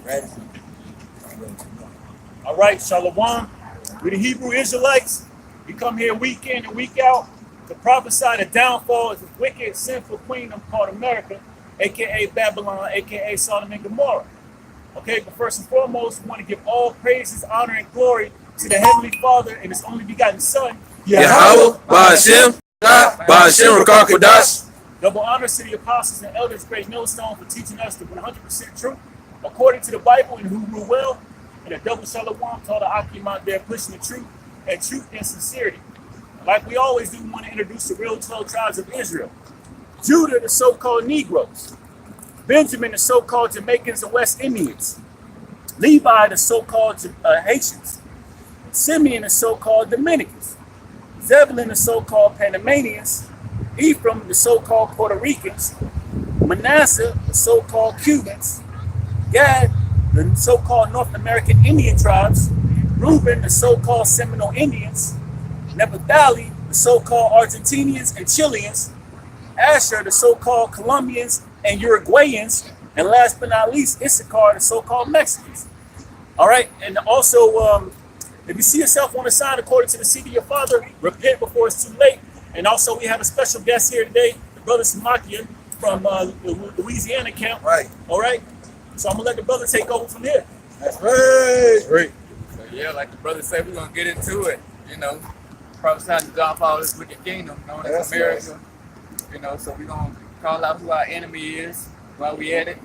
Ready? All right, Shalom. We the Hebrew Israelites. We come here week in and week out to prophesy the downfall of this wicked, sinful kingdom called America, aka Babylon, aka Sodom and Gomorrah. Okay, but first and foremost, we want to give all praises, honor, and glory to the Heavenly Father and His only begotten Son, Yahweh, Ba'ashem, Ba'ashem, Rakakodash. Double honors to the apostles and elders, great millstone, for teaching us the 100% truth according to the Bible and who rule well. And a double shalom to all the Akim out there pushing the truth and sincerity. Like we always do, we want to introduce the real 12 tribes of Israel. Judah, the so-called Negroes. Benjamin, the so-called Jamaicans and West Indians. Levi, the so-called Haitians. Simeon, the so-called Dominicans. Zebulun, the so-called Panamanians. Ephraim, the so-called Puerto Ricans. Manasseh, the so-called Cubans. Gad, the so-called North American Indian tribes. Reuben, the so-called Seminole Indians. Naphtali, the so-called Argentinians and Chileans. Asher, the so-called Colombians and Uruguayans. And last but not least, Issachar, the so-called Mexicans. All right, and also, if you see yourself on the sign according to the seed of your father, repent before it's too late. And also, we have a special guest here today, the brother Samakia from the Louisiana camp. Right. All right. So I'm gonna let the brother take over from here. That's right. Great. So yeah, like the brother said, we're gonna get into it. You know, prophesying the downfall of this wicked kingdom known as America. Right. You know, so we're gonna call out who our enemy is while we at it.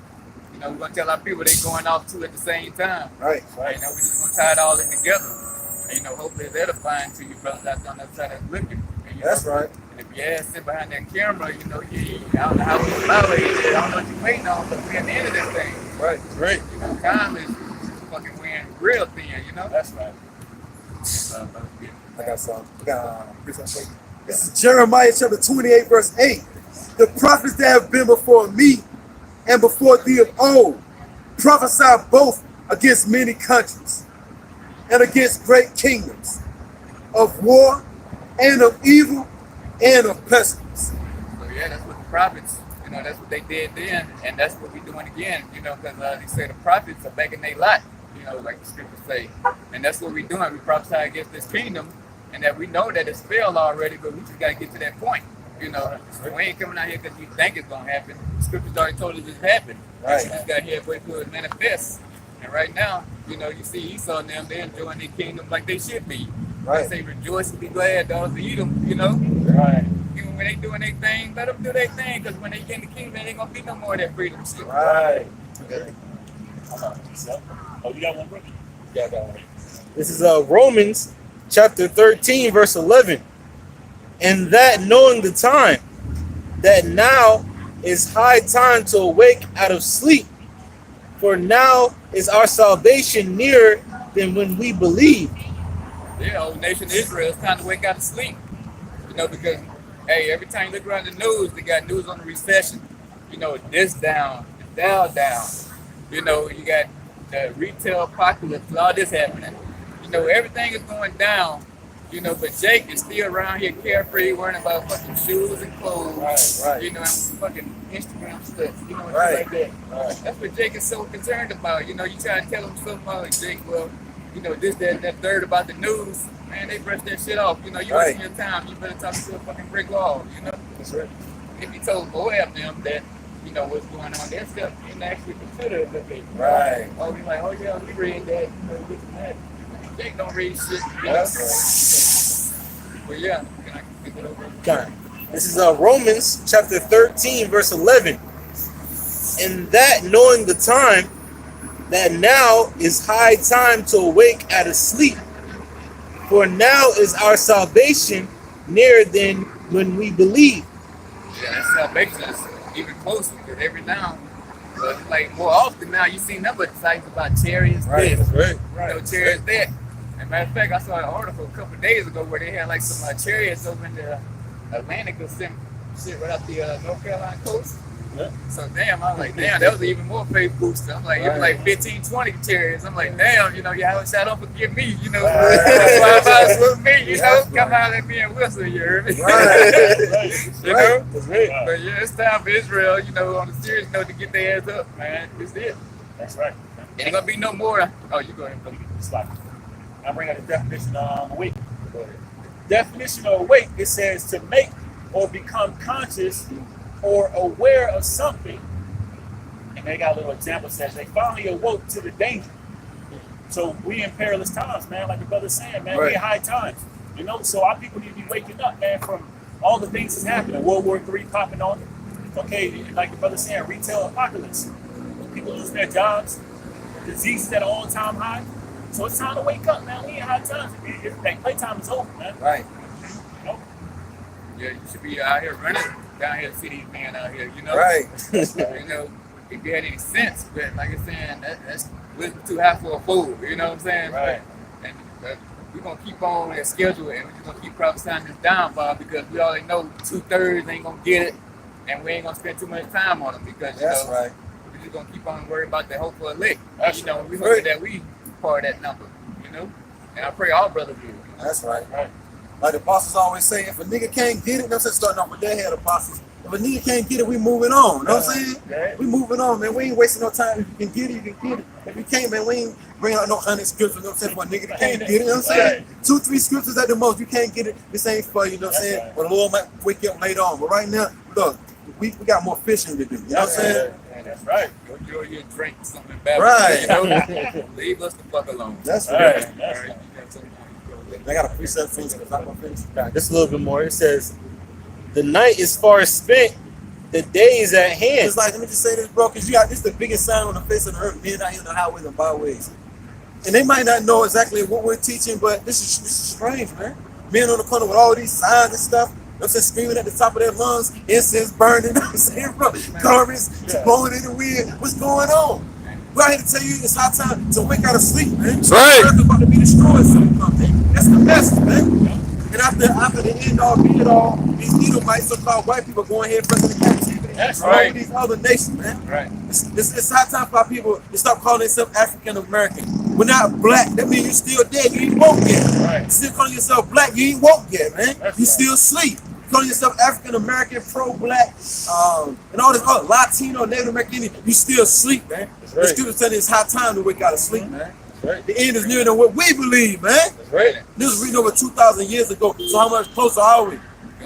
You know, we're gonna tell our people they're going off too at the same time. Right. Right. You know, we're just gonna tie it all in together. And, you know, hopefully it's edifying to you brothers out there on that side that's looking. That's right. And if your ass sit behind that camera, you know, I don't know how we follow it. I don't know what you're waiting on, but we're at the end of this thing. Right. Great. You know, time is fucking wearing real thin, you know? That's right. I got some. This is Jeremiah chapter 28, verse 8. The prophets that have been before me and before thee of old prophesy both against many countries and against great kingdoms, of war and of evil and of pestilence. So yeah, that's what the prophets, you know, that's what they did then, and that's what we're doing again, you know, because they say the prophets are back in their lot, you know, like the scriptures say. And that's what we're doing. We prophesy against this kingdom, and that we know that it's failed already, but we just got to get to that point, you know. We ain't coming out here because we think it's going to happen. The scriptures already told us it's happened. Right. We just got here waiting for it to manifest. And right now, you know, you see Esau and them, they're enjoying their kingdom like they should be. Right. They say rejoice and be glad, dogs, to eat them, you know. Right. Even when they doing their thing, let them do their thing, because when they get in the kingdom, there ain't gonna be no more of that freedom shit. Right. Okay. Oh, you got one, brother? Yeah, I got one. This is Romans chapter 13, verse 11. And that knowing the time, that now is high time to awake out of sleep. For now is our salvation nearer than when we believe. Yeah, whole nation of Israel, it's time to wake out of sleep. You know, because, hey, every time you look around the news, they got news on the recession. You know, this down, the Dow down. You know, you got the retail apocalypse, all this happening. You know, everything is going down. You know, but Jake is still around here carefree, worrying about fucking shoes and clothes. Right. You know, and fucking Instagram stuff. You know, and Right. shit like that. Right. That's what Jake is so concerned about. You know, you try to tell him something about Jake, well, you know, this, that, and that third about the news. Man, they brush that shit off. You know, you wasting your time. You better talk to a fucking brick wall, you know? That's right. If you told Moab them that, you know, what's going on, their stuff, you can actually consider it. Right. Oh, we like, oh yeah, we read that, you know, this and that. Jake don't read shit, you know? That's Well, yeah, can I pick it over? God. This is Romans chapter 13, verse 11. And that knowing the time, that now is high time to awake out of sleep. For now is our salvation nearer than when we believe. Yeah, that salvation is even closer, because every now, but like more often now, you see number of sites about chariots Right. this, That's you know, chariots that. And matter of fact, I saw an article a couple of days ago where they had like some chariots over in the Atlantic or some shit right off the North Carolina coast. Yeah. So damn, I was like, damn, that was even more faith booster. I'm like, it was like 15, 20 chariots. I'm like, damn, you know, y'all don't forgive me, you know. That's why with me, you know, come out at me and whistle, you hear me? You know? That's right. But yeah, it's time for Israel, you know, on a serious note to get their ass up, man. It's it. That's right. Ain't gonna be no more. Oh, you go ahead. It's like, I bring out the definition of awake. Definition of awake, it says to make or become conscious or aware of something. And they got a little example says they finally awoke to the danger. So we in perilous times, man, like the brother's saying, man, we in high times. You know, so our people need to be waking up, man, from all the things that's happening. World War III popping on. Okay, like the brother's saying, retail apocalypse. People losing their jobs, diseases at an all-time high. So it's time to wake up, man. We in high times. Like playtime is over, man. Right. You know? Yeah, you should be out here running down here, city man out here. You know. Right. You know, if you had any sense, but like I'm saying, that's wisdom too high for a fool. You know what I'm saying? Right. And we're gonna keep on that schedule, and we're just gonna keep prophesying this downfall because we already know 2/3 ain't gonna get it, and we ain't gonna spend too much time on them because you That's know right. we're just gonna keep on worrying about the hopeful elect. That's You know, we right. hope that we part of that number. You know, and I pray all brothers do. That's right. Right. Like the apostles always say, if a nigga can't get it, I'm starting off with their head apostles. If a nigga can't get it, we moving on. You know what I'm saying? Yeah. We moving on, man. We ain't wasting no time. If you can get it, you can get it. If you can't, man, we ain't bringing out no 100 scriptures. You know what I'm saying? For a nigga that can't get it, you know what I'm saying? 2-3 scriptures at the most. You can't get it. This ain't for you, you know what I'm saying? Right. But the Lord might wake you up later on. But right now, look, we got more fishing to do. You know what I'm saying? Yeah, that's right. Go enjoy your drink, something bad. Right. You know, leave us the fuck alone. That's All right. right. That's All right. right. You got something? I got a precept for you. I'm not gonna finish. Just a little bit more. It says, the night is far spent, the day is at hand. It's like, let me just say this, bro, because this is the biggest sign on the face of the earth, men out here in the highways and byways. And they might not know exactly what we're teaching, but this is strange, man. Men on the corner with all these signs and stuff, you know what I'm saying, screaming at the top of their lungs, incense burning, you know what I'm saying, bro? Garments blowing in the wind. What's going on? We're out here to tell you it's high time to wake out of sleep, man. That's right. The earth is about to be destroyed soon, man. That's the message, man. And after the end all, be it all, these Edomites, so-called white people, going ahead and bring the captivity. That's All right. these other nations, man. Right. It's high time for our people to stop calling themselves African American. We're not black. That means you're still dead. You ain't woke yet. Right. Still calling yourself black. You ain't woke yet, man. That's You right. still asleep. Calling yourself African American, pro-black, and all this other Latino, Native American. You still asleep, man. That's The right. scripture telling you it's high time to wake out of sleep, man. That's right. The end is nearer than what we believe, man. That's right. This was written over 2,000 years ago. So how much closer are we?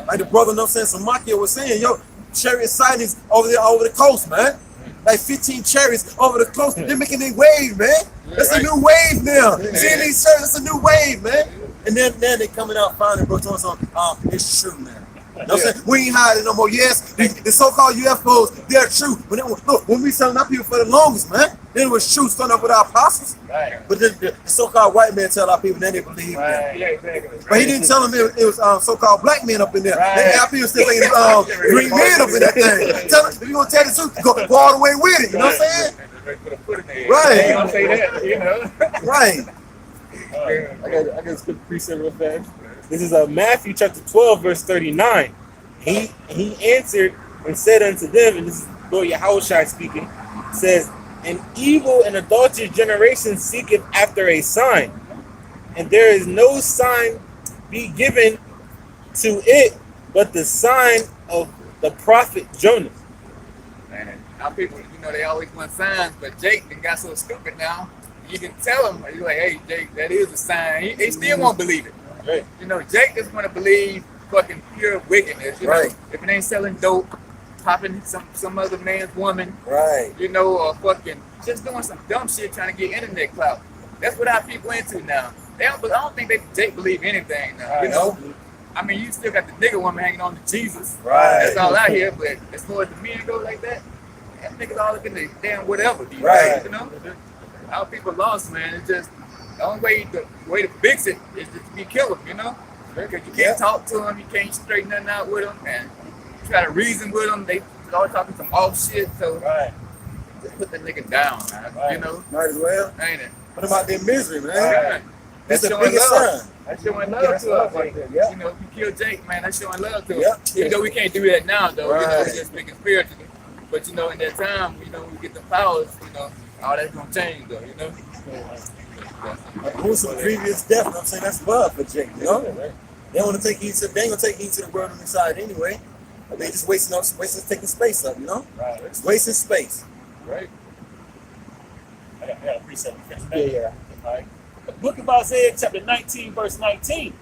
Like the brother, no sense, Samakia was saying, yo, chariot sightings over there, over the coast, man. Like 15 chariots over the coast. They're making their wave, man. That's a new wave now. Seeing these chariots, that's a new wave, man. And then they coming out finally, bro, telling us, it's true, man. You know what I'm saying? We ain't hiding no more. Yes, the so-called UFOs, they're true. But look, when we telling our people for the longest, man, then it was true, starting up with our apostles. Right. But then the so-called white man tell our people, then they believe them. Right. Yeah, exactly. But he didn't tell them it was so-called black men up in there. Right. Our people still thinking green men up in that thing. Tell them, if you gonna tell the truth, go all the way with it. You know what I'm saying? Put a foot in there. Right. They gonna say that, you know. Right. I got a quick precept real fast. This is Matthew chapter 12, verse 39. He answered and said unto them, and this is Lord Yahushua speaking, says, an evil and adulterous generation seeketh after a sign, and there is no sign be given to it but the sign of the prophet Jonah. Man, our people, you know, they always want signs, but Jake done got so stupid now. You can tell him, you're like, hey, Jake, that is a sign. He still won't believe it. Right. You know, Jake just want to believe fucking pure wickedness. You know, if it ain't selling dope, popping some other man's woman, Right. you know, or fucking just doing some dumb shit trying to get internet clout. That's what our people into now. I don't think Jake believe anything now. You know, I mean, you still got the nigga woman hanging on to Jesus. Right. That's all out here. But as far as the men go like that niggas all looking at damn whatever. Right. You know, our people lost, man. It's just the only way to fix it is just to be kill them. You know, because you can't talk to them, you can't straighten nothing out with them, and you try to reason with them. They always talking some off shit. So just put the nigga down, man. Right. You know, Might as well. ain't it? What about their misery, man? Yeah. That's the showing biggest love. sign. That's showing love to us. Like, Yeah. you know, if you kill Jake, man, that's showing love to us. Yep. Even though we can't do that now, though, you know, Right. we're just speaking spiritually. But, you know, in that time, you know, we get the powers, you know, all that's going to change, though, you know? Who's some previous death? You know what I'm saying? That's love for Jake, you know? They don't want to take heed to, they ain't going to take heed to the world on the side anyway. They just wasting taking space up, you know? Right. It's wasting space. Right. I got a precept. Yeah. All right. The book of Isaiah, chapter 19, verse 19.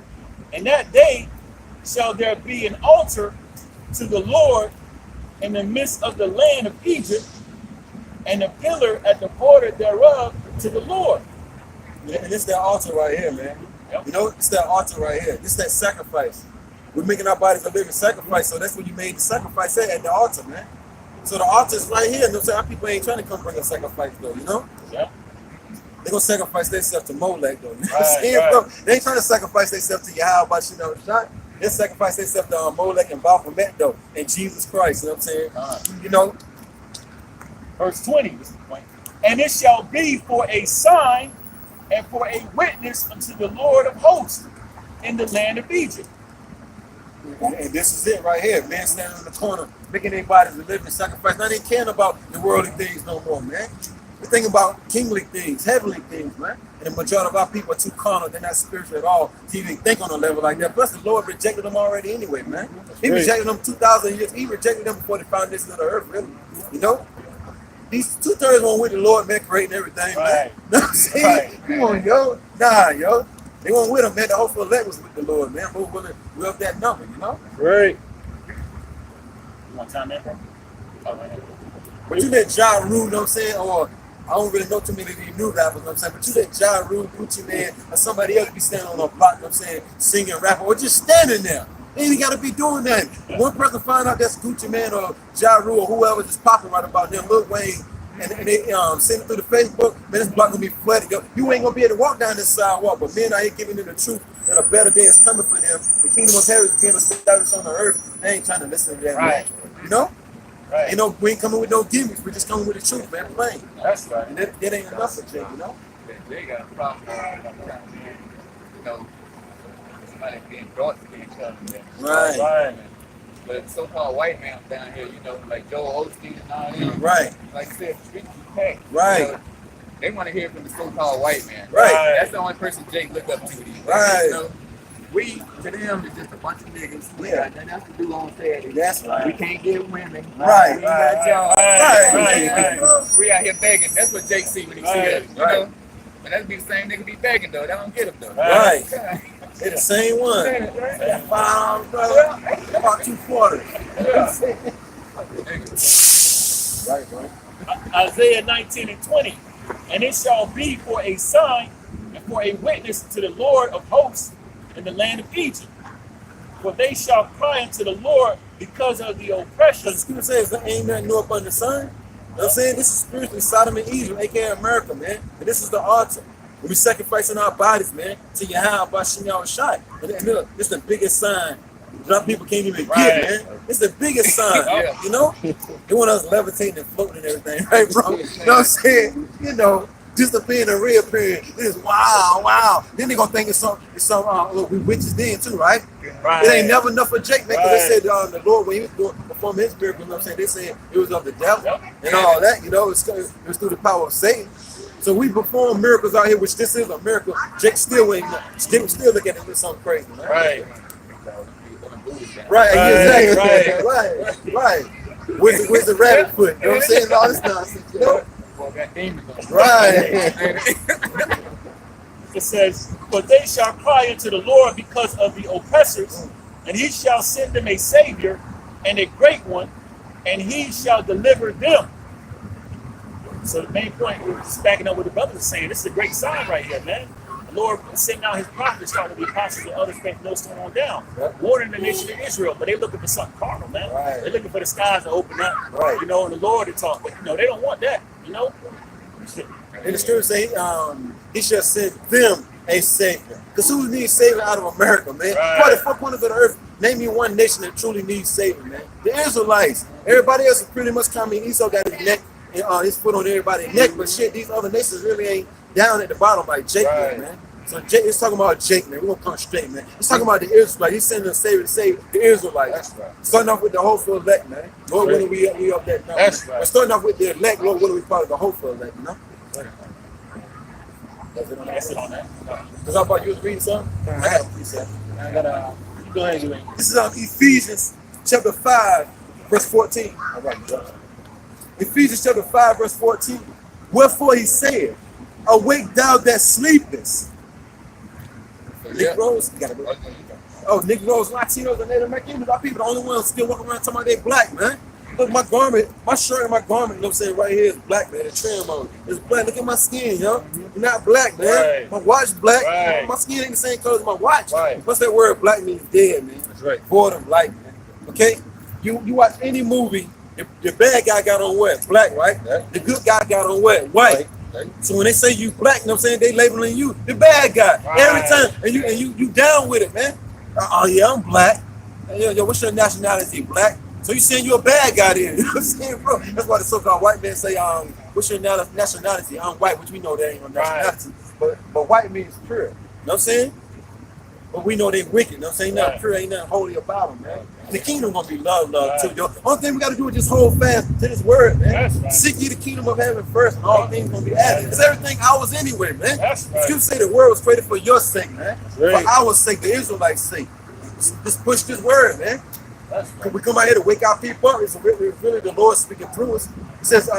In that day shall there be an altar to the Lord in the midst of the land of Egypt, and a pillar at the border thereof to the Lord. And it's that altar right here, man. Yep. You know, it's that altar right here. It's that sacrifice. We're making our bodies a living sacrifice, so that's what you made the sacrifice at the altar, man. So the altar is right here. No, our people ain't trying to come bring a sacrifice, though, you know? Yeah. They're going to sacrifice themselves to Molech, though. You know what I'm Right, saying, right. bro? They ain't trying to sacrifice themselves to Yahweh, you know, shot. They sacrifice themselves to Molech and Baphomet, though, and Jesus Christ, you know what I'm saying? You know? Verse 20. This is the point. And it shall be for a sign and for a witness unto the Lord of hosts in the land of Egypt. And this is it right here, man, standing in the corner, making their bodies a living sacrifice. Now they ain't caring about the worldly things no more, man. They're thinking about kingly things, heavenly things, man. And the majority of our people are too carnal, they're not spiritual at all to even think on a level like that. Plus, the Lord rejected them already anyway, man. He rejected them 2,000 years. He rejected them before the foundation of the earth, really. You know? These 2/3 went with the Lord, man, creating everything, man. Right. You know what I'm saying? Right. Come on, yo. Nah, yo. They weren't with him, man. The whole elect was with the Lord, man. We're willing to will that number, you know? Right. You want time, man, bro? Oh, right. But you let Ja Rule, you know what I'm saying? Or I don't really know too many of these new rappers, you know what I'm saying? But you let Ja Rule, Gucci Man, or somebody else be standing on a block, you know what I'm saying, singing, rapping, or just standing there. They ain't got to be doing that. One person find out that's Gucci Man or Ja Rule or whoever just popping right about them, Lil Wayne, and they send it through the Facebook, man, this block gonna be flooded. You ain't gonna be able to walk down this sidewalk, but men out here giving them the truth that a better day is coming for them. The kingdom of heaven is being established on the earth. They ain't trying to listen to that, Right. man. You know? Right. You know, we ain't coming with no gimmicks. We're just coming with the truth, man. Plain. That's right. And that ain't enough for Jake, you know? They got a problem. You know, somebody being brought to each other. Right. Right. But so-called white man down here, you know, like Joel Osteen and all them. Right. Like I said, streets is packed. Right. You know, they want to hear from the so-called white man. Right. That's the only person Jake look up to. These days. Right. You know, we, to them, is just a bunch of niggas. We Yeah. got nothing else to do on Saturday. That's right. We can't get women. Right. We ain't got jobs. Right. We out here begging. That's what Jake see when he see us. You Right. know? But that'd be the same nigga be begging, though. That don't get him, though. Right. They the same one. Right. $5, brother. About 2 quarters. Right, bro. Isaiah 19 and 20. And it shall be for a sign and for a witness to the Lord of hosts in the land of Egypt. For they shall cry unto the Lord because of the oppression. The scripture says there ain't nothing new up under the sun. You know what I'm saying? This is spiritually Sodom and Egypt, aka America, man. And this is the altar. When we sacrificing our bodies, man, to Yahweh by Shinyal Shai. And look, this is the biggest sign that people can't even Right. get, man. It's the biggest sign, Yeah. you know? They want us levitating and floating and everything, right, bro? You know what I'm saying? You know, disappearing and reappearing. This is wow. Then they gonna think it's some look, we witches then too, right? Right. It ain't never enough for Jake, man, because they Right. said the Lord, when he was doing performing his miracles, you know what I'm saying, they said it was of the devil Yep. and all that, you know, it was through the power of Satan. So we perform miracles out here, which this is a miracle. Jake still ain't, Jake still looking at it with something crazy, man. Right. Right, Right, exactly. Right. Where's the rabbit foot? You know what I'm saying? All this nonsense, you know? Boy, got demons on them. Right. It says, for they shall cry unto the Lord because of the oppressors, and he shall send them a Savior and a great one, and he shall deliver them. So the main point, we're just backing up what the brothers are saying. This is a great sign right here, man. The Lord sending out his prophets, starting with the apostles and others, faith millstone on down, warning the nation of Israel, but they looking for something carnal, man. Right. They're looking for the skies to open up, Right. you know, and the Lord to talk, but you know, they don't want that, you know. And the scripture say, he shall send them a savior. Because who needs savior out of America, man? Right. Probably the 4 corners of the earth. Name me one nation that truly needs savior, man. The Israelites. Everybody else is pretty much coming. Esau got his neck, his foot on everybody's neck, but shit, these other nations really ain't down at the bottom like Jake, Right. man. So Jake, it's talking about Jake, man. We're gonna come straight, man. It's talking about the Israelites. He's sending a savior to save the Israelites. That's right. Starting off with the hopeful elect, man. Lord, when are we up that number? That's right. We're starting off with the elect, Lord, when are we part of the hopeful elect, you know? That's it on that. Because I thought you was reading something. I got a precept. I gotta, go ahead, Julian. This is Ephesians chapter 5, verse 14. All right, John. Ephesians chapter 5, verse 14. Wherefore he said, awake thou that sleepest. Negroes, you gotta go. Oh, Negroes, Latinos, and Native Americans, our people, the only ones still walking around talking about they black, man. Look, my garment, my shirt and my garment, you know what I'm saying, right here is black, man. The trim on it. It's black. Look at my skin, yo. You're not black, man. Right. My watch black. Right. My skin ain't the same color as my watch. Right. What's that word? Black means dead, man. That's right. Void of light, man. Okay? You watch any movie, the bad guy got on what? Black, right? Yeah. The good guy got on what? White. Right. So when they say you black, you know what I'm saying, they labeling you the bad guy. Right. Every time. And you down with it, man. Oh yeah, I'm black. Yo, what's your nationality? Black. So you saying you a bad guy then? You know what I'm saying, bro? That's why the so-called white men say, what's your nationality? I'm white, which we know that ain't no nationality. Right. But white means pure. You know what I'm saying? But we know they wicked. You know what I'm saying? Nothing pure, ain't nothing holy about them, man. And the kingdom gonna be love too, yo. Only thing we gotta do is just hold fast to this word, man. That's right. Seek ye the kingdom of heaven first, and all things gonna be added. It's everything ours anyway, man. That's right. Scripture say the word was created for your sake, man. Right. For our sake, the Israelites' sake. Just push this word, man. That's right. We come out here to wake our people up. It's really the Lord speaking through us. It says,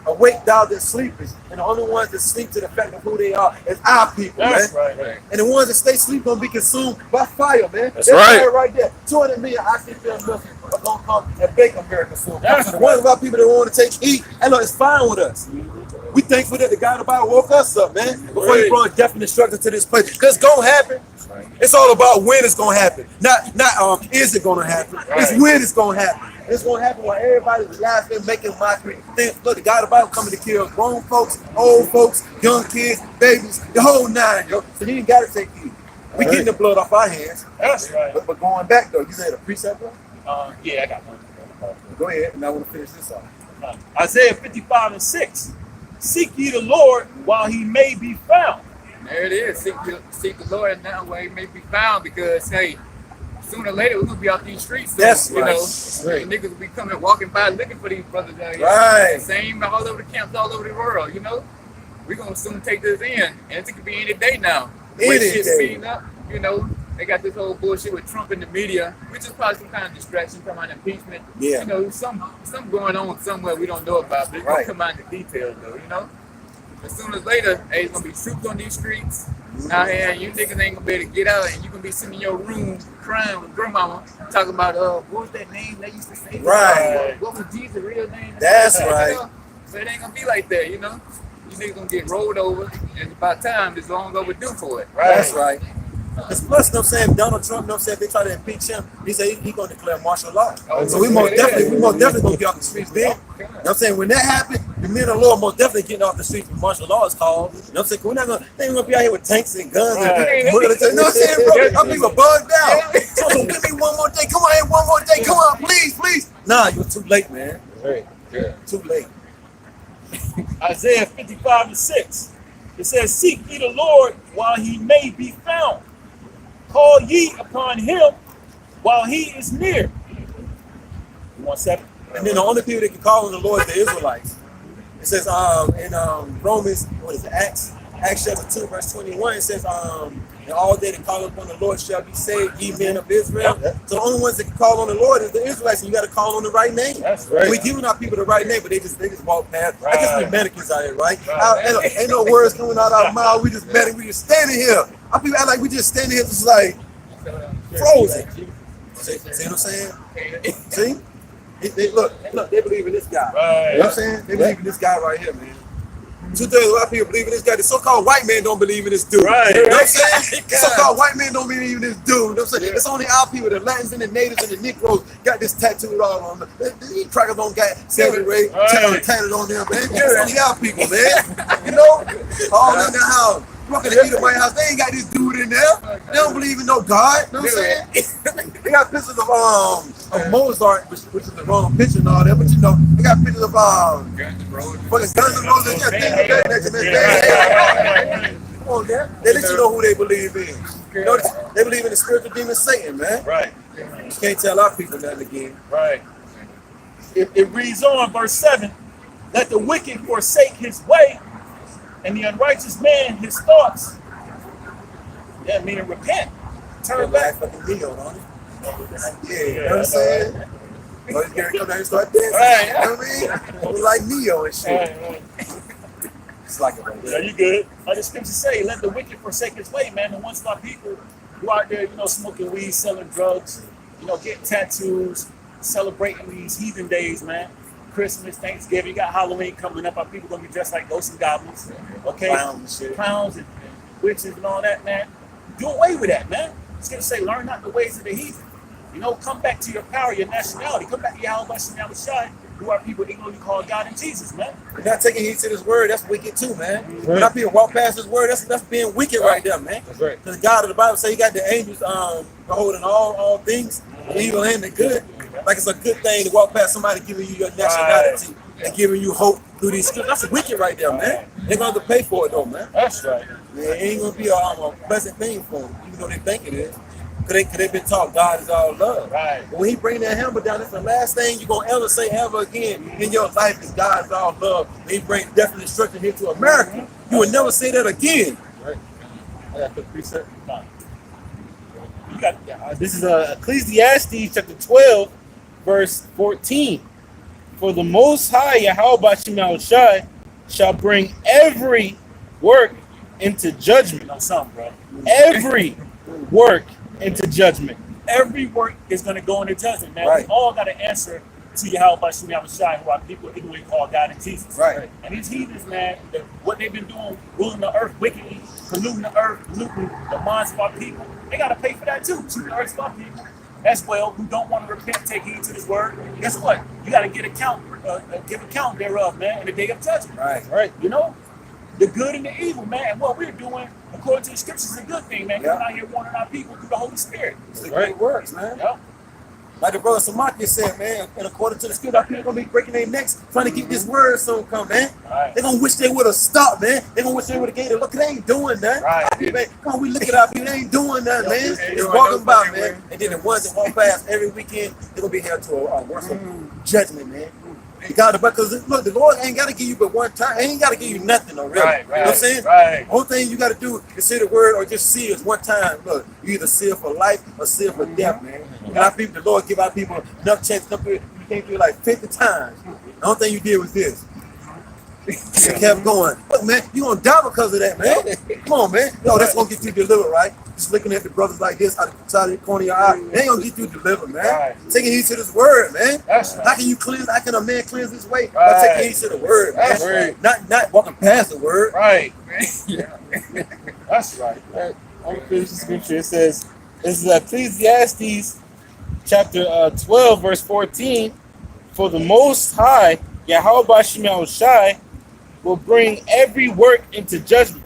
awake thou that sleepest. And the only ones that sleep to the fact of who they are is our people, That's man. right. And the ones that stay asleep gonna be consumed by fire, man. That's right. Fire right there. 200 million oxygen nothing are gonna come and bake America soon. That's So the right. ones of our people that want to take heat, and look, it's fine with us. We thankful that the God of the Bible woke us up, man. Before he brought death and destruction to this place. Because it's gonna happen. It's all about when it's gonna happen. Not is it gonna happen. It's when it's gonna happen. It's gonna happen while everybody's laughing, making mockery. Look, the God of the Bible coming to kill grown folks, old folks, young kids, babies, the whole nine, yo. So he ain't gotta take heed. We getting the blood off our hands. That's right. But going back though, you said a precept, bro? Yeah, I got one. Go ahead, and I want to finish this off. Isaiah 55:6. Seek ye the Lord while he may be found. There it is. Seek the Lord now where he may be found, because hey, sooner or later we're gonna be out these streets. So, That's you right. know, Right. niggas will be coming, walking by, looking for these brothers out here. Right. Same all over the camps, all over the world. You know, we're gonna soon take this in, and it could be any day now. Any When shit's day. speeding up, you know, they got this whole bullshit with Trump in the media, which is probably some kind of distraction, come on impeachment. Yeah. You know, some going on somewhere we don't know about, but it's gonna Right. come out in the details though. You know. As soon as later, hey, it's gonna be troops on these streets. Now, here, you niggas ain't gonna be able to get out, and you gonna be sitting in your room crying with grandmama, talking about what was that name they used to say? Right. What was Jesus' real name? That's You right. know? So it ain't gonna be like that, you know. You niggas gonna get rolled over, and it's about time. It's long overdue for it. That's right. Because plus, you know what I'm saying, Donald Trump, you know what I'm saying, if they try to impeach him, he said he gonna declare martial law. So we most definitely gonna get off the streets then. You know what I'm saying? When that happens, the men of the Lord most definitely getting off the streets when martial law is called. You know what I'm saying? 'Cause we're not gonna, they ain't gonna be out here with tanks and guns Right. and bullets. You know what I'm saying, bro? Our people bugged out. So give me one more day. Come on here, one more day. Come on, please. Nah, you're too late, man. Right. Yeah. Too late. Isaiah 55:6. It says, seek ye the Lord while he may be found. Call ye upon him while he is near. 1 second. And then the only people that can call on the Lord is the Israelites. It says in Romans, what is it, Acts chapter 2, verse 21, it says, and all they that call upon the Lord shall be saved, ye men of Israel. Yeah. So the only ones that can call on the Lord is the Israelites, and you got to call on the right name. That's right. And we giving our people the right name, but they just walk past. I guess we Right. mannequins out here, right? Right. Ain't no words coming out our mouth. We just standing here. Our people act like we just standing here just like frozen. See what I'm saying? See? They look, they believe in this guy. Right. You know what I'm saying? They believe in this guy right here, man. 2/3 of our people believe in this guy. The so-called white man don't believe in this dude. Right. You know what I'm saying? The so-called white man don't believe in this dude. You know what I'm saying? Yeah. It's only our people, the Latins and the natives and the Negroes, got this tattooed all on them. These crackers don't got Sammy Ray Right. tatted on them, man. It's only our people, man. You know? All in the house. Walking to Edomite house, they ain't got this dude in there. They don't believe in no God. You know what I'm saying? They got pictures of Mozart, which is the wrong picture and all that, but you know, they got pictures of fucking Guns N' Roses. Yeah, things of that nature, man. Come on, man. They let you know who they believe in. You know, they believe in the spiritual demon Satan, man. Right. You can't tell our people that again. Right. It reads on, verse 7. Let the wicked forsake his way, and the unrighteous man his thoughts. Yeah, meaning repent. Turn back. Fucking Neo, don't it? Yeah, you know what I'm saying? But he's gonna come down and start dancing. Right. You know what I mean? Like Neo and shit. Right. just like it right Yeah, there. you good. Like the scriptures say, let the wicked forsake his way, man. And once our people who out there, smoking weed, selling drugs, getting tattoos, celebrating these heathen days, man. Christmas, Thanksgiving, you got Halloween coming up. Our people gonna be dressed like ghosts and goblins, okay? Clowns and shit. Clowns and witches and all that, man. Do away with that, man. It's gonna say, learn not the ways of the heathen. Come back to your power, your nationality. Come back to Yahweh Shai, who are people ignorantly call God and Jesus, man. We're not taking heed to this word, that's wicked too, man. When our people walk past this word, that's being wicked right there, man. That's right. Because God of the Bible say he got the angels holding all things, the evil and the good. Like it's a good thing to walk past somebody giving you your nationality and giving you hope through these scriptures. That's wicked right there, man. They're going to have to pay for it though, man. That's right. Man, it ain't going to be a pleasant thing for them, even though they think it is. Because they've been taught God is all love. Right. But when he bring that hammer down, that's the last thing you're going to ever say ever again in your life is God is all love. And he bring death and destruction here to America. You will never say that again. Right. I got the precept. You got This is Ecclesiastes chapter 12, verse 14. For the Most High Yahweh Shai shall bring every work into judgment. something, bro. Every work into judgment. Every work is going to go into judgment, man. Right. We all got to answer to Yahweh Shai, who are people ignorantly call God and Jesus. Right. And these heathens, man, what they've been doing, ruling the earth wickedly, polluting the earth, polluting the minds of our people, they got to pay for that too. Cheating the earth of our people as well, who don't want to repent, take heed to this word. Guess what? You got to give account thereof, man, in the day of judgment. Right. The good and the evil, man. And what we're doing, according to the scriptures, is a good thing, man. Coming out here warning our people through the Holy Spirit. It's the great works, man. Yep. Like the brother Samaki said, man, and according to the scripture, our people going to be breaking their necks trying to get this word soon come, man. Right. They're going to wish they would have stopped, man. They're going to wish they would have gave it. Look, they ain't doing that. Right. Man, come on, we look at our people. They ain't doing that, man. ain't It's doing walking no by, fucking man. way. And then the ones that walk past every weekend, they're going to be held to a worse judgment, man. Because look, the Lord ain't got to give you but one time. He ain't got to give you nothing already. Right. You know what I'm saying? Right. Only thing you got to do is say the word or just see it one time. Look, you either see it for life or see it for death, man. And our people, the Lord give our people enough chance. You came through like 50 times. The only thing you did was this. You kept going. Look, man, you gonna die because of that, man. Come on, man. No, that's gonna get you delivered, right? Just looking at the brothers like this out the side of the corner of your eye, they ain't gonna get you delivered, man. Right. Taking heed to this word, man. That's right. How can you cleanse? How can a man cleanse his way? By Right. taking heed to the word, man. That's right. Not walking past the word. Right. Yeah. That's right. I'm gonna finish the scripture. It says, this is Ecclesiastes chapter 12, verse 14. For the Most High Yahweh Shai will bring every work into judgment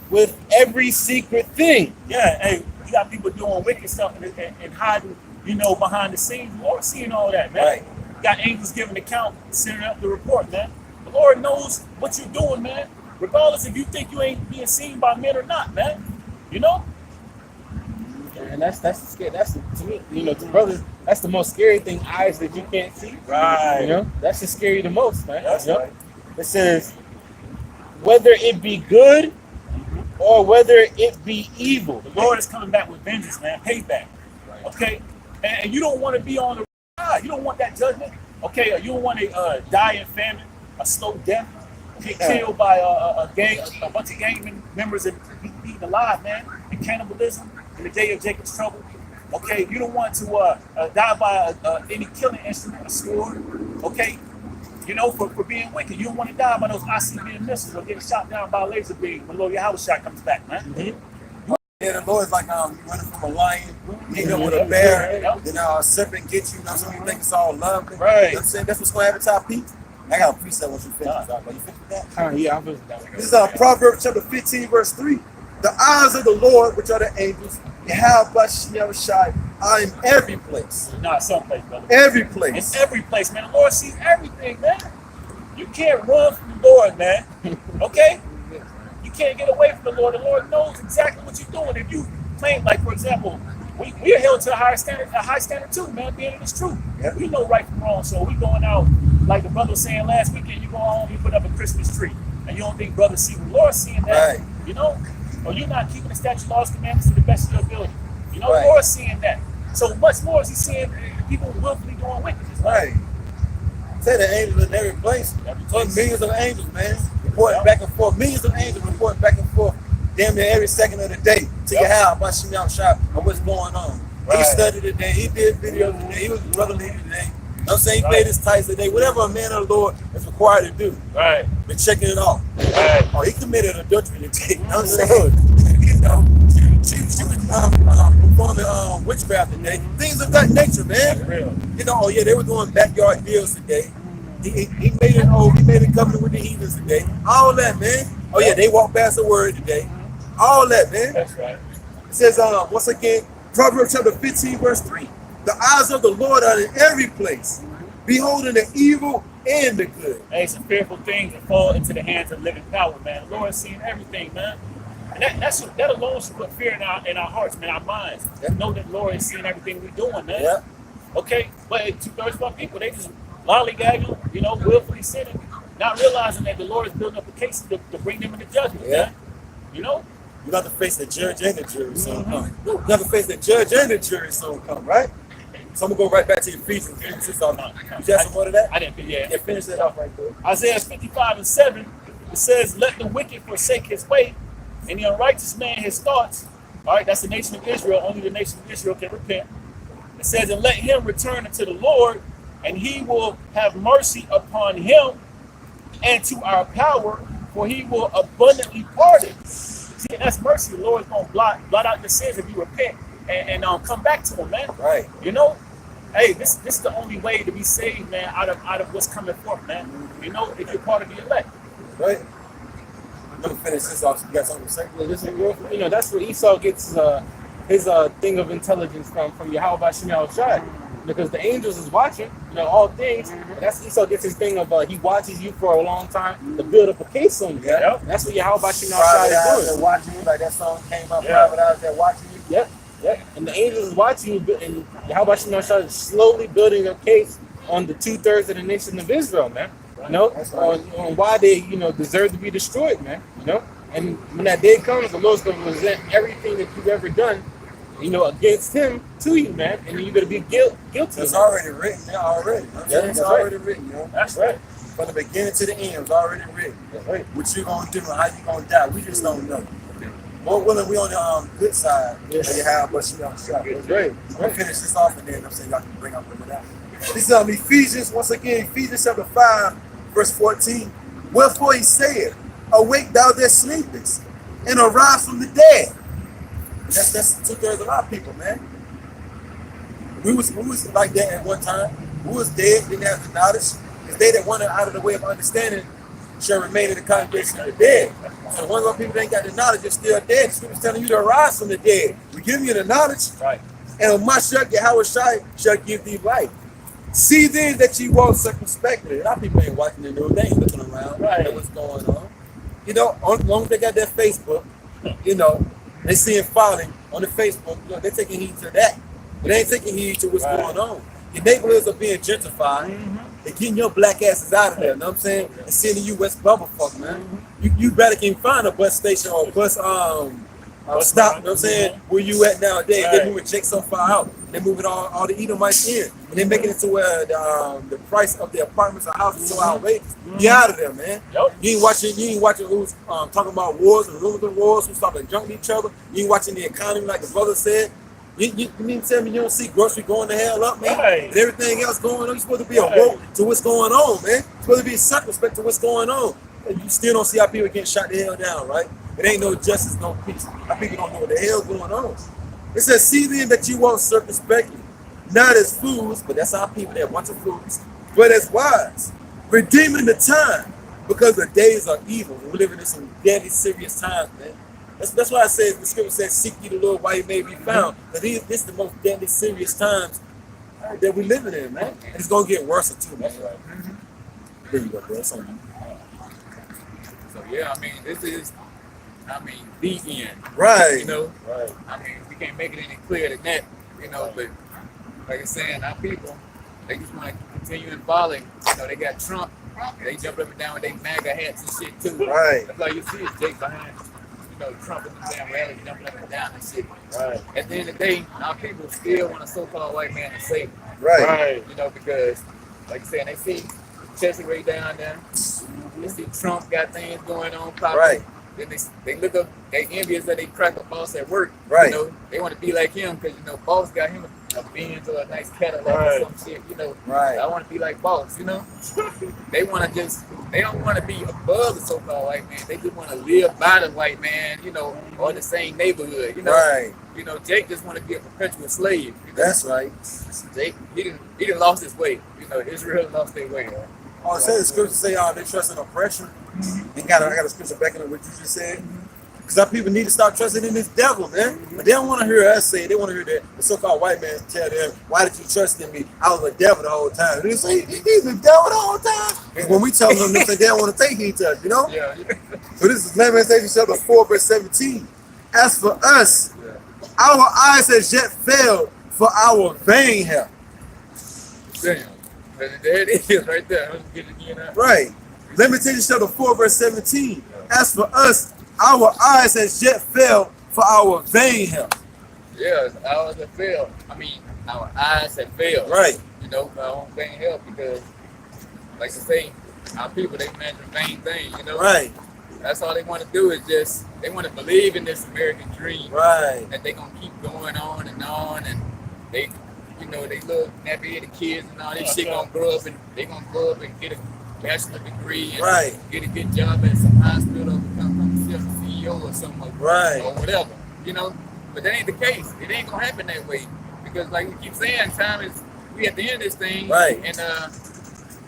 with every secret thing. Yeah, hey, you got people doing wicked stuff and hiding, behind the scenes. The Lord's seeing all that, man. Right. You got angels giving account, sending up the report, man. The Lord knows what you're doing, man. Regardless if you think you ain't being seen by men or not, man. And that's the scary. That's to me, to brothers. That's the most scary thing. Eyes that you can't see. Right. That's the scary the most, man. That's right. It says, whether it be good or whether it be evil. The Lord is coming back with vengeance, man. Payback. Okay? And you don't want to be on the side. You don't want that judgment. Okay? You don't want to die in famine, a slow death, get killed by a bunch of gang members and be eaten alive, man. And cannibalism in the day of Jacob's trouble. Okay? You don't want to die by any killing instrument, a sword. Okay? For being wicked. You don't want to die by those ICBM missiles or getting shot down by a laser beam when Lord Yahweh Shai comes back, man. Yeah, the Lord's like you running from a lion, hit him with a bear, then a serpent gets you. So you think it's all love. Right. You know what I'm saying? That's what's going to happen to our people. I got a precept once you finish. But you finish with that? Yeah, I'm listening. This is Proverbs chapter 15, verse 3. The eyes of the Lord, which are the angels, Yahweh Shai, are in every place. Not someplace, brother. Every place. It's every place, man. The Lord sees everything, man. You can't run from the Lord, man. Okay? You can't get away from the Lord. The Lord knows exactly what you're doing. If you claim, like, for example, we are held to a high standard too, man, being in this truth. Yep. We know right from wrong. So we going out, like the brother was saying last weekend, you go home, you put up a Christmas tree, and you don't think brothers see the Lord seeing that, Right. Or you're not keeping the statute, laws, commandments to the best of your ability. Right. The Lord's seeing that. So much more is he seeing people willfully doing wickedness. Right. Say the angels in every place. Millions of angels, man. Reporting back and forth. Millions of angels reporting back and forth. Damn near every second of the day. To your house, about Shimmy out shop on what's going on. He studied today. He did videos today. He was brotherly today. You know what I'm saying? He played his tights today. Whatever a man of the Lord is required to do. Right. Been checking it off. Right. Oh, he committed adultery today. You know what I'm saying? You know, she was performing witchcraft today. Things of that nature, man. That's real. You know, oh yeah, they were doing backyard deals today. He made a covenant with the heathens today. All that, man. Oh yeah, they walked past the word today. All that, man. That's right. It says, once again, Proverbs chapter 15, verse 3. The eyes of the Lord are in every place, beholding the evil and the good. Hey, it's a fearful thing to fall into the hands of living power, man. The Lord is seeing everything, man. And that alone should put fear in our hearts, man, our minds. Yeah. Know that the Lord is seeing everything we're doing, man. Yeah. Okay, but 2/3 of our people, they just lollygagging, you know, willfully sinning, not realizing that the Lord is building up a case to bring them into judgment, Yeah. man. You know? You got to face the judge and the jury soon come. You got to face the judge and the jury soon come, right? So I'm going to go right back to Ephesians. You have some more of that? I didn't think, Yeah, finish that off right there. Isaiah 55:7, it says, let the wicked forsake his way, and the unrighteous man his thoughts. All right, that's the nation of Israel. Only the nation of Israel can repent. It says, and let him return unto the Lord, and he will have mercy upon him and to our power, for he will abundantly pardon. See, that's mercy. The Lord's going to blot out the sins if you repent and come back to him, man. Right. You know? Hey, this is the only way to be saved, man, out of what's coming forth, man. You know, if you're part of the elect. Right. I'm going to finish this off. So you got something to say? Yeah, this is real, you know, that's where Esau gets his thing of intelligence from Yahweh Shemel Shai. Because the angels is watching, you know, all things. And that's Esau gets his thing of he watches you for a long time to build up a case on you. Yeah. That's what Yahweh Shemel Shai is doing. Watching you, like that song came out, Yeah. private eyes there watching you. Yep, yep. And the angels is watching you, and Yahweh Shemel Shai is slowly building a case on the 2/3 of the nation of Israel, man. You know, on why they, you know, deserve to be destroyed, man. You know, and when that day comes, the Lord's going to present everything that you've ever done, you know, against him to you, man, and you're going to be guilty. It's already written, already. Yeah, It's that's already written, you know. That's right. From the beginning to the end, it's already written. That's right. What you gonna do and how you gonna die, we just don't know. Lord willing, we on the good side. Yes. Of your house, but you don't shop. That's right. I'm gonna finish this off and then I'm saying y'all can bring up with that. This is Ephesians, once again, Ephesians chapter 5, verse 14. Wherefore he said, awake thou that sleepest, and arise from the dead. That's 2/3 of our people, man. We was like that at one time. We was dead, didn't have the knowledge. It's they that wanted out of the way of understanding shall remain in the congregation of the dead. So one of our people that ain't got the knowledge is still dead. The scripture's telling you to arise from the dead. We give you the knowledge, Right. and of my Yahweh Shai shall give thee life. See then that ye walk circumspectly. A lot of people ain't watching the news. They ain't looking around at what's going on. You know, as long as they got their Facebook, you know, they seeing folly on the Facebook, you know, they're taking heed to that. But they ain't taking heed to what's going on. Your neighborhoods are being gentrified. They're getting your black asses out of there, you know what I'm saying? And sending you West Bumblefuck, man. You better can find a bus station or a bus stop, you know what I'm saying? Where you at nowadays? They're moving Jake so far out. They're moving all the Edomites in. And they're making it to where the price of the apartments or houses is so outrageous. Get out of there, man. Yep. You ain't watching who's talking about wars and rumors of wars, who's talking junk to each other. You ain't watching the economy like the brother said. You mean to tell me you don't see grocery going the hell up, man? Right. And everything else going on. You're supposed to be awoke to what's going on, man. You're supposed to be circumspect to what's going on. And you still don't see how people getting shot the hell down, right? It ain't no justice, no peace. Our people don't know what the hell's going on. It says, see then that you walk circumspectly, not as fools, but that's our people, they're a bunch of fools, but as wise, redeeming the time, because the days are evil. We're living in some deadly serious times, man. That's why I said the scripture says, seek ye the Lord while he may be found. But this is the most deadly serious times that we're living in, man. And it's gonna get worse too, man. There you go, bro. That's on you. So yeah, I mean, this is, the end. Right. You know, I mean, we can't make it any clearer than that. You know, but like I said, our people, they just want to continue in following. You know, they got Trump. They jump up and down with their MAGA hats and shit too. Right. That's all you see is Jake behind, you know, Trump and the damn rally jumping up and down and shit. Right. At the end of the day, our people still want a so-called white man to save them. Right. You know, because like I said, they see Chesapeake down there. They see Trump got things going on, popping. Right. Then they look up, they envious that they crack a boss at work. Right. You know, they want to be like him because, you know, boss got him a Benz or a nice Cadillac Right. or some shit, you know. Right. I want to be like boss, you know. They want to just, they don't want to be above the so-called white man. They just want to live by the white man, you know, or in the same neighborhood, you know. Right. You know, Jake just want to be a perpetual slave. You know? That's right. Jake, he didn't lost his way. You know, Israel lost their way. Oh, it says the scripture say, they trust in oppression. I got a scripture backing up what you just said. Because our people need to stop trusting in this devil, man. But they don't want to hear us say it. They want to hear the so-called white man tell them, why did you trust in me? I was the devil the whole time. They say, he's the devil the whole time. And when we tell them, they don't want to take heed to us, you know? Yeah. So this is Lamentations chapter 4, verse 17. As for us, our eyes has yet failed for our vain help. Damn. There it is right there. Let's get it again. Right. Lamentations chapter 4, verse 17. As for us, our eyes has yet failed for our vain help. Yeah, ours have failed. I mean, our eyes have failed. Right. You know, for our own vain help because, like I say, our people, they imagine vain things, you know? Right. That's all they want to do is just, they want to believe in this American dream. Right. That they going to keep going on, and they, you know, they look nappy-headed kids and all this shit going to grow up, and they going to grow up and get a bachelor degree and Right. get a good job at some hospital or become a CEO or something Right. or whatever, you know. But that ain't the case. It ain't gonna happen that way because, like we keep saying, time is we at the end of this thing. Right. And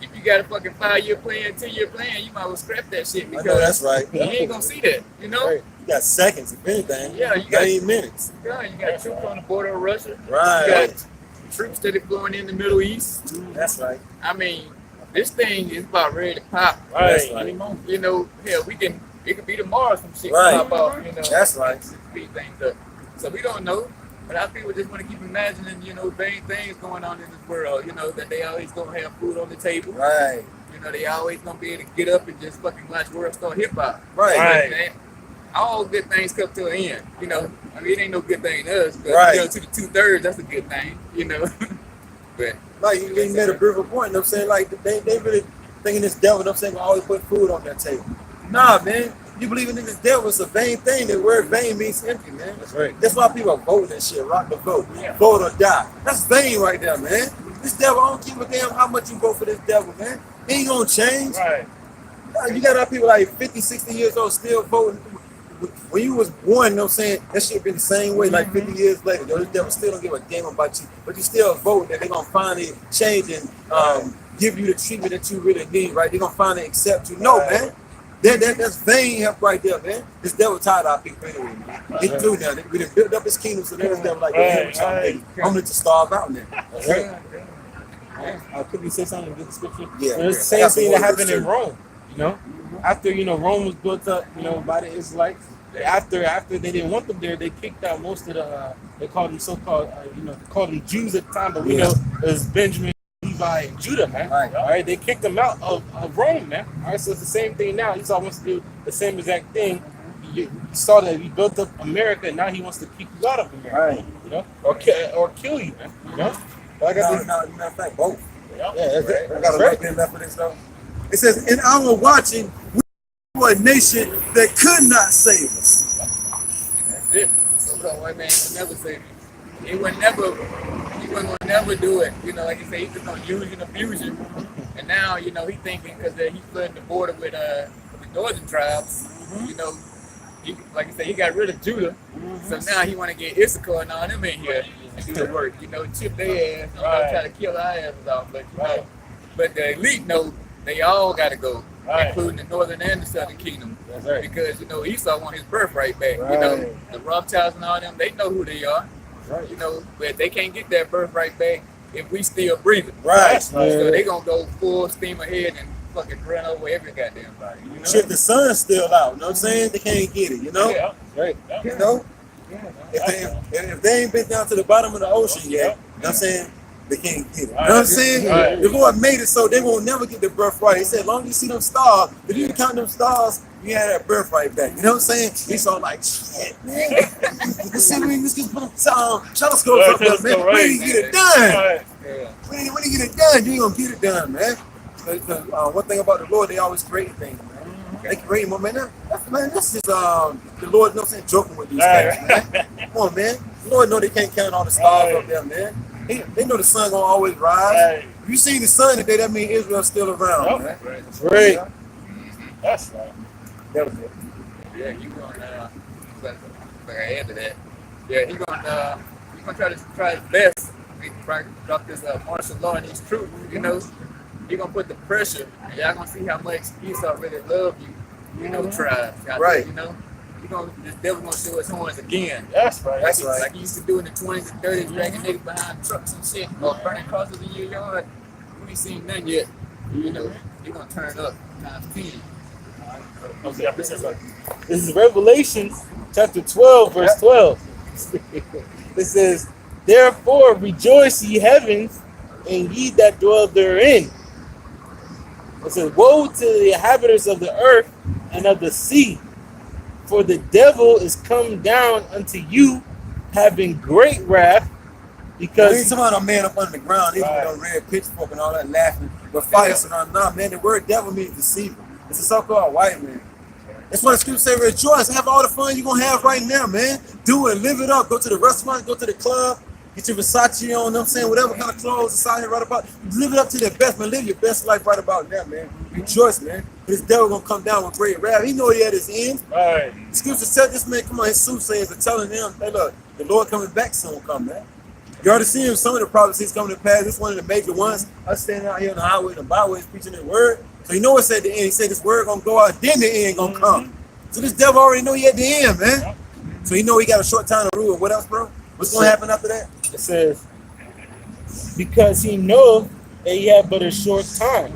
if you got a fucking 5-year plan, 10-year plan, you might well scrap that shit I because know that's right. you ain't gonna see that, you know. Right. You got seconds, if anything. Yeah, you you got- got 8 minutes. Yeah, you got troops on the border of Russia. Right. You got troops that are going in the Middle East. That's right. I mean, this thing is about ready to pop. That's Right. right. You know, hell, it could be tomorrow some shit Right. pop off, you know. That's right. Speed things up. So we don't know, but our people just want to keep imagining, you know, vain things going on in this world, you know, that they always gonna have food on the table. Right. You know, they always gonna be able to get up and just fucking watch World Star Hip Hop. Right. Right. Man, all good things come to an end, you know. I mean, it ain't no good thing to us, but Right. you know, to the 2/3, that's a good thing, you know. But Like you made a beautiful point. You know what I'm saying? Like they really thinking this devil, you know what I'm saying, will always put food on their table. Nah, man. You believing in this devil is a vain thing. The word vain means empty, man. That's right. That's why people are voting and shit. Rock the vote. Yeah. Vote or die. That's vain right there, man. This devil, I don't give a damn how much you vote for this devil, man. He ain't gonna change. Right. You got our people like 50, 60 years old still voting. When you was born, you know what I'm saying, that shit been the same way like 50 years later. Yo, this devil still don't give a damn about you. But you still vote that they're gonna finally change and give you the treatment that you really need, right? They're gonna finally accept you. No, man. That's vain help right there, man. This devil tired of our people anyway, man. He through now. We done built up his kingdom, so now this devil like, Right. I'm gonna just starve out now. That's right. Could we say something in the scripture? Yeah. It's the same thing that happened in Rome. You know, after Rome was built up, by the Israelites. After they didn't want them there, they kicked out most of the. They called them so-called, called them Jews at the time, but we know it was Benjamin, Levi, and Judah, man. Right. All right, they kicked them out of Rome, man. All right, so it's the same thing now. Esau wants to do the same exact thing. You saw that he built up America, and now he wants to kick you out of America. Right. You know, or kill you, man. You know. So I got this. No, matter of fact, both. Yeah, that's it. I got a right there left for this though. It says, in our watching, we were a nation that could not save us. that's it. So white man will never save you. He wasn't gonna never do it. You know, like you say, he's just gonna use and abuse you. And now, he thinking because he's flooding the border with the northern tribes. You know, like you say, he got rid of Judah. So now he want to get Issachar and all them in here and do the work. Chip their ass, try to kill our asses off. But but the elite know they all got to go, including the northern and the southern kingdom. That's right. Because Esau want his birthright back. Right. The Rothschilds and all them, they know who they are. Right. But they can't get that birthright back if we still breathing. Right. So they gonna go full steam ahead and fucking run over every goddamn body. Shit, the sun's still out. You know what I'm saying? They can't get it. Yeah. Right. You know? If they ain't been down to the bottom of the ocean yet, you know what I'm saying? They can't get it. You know what I'm saying? Right. The Lord made it so they won't never get the birthright. He said, as long as you see them stars, if you can count them stars, you have that birthright back. You know what I'm saying? He's all like, shit, man. Let's see, let's get some telescopes up there, man. Right. We need to get it done. Right. Yeah. When you get it done, you ain't gonna get it done, man. One thing about the Lord, they always create things, man. They create more, man. This is the Lord, you know what I'm saying, joking with these things, man. Come on, man. The Lord know they can't count all the stars up there, man. They know the sun gonna always rise. If you see the sun today, that means Israel's still around, man. That's right. That's right. That was it. Yeah, you gonna add to that. Yeah, he gonna try his best. He probably drop this martial law and these troops. You know, he gonna put the pressure. And y'all gonna see how much Esau really love you. You know, tribes. Right. There, you know, this devil gonna show his horns again. That's right. That's right. Like he used to do in the 20s and 30s, dragging niggas behind trucks and shit, or burning crosses in your yard. We ain't seen nothing yet. You know, he gonna turn up times 10. Okay, this This is Revelation chapter 12, verse 12. It says, therefore rejoice ye heavens, and ye that dwell therein. It says, woe to the inhabitants of the earth and of the sea, for the devil is come down unto you, having great wrath, because Ain't somebody a man up under the ground, even with a red pitchfork and all that laughing, but fire surrounding. Nah, man, the word devil means deceiver. It's a so-called white man. That's why the scripture say rejoice. Have all the fun you're going to have right now, man. Do it. Live it up. Go to the restaurant. Go to the club. Get your Versace on, you know what I'm saying? Whatever kind of clothes is out here right about. Live it up to their best, man. Live your best life right about now, man. Rejoice, man. This devil going to come down with great wrath. He know he had his end. right. The scripture said this man, come on, his soothsayers are telling him, hey, look, the Lord coming back soon come, man. You already seen some of the prophecies coming to pass. This is one of the major ones. I was standing out here on the highway and byways preaching the word. So you know what's at the end. He said this word gonna go out, then the end gonna come. So this devil already know he at the end, man. So he know he got a short time to rule. What else, bro? What's gonna happen after that? it says, because he knoweth that he had but a short time.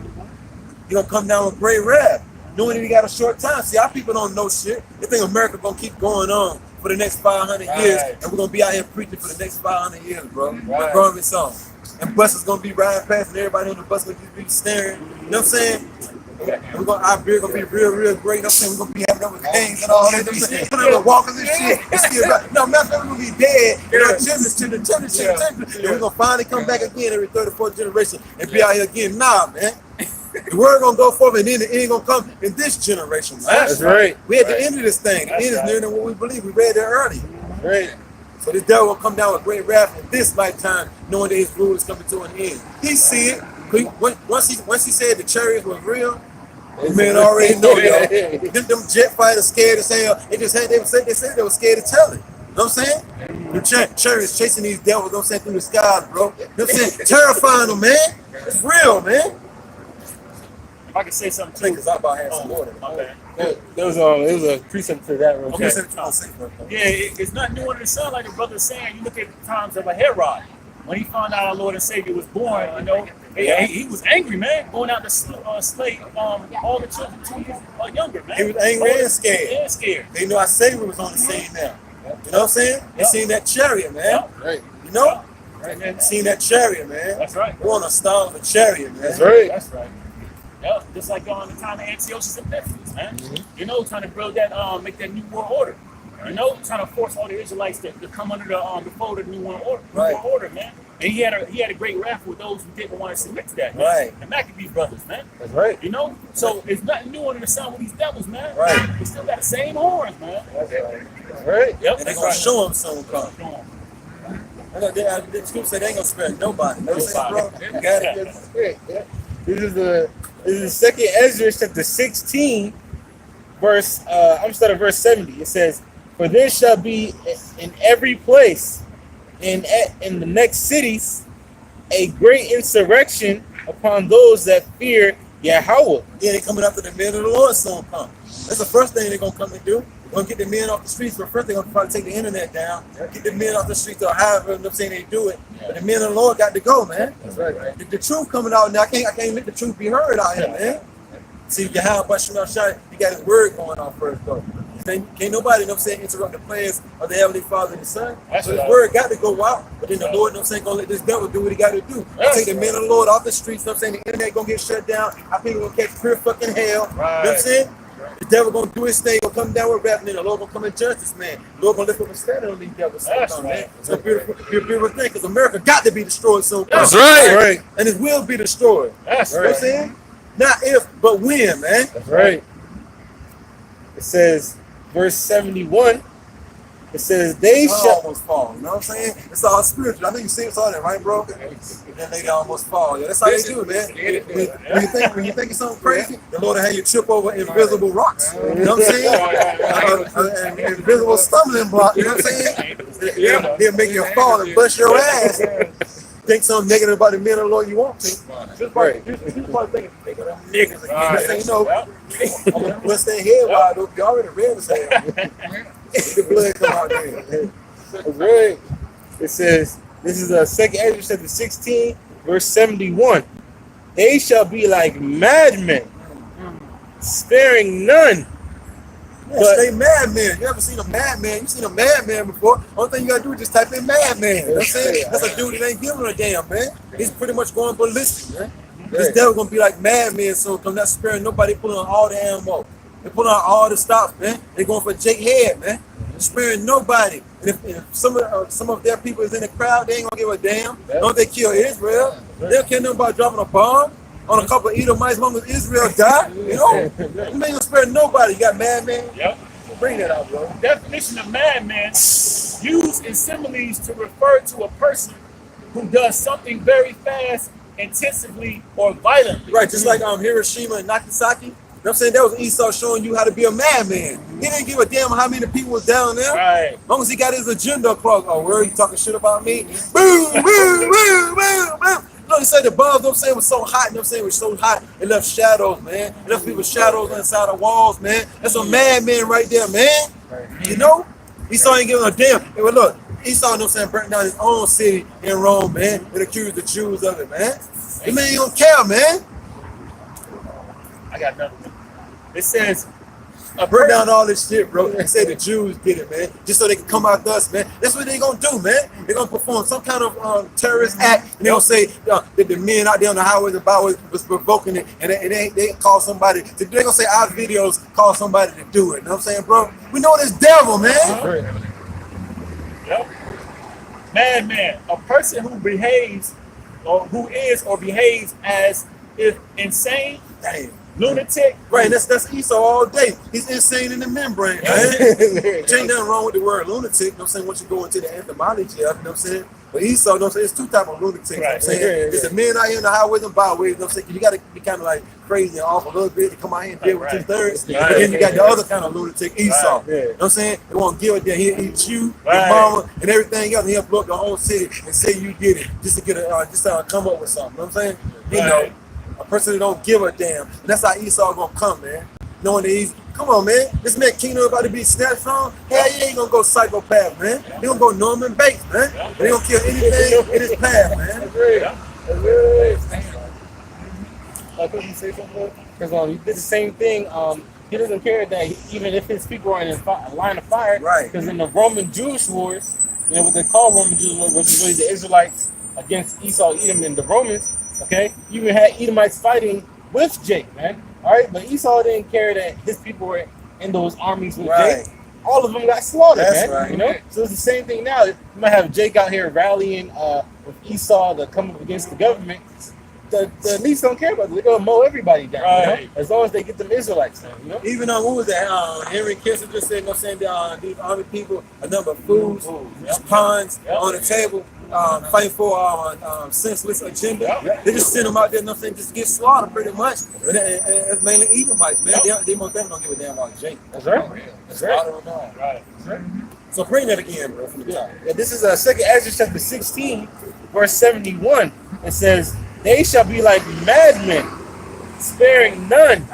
He gonna come down with great wrath, knowing that he got a short time. See, our people don't know shit. They think America gonna keep going on for the next 500 years, and we're gonna be out here preaching for the next 500 years, bro. But growing song. And buses gonna be riding past, and everybody on the bus gonna just be staring. You know what I'm saying? And our beer gonna be real, real great. You know what I'm saying? We're gonna be having up with gangs and all that. You know what I'm saying? Put on the walkers and shit. And still, no, matter of fact, we're gonna be dead. And our children. And we're gonna finally come back again every third or fourth generation and be out here again. Nah, man. The word gonna go forward, and then the end gonna come in this generation, man. That's right. We at the end of this thing. The end is nearer than what we believe. We read that earlier. Right. So this devil will come down with great wrath in this lifetime, knowing that his rule is coming to an end. He see it. Once he said the chariots was real, the man already know, yo. Them jet fighters scared as hell. They said they were scared to tell it. You know what I'm saying? The chariots chasing these devils, you know what I'm saying, through the skies, bro. You know what I'm saying? Terrifying them, man. It's real, man. If I could say something I think too. it's about having some water. My bad. There was a precept to that real quick. Yeah, it's not new under the sun, like the brother was saying. You look at the times of a Herod. When he found out our Lord and Savior was born, you know, he was angry, man, going out to slay all the children 2 years or younger, man. He was angry and scared. And scared. They know our Savior was on the scene now. You know what I'm saying? They seen that chariot, man. Right. You know? Right, man. Seen that chariot, man. That's right. We're on a style of a chariot, man. That's right. That's right. Yep, just like on the time of Antiochus Epiphanes, man. You know, trying to build that, make that new world order. You know, trying to force all the Israelites to come under the fold of the new world order, man. And he had a great wrath with those who didn't want to submit to that, man. Right. The Maccabee brothers, man. That's right. You know, so it's nothing new under the sun with these devils, man. Right. They still got the same horns, man. That's right. That's right. Yep. And they're going to show them something come. The scripture said they ain't going to spare nobody. You know what I'm saying, bro? You got it. This is the second Ezra chapter 16, verse. I'm starting at verse 70. It says, "For there shall be in every place, in the next cities, a great insurrection upon those that fear Yahweh." Yeah, they coming after the men of the Lord soon come. That's the first thing they're going to come and do. They're going to get the men off the streets. But first they're going to probably take the internet down, get the men off the streets or however I'm saying they do it. But the men of the Lord got to go, man. That's right. The truth coming out now. I can't let the truth be heard out here, man. See, Yahweh Shai, he got his word going on first, though. Can't nobody, you know what I'm saying, interrupt the plans of the Heavenly Father and the Son. So his word got to go out, but then the Lord, you know what I'm saying, gonna let this devil do what he got to do. Take the men of the Lord off the streets, you know what I'm saying, the internet gonna get shut down. Our people gonna catch pure fucking hell. You know what I'm saying? The devil gonna do his thing, gonna come down with wrath, and then the Lord gonna come and judge this man. The Lord gonna lift up a standard on these devils. Man. It's a beautiful thing, because America got to be destroyed so. That's right. And it will be destroyed. That's You know what I'm saying? Not if, but when, man. That's right. It says, verse 71, it says, they shall almost fall. You know what I'm saying? It's all spiritual. I know you saw that, right, bro? And then they almost fall. Yeah, that's how they do, man. When you think of something crazy, the Lord will have you trip over invisible rocks. You know what I'm saying? An invisible stumbling block. You know what I'm saying? He'll make you fall and bust your ass. Think something negative about the men of the Lord you want to. Just probably think of them niggas again. You know, I'm gonna bust their head wide open. You already read as hell. The blood come out there. That's right. It says, this is 2 Ezra chapter 16, verse 71. They shall be like madmen, sparing none. But they madmen. You ever seen a madman? You seen a madman before? Only thing you gotta do is just type in madman. You know what I'm saying? That's a dude that ain't giving a damn, man. He's pretty much going ballistic, man. This devil gonna be like madmen, so come not sparing nobody, pulling on all the ammo. They put on all the stops, man. They going for Jake Head, man. Sparing nobody. And if some of their people is in the crowd, they ain't gonna give a damn. Don't they kill Israel? They don't care nothing about dropping a bomb on a couple of Edomites as long as Israel die. You know, you ain't gonna spare nobody. You got madman. Yep. Bring that out, bro. The definition of madman used in similes to refer to a person who does something very fast, intensively, or violently. Right, just like Hiroshima and Nagasaki. You know what I'm saying? That was Esau showing you how to be a madman. He didn't give a damn how many people was down there. Right. As long as he got his agenda across. Oh, where you talking shit about me? Boom, boom, boom, boom, boom. You know, he said the bombs, you know what I'm saying, was so hot. You know what I'm saying? It was so hot. It left shadows, man. It left people shadows inside the walls, man. That's a madman right there, man. You know? Esau ain't giving a damn. Hey, well, look, Esau, you know what I'm saying, burnt down his own city in Rome, man, and accused the Jews of it, man. The man ain't gonna care, man. I got another one. It says, Burn down all this shit, bro. They say the Jews did it, man, just so they can come out to us, man. That's what they gonna do, man. They gonna perform some kind of terrorist act, and they gonna say that the men out there on the highways and byways was provoking it, and they call somebody. They gonna say our videos call somebody to do it. You know what I'm saying, bro? We know this devil, man. Yep. Madman, a person who behaves or who is or behaves as if insane, Damn. lunatic. Right, that's Esau all day. He's insane in the membrane, man. Ain't nothing wrong with the word lunatic, you know what I'm saying, once you go into the etymology of it, you know what I'm saying? But Esau, you know what I'm saying, it's two types of lunatics, you know what I'm saying? It's the men out here in the highways and byways, you know what I'm saying? You gotta be kind of like crazy and off a little bit to come out here and deal with two-thirds. But then you got the other kind of lunatic, Esau. You know what I'm saying? They won't give a damn. He'll eat you, your mama, and everything else, and he'll blow up the whole city and say you did it just to get come up with something, you know what I'm saying? You know. A person that don't give a damn. And that's how Esau gonna come, man. Knowing that he's, come on, man. This man kingdom about to be snatched from. Hell, he ain't gonna go psychopath, man. He gonna go Norman Bates, man. And he gonna kill anything in his path, man. Like, could you say something? Because he did the same thing. He doesn't care that even if his people are in a line of fire. Right. Because in the Roman Jewish wars, you know what they call Roman Jewish wars, which is really the Israelites against Esau, Edom, and the Romans. Okay, you even had Edomites fighting with Jake, man. All right, but Esau didn't care that his people were in those armies with Jake. All of them got slaughtered, man. Right. You know, so it's the same thing now. You might have Jake out here rallying with Esau to come up against the government. The elites don't care about it. They're gonna mow everybody down, you know? As long as they get them Israelites down, you know. Even what was that? Henry Kissinger just said, you know, saying these army people a number of foods, pawns on the table. Fighting for senseless agenda. They just send them out there, nothing, just get slaughtered pretty much. And it's mainly Edomites, man. They most definitely don't give a damn about Jake. That's right. That's right. Right. So bring that again, bro. From the top. Yeah, this is 2 Ezra chapter 16, verse 71. It says, they shall be like madmen, sparing none,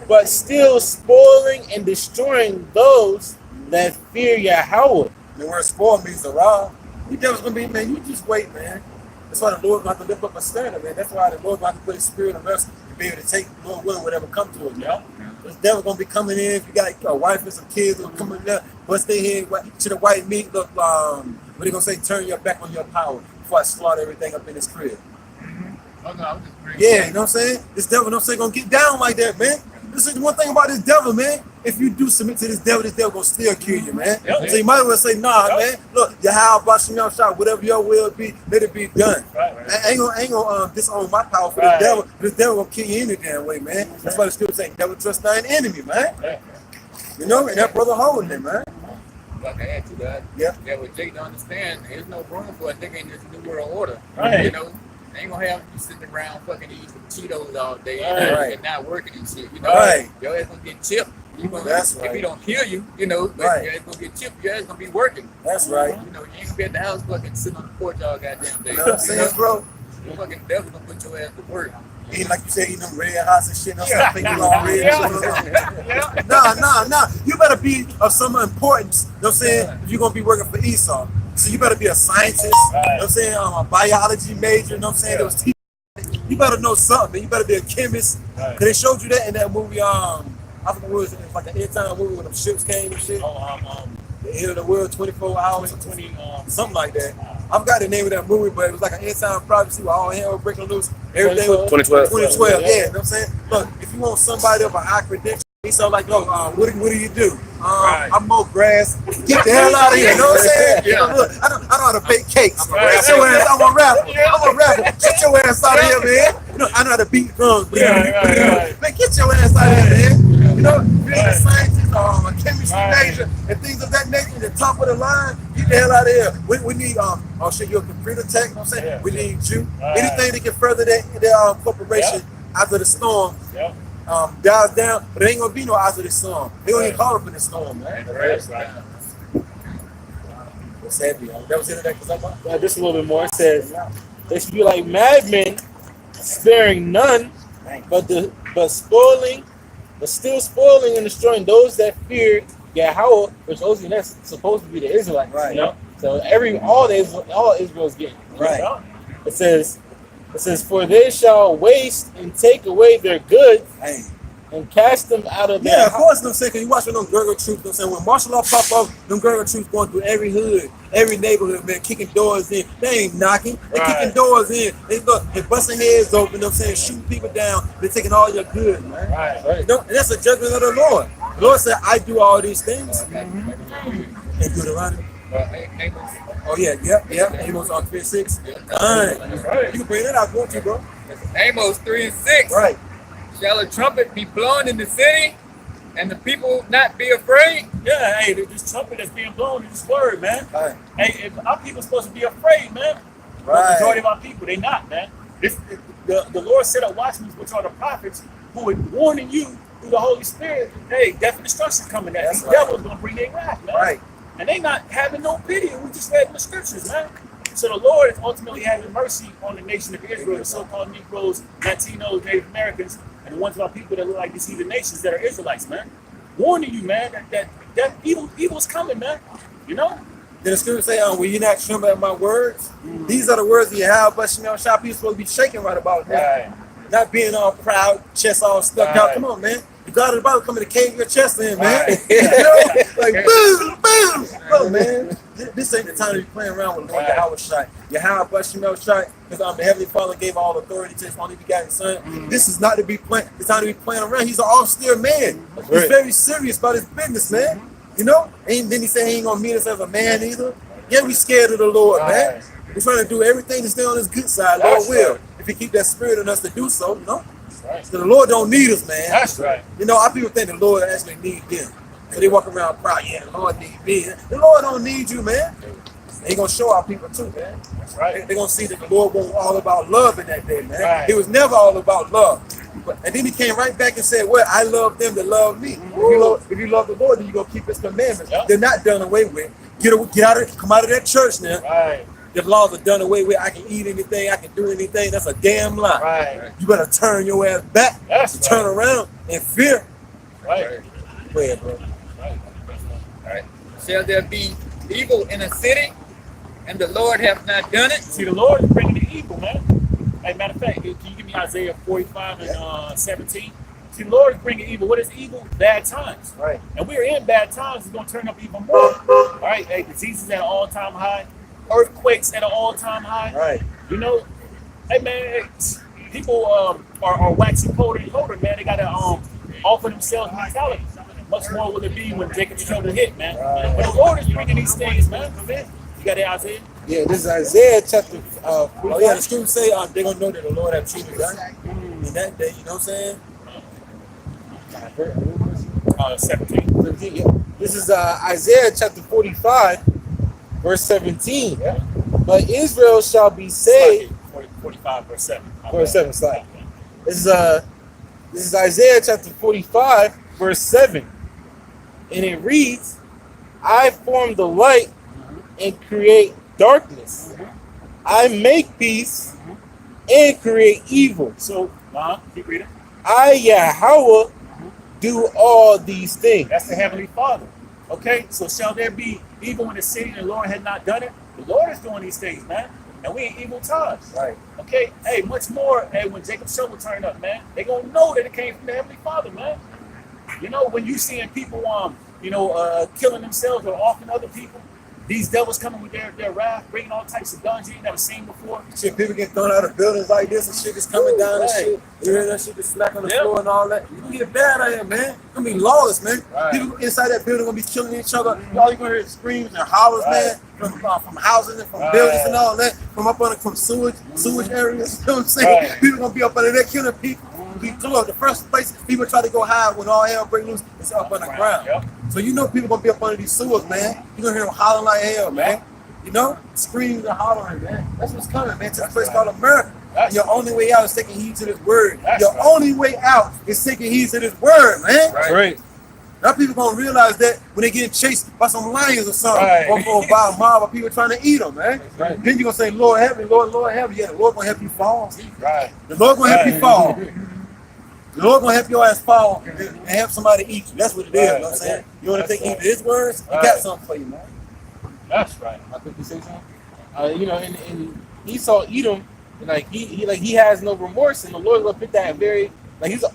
but still spoiling and destroying those that fear Yahweh. The word spoil means around. You devil's gonna be, man, you just wait, man. That's why the Lord got to lift up a standard, man. That's why the Lord got to put his spirit on us to be able to take Lord willing whatever come to us, y'all. The devil's gonna be coming in. If you got a wife and some kids who come in there, bust their head to the white meat, look, what they gonna say, turn your back on your power before I slaughter everything up in his crib. Oh, no, I was just Yeah, you know what I'm saying? This devil, you know what I'm saying, gonna get down like that, man. This is one thing about this devil, man. if you do submit to this devil gonna still kill you, man. Yep. So you might as well say, nah, man. Look, Yahweh Shem Shah, whatever your will be, let it be done. Right. I ain't gonna disown my power for the devil. This devil gonna kill you any damn way, man. That's why the scripture saying, never trust thine enemy, man. Yeah. You know, and that brother holding it, man. Like I add to that, that what Jake don't understand, there's no room for a nigga in this new world order. Right. You know, they ain't gonna have you sitting around fucking eating Cheetos all day and not working and shit. You know, your ass gonna get chipped. If he don't kill you, you know, but your ass gonna get chipped, your ass gonna be working. That's right. You know, you ain't gonna be at the house fucking sitting on the porch all goddamn day. You know what I'm saying, bro? The fucking devil gonna put your ass to work. Eating like you said, eating them red hots and shit. Nah. You better be of some importance. You know what I'm saying? If you're gonna be working for Esau. So you better be a scientist, you know what I'm saying? A biology major, you know what I'm saying? Those you better know something, man. You better be a chemist. Cause they showed you that in that movie, I forget what it was, like an end-time movie when them ships came and shit. The end of the world, 24 hours, 20, something like that. I forgot the name of that movie, but it was like an end-time prophecy where all hell was breaking loose. Everything was 2012. Yeah, you know what I'm saying? Look, if you want somebody of a high credential, he sound like, look, what do you do? I mow grass. Get the hell out of here. You know what I'm saying? Look, I don't know how to bake cakes. Get your ass. I'm a rapper. Get your ass out of here, man. You know, I know how to beat drums. Man, get your ass out of here, man. You know, being a scientist or a chemistry major and things of that nature, the top of the line, get the hell out of here. We need, you're a computer tech, you know what I'm saying? We need you. Anything that can further their corporation after the storm. Dies down, but there ain't gonna be no after this storm. They gonna get caught up in this storm, man. What's heavy? That was it. Just a little bit more. It says they should be like madmen, sparing none, but still spoiling and destroying those that fear Yahweh, which that's supposed to be the Israelites, you know. So all Israel's getting It says, for they shall waste and take away their goods and cast them out of their of course, you know what I'm saying? Because you watching them guerrilla troops, you know what I'm saying? When martial law pop up, them guerrilla troops going through every hood, every neighborhood, man, kicking doors in. They ain't knocking. They kicking doors in. They busting heads open, you know what I'm saying? Shooting people down. They're taking all your goods, man. You know? And that's a judgment of the Lord. The Lord said, I do all these things. And Deuteronomy. Oh, Amos 3:6. You can bring that out, won't you, bro? Amos 3:6. Right. Shall a trumpet be blown in the city and the people not be afraid? Yeah, hey, this trumpet that's being blown is this word, man. Hey, if our people supposed to be afraid, man. The majority of our people, they not, man. The Lord set up watchmen, which are the prophets, who are warning you through the Holy Spirit, hey, death and destruction coming at these devils gonna bring their wrath, man. And they not having no pity. We just read in the scriptures, man. So the Lord is ultimately having mercy on the nation of Israel, the so-called Negroes, Latinos, Native Americans, and the ones of our people that look like these heathen nations that are Israelites, man. Warning you, man, that evil's coming, man. You know? Then the scripture say, will you not tremble at my words? These are the words that you have, but Shemel Shah, people supposed to be shaking right about now. Not being all proud, chest all stuck out. Come on, man. The God of the Bible coming to cave your chest in, man. You know? Like, boom, boom. Bro, man, this ain't the time to be playing around with Lord Yahweh Shai. Yahweh Shemel Shai, because the Heavenly Father gave all authority to his only begotten Son. This is not to be playing. It's time to be playing around. He's an austere man. He's very serious about his business, man. You know? And then he said he ain't going to meet us as a man either. Yeah, we scared of the Lord, man. We're trying to do everything to stay on his good side. Lord will. If he keep that spirit in us to do so, you know? So the Lord don't need us, man. That's right. You know, our people think the Lord actually need them. So they walk around proud, the Lord need me. The Lord don't need you, man. And he gonna show our people too, man. That's right. They're gonna see that the Lord wasn't all about love in that day, man. It was never all about love. And then he came right back and said, well, I love them that love me. If you love the Lord, then you're gonna keep his commandments. They're not done away with. Come out of that church now. The laws are done away with. I can eat anything. I can do anything. That's a damn lie. You better turn your ass back. Turn around and fear. Go ahead, bro. Shall there be evil in a city, and the Lord hath not done it? See, the Lord is bringing the evil, man. Hey, matter of fact, can you give me Isaiah 45 and 17? See, the Lord is bringing evil. What is evil? Bad times. And we're in bad times. It's going to turn up even more. All right? Hey, diseases at an all-time high. Earthquakes at an all-time high. You know, hey, man, people are waxing colder and colder, man. They got to offer themselves mentality. much more will it be when Jacob's trouble hit, man. But the Lord is bringing these things, man. You got it, Isaiah? Yeah, this is Isaiah chapter. Oh yeah, the scripture say they're gonna know that the Lord have truly done in that day. You know what I'm saying? 17. Yeah. This is Isaiah chapter 45, verse 17. Yeah. But Israel shall be saved. 45, verse 7. Verse 7, sorry. This is Isaiah chapter 45, verse 7. And it reads, I form the light and create darkness. I make peace and create evil. So, keep reading. I, Yahweh, do all these things. That's the Heavenly Father. Okay, so shall there be evil in the city and the Lord had not done it? The Lord is doing these things, man. And we in evil times. Right. Okay, hey, much more, hey, when Jacob's trouble turn up, man, they gonna know that it came from the Heavenly Father, man. You know, when you seeing people killing themselves or offing other people, these devils coming with their wrath, bringing all types of guns you ain't never seen before. Shit, people get thrown out of buildings like this and shit is coming down and shit. You hear that shit just smack on the floor and all that. You gonna get bad out here, man. It's gonna be lawless, man. Right. People inside that building gonna be killing each other. All you gonna hear is screams and hollers, man, from houses and from buildings and all that, from sewage areas. You know what I'm saying? Right. People gonna be up under there killing people. Look, the first place people try to go hide when all hell break loose is up underground. Yep. So you know people gonna be up under these sewers, man. You gonna hear them hollering like hell, man. You know, screaming and hollering, man. That's what's coming, man. To this place called America. And your only way out is taking heed to this word. Your only way out is taking heed to this word, man. Right. Now people gonna realize that when they get chased by some lions or something, Right. or by a mob of people trying to eat them, man. Right. Then you gonna say, Lord help me, Lord help me. Yeah, the Lord gonna help you fall. Right. The Lord gonna help you fall. The Lord gonna help your ass fall and help somebody eat you. That's what it is. You know what I'm saying? You wanna take heed to his words? He got something for you, man. That's right. I think you say something. And Esau Edom, like he has no remorse, and the Lord's gonna put that very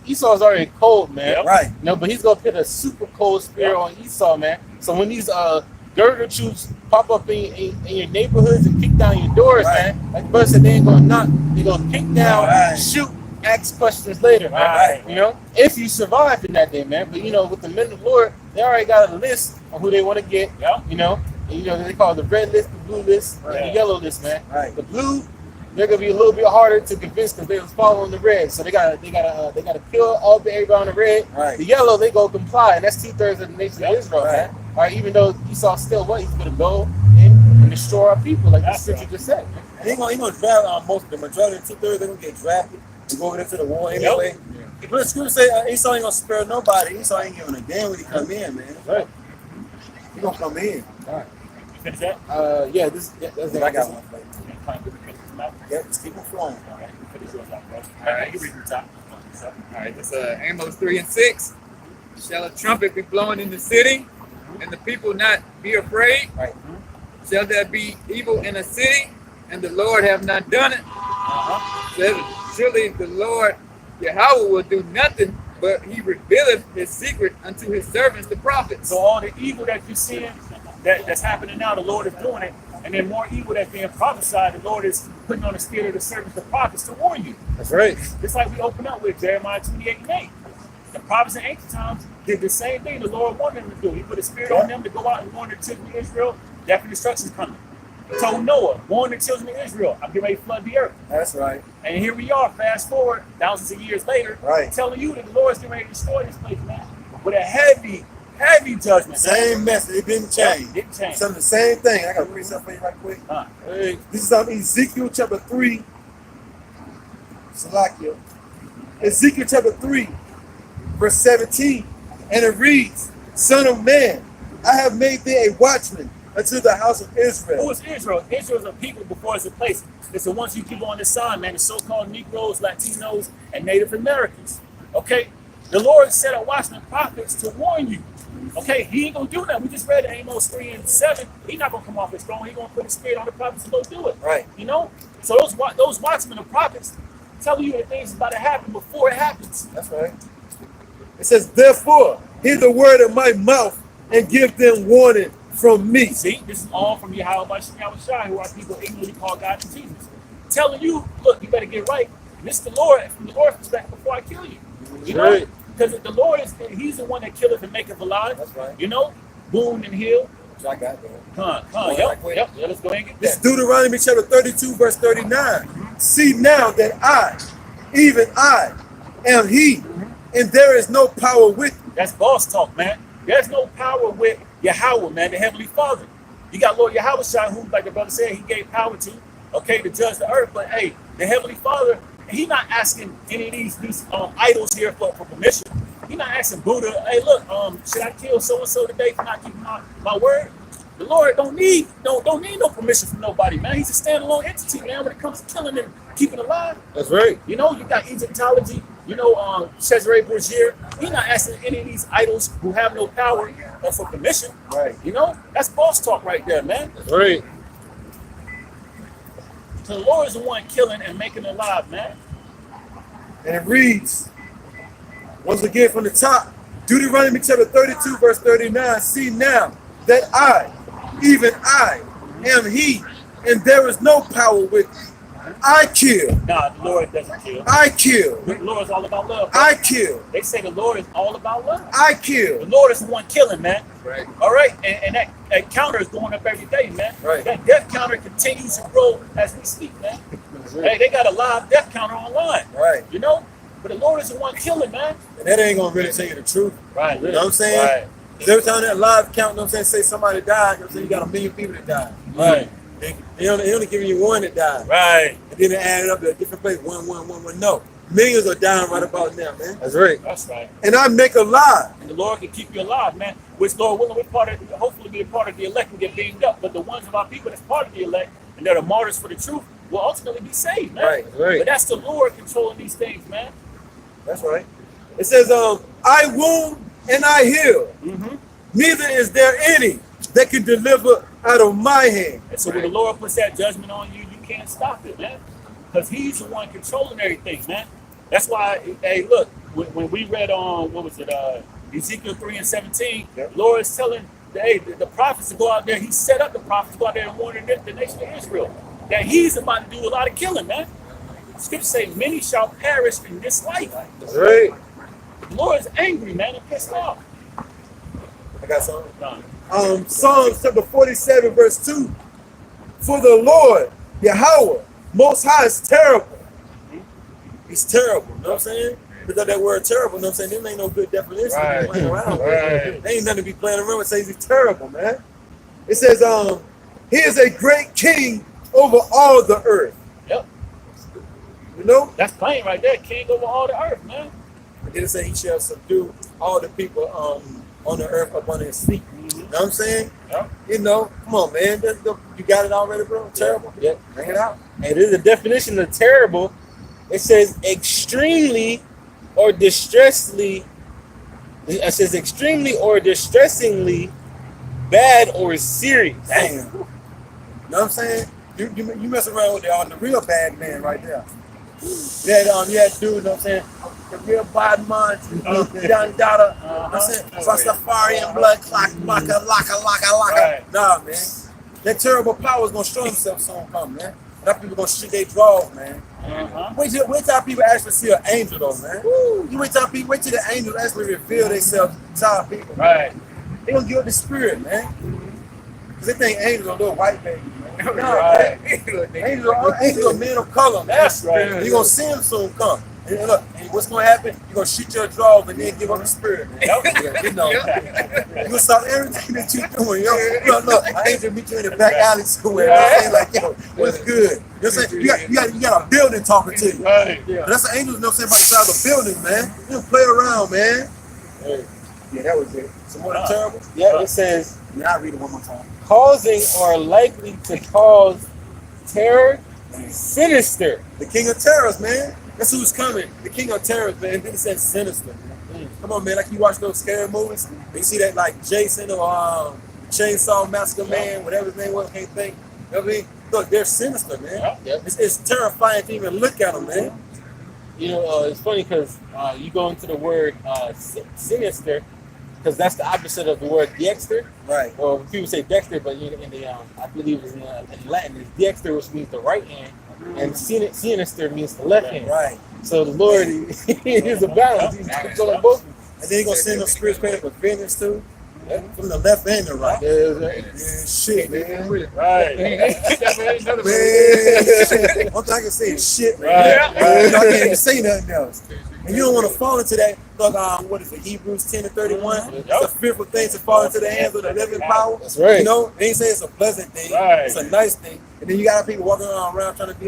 Esau's already cold, man. Yep. Right. But he's gonna put a super cold spirit on Esau, man. So when these girder troops pop up in your neighborhoods and kick down your doors, man, like the brother said, they ain't gonna knock, they gonna kick down, shoot, ask questions later, man. Right. You know, if you survive in that day, man. But with the men of the Lord, they already got a list of who they want to get. Yep. They call it the red list, the blue list, and the yellow list, man. Right. The blue, they're gonna be a little bit harder to convince because they was following the red. So they gotta kill everybody on the red. Right. The yellow, they go comply, and that's 2/3 of the nation of Israel, man. All right, even though Esau still he's gonna go and destroy our people, like the scripture just said. And he gonna draft most of the majority, 2/3, they're gonna get drafted to go into the war anyway. But the scripture say Esau ain't gonna spare nobody. Esau ain't giving a damn when he come in, man. Right. He gonna come in. You finish that? That's I got one for you. All Yep, just keep it flowing. right, finish yours out, bro. All right, you read the top. All right, this Amos 3:6. Shall a trumpet be blown in the city, and the people not be afraid? Right. Shall there be evil in a city, and the Lord have not done it? Surely the Lord Yahweh will do nothing, but he revealeth his secret unto his servants, the prophets. So all the evil that you're seeing, that's happening now, the Lord is doing it. And then more evil that's being prophesied, the Lord is putting on the spirit of the servants, the prophets, to warn you. That's right. Just like we open up with Jeremiah 28:8. The prophets in ancient times did the same thing the Lord wanted them to do. He put a spirit on them to go out and warn the children of Israel, death and destruction is coming. He told Noah, warn the children of Israel, I'm getting ready to flood the earth. That's right. And here we are, fast forward, thousands of years later, telling you that the Lord's getting ready to destroy this place, man, with a heavy judgment. Same message. It didn't change. Didn't change. Some of the same thing. I got to read something for you right quick. Hey. This is on Ezekiel chapter 3. Salakia. Ezekiel chapter 3, verse 17. And it reads, Son of man, I have made thee a watchman unto the house of Israel. Who is Israel? Israel is a people before it's a place. It's the ones you keep on this side, man. The so-called Negroes, Latinos, and Native Americans. Okay? The Lord set a watchman prophets to warn you. Okay? He ain't going to do that. We just read Amos 3:7. He's not going to come off his throne. He's going to put his spirit on the prophets to go do it. Right. You know? So those watchmen and prophets tell you that things is about to happen before it happens. That's right. It says, therefore, hear the word of my mouth and give them warning from me. See, this is all from Yahweh Shai, who are people ignorantly call God and Jesus. Telling you, look, you better get right. This is the Lord, from the Lord's perspective, before I kill you. You know? Right. Because the Lord he's the one that killeth and maketh alive. That's right. You know, wound and heal. Which I got there. Come on. Yep. Yeah, let's go ahead and get This that. Deuteronomy chapter 32, verse 39. See now that I, even I, am he, and there is no power with me. That's boss talk, man. There's no power with Yahweh, man, the Heavenly Father. You got Lord Yahweh Shai, who, like the brother said, he gave power to, okay, to judge the earth. But hey, the Heavenly Father, he's not asking any of these idols here for permission. He's not asking Buddha, hey, look, should I kill so-and-so today for not keeping my word? The Lord don't need no permission from nobody, man. He's a standalone entity, man, when it comes to killing and keeping alive. That's right. You know, you got Egyptology, you know, Cesare Borgia. He's not asking any of these idols who have no power for permission. Right. You know, that's boss talk right there, man. That's right. So the Lord is the one killing and making alive, man. And it reads, once again from the top, Deuteronomy chapter 32, verse 39. See now that I, even I, am he, and there is no power with me. I kill. Nah, the Lord doesn't kill. I kill. The Lord is all about love. I kill. They say the Lord is all about love. I The kill. Lord is the one killing, man. Right. All right, and that counter is going up every day, man. Right. That death counter continues to grow as we speak, man. Hey, they got a live death counter online. Right. You know, but the Lord is the one killing, man. And that ain't gonna really tell you the truth. Right. You know what I'm saying? Right. 'Cause every time that live count, you know what I'm saying, say somebody died, you know what I'm saying, you got 1 million people that died. Right. They only giving you one that died. Right. And then they add it up to a different place. One. No. Millions are dying right about now, man. That's right. That's right. And I make alive. And the Lord can keep you alive, man. Which, Lord willing, we're part of, hopefully be a part of the elect and get beamed up. But the ones of our people that's part of the elect and they're the martyrs for the truth will ultimately be saved, man. Right. Right. But that's the Lord controlling these things, man. That's right. It says, I wound and I heal. Mm-hmm. Neither is there any that can deliver out of my hand. And so when the Lord puts that judgment on you, you can't stop it, man. Because he's the one controlling everything, man. That's why, hey, look, when we read on, Ezekiel 3 and 17, the Lord is telling the prophets to go out there. He set up the prophets to go out there and warn the nation of Israel that he's about to do a lot of killing, man. Scripture say, many shall perish in this life. That's right. The Lord is angry, man, and pissed off. I got something. Psalms chapter 47, verse 2. For the Lord, Yahweh, Most High, is terrible. He's terrible, you know what I'm saying? Because that word terrible, you know what I'm saying? There ain't no good definition to be playing around with. Right. There ain't nothing to be playing around with. Says he's terrible, man. It says, he is a great king over all the earth. Yep. You know? That's plain right there. King over all the earth, man. And then it say he shall subdue all the people on the earth up under his feet. You know what I'm saying? Yeah. You know, come on, man. You got it already, bro? Terrible? Yep. Bring it out. And there's a definition of terrible. It says extremely or distressingly. It says extremely or distressingly bad or serious. Damn. You know what I'm saying? You mess around with the real bad man right there. You had dude, you know what I'm saying? The real bad man, young daughter. I said, Rastafarian blood clock, laka. Right. Nah, man. That terrible power is gonna show himself soon come, man. That people gonna shoot their draws, man. Uh-huh. Wait till people actually see an angel though, man. You wait till the angels actually reveal themselves to our people. Right. They gonna give up the spirit, man. Cause they think angels are little white babies, man. No, Right. man. Angels are men of color, man. That's right. You're gonna see them soon come. And look, and what's gonna happen? You're gonna shoot your draws and then give up the spirit, man. You know, you're gonna stop everything that you're doing, yo. Look, I ain't gonna meet you in the back alley somewhere. You know what I'm saying? Like, yo, what's good? You know what I'm saying? You got a building talking to you. Right. But that's the angels, you know what I'm saying, about the side of the building, man. You don't play around, man. Yeah, that was it. Some more terrible? Yeah, it says Yeah, I'll read it one more time. causing or likely to cause terror, sinister. The king of terrors, man. That's who's coming. The king of terrors, man. Then it says sinister, man. Come on, man. Like you watch those scary movies, you see that like Jason or Chainsaw Massacre Man, whatever his name was, I can't think. You know what I mean? Look, they're sinister, man. Yep. It's terrifying to even look at them, man. You know, it's funny because you go into the word sinister, because that's the opposite of the word dexter. Right. Or people say dexter, but in the I believe it's in Latin, it's dexter, which means the right hand, and sinister means the left hand. Right. So the Lord is a balance. He's controlling both. And then he's gonna send them spirits credit for vengeance too. From the left and the right. Yeah, shit, man. Right. Man, one thing I can say is shit, man. Right. I can't even say nothing else. And you don't want to fall into that. Look, what is it? Hebrews 10:31. It's a fearful thing to fall into the hands of the living power. That's right. You know, they ain't say it's a pleasant thing. Right. It's a nice thing. And then you got people walking around trying to be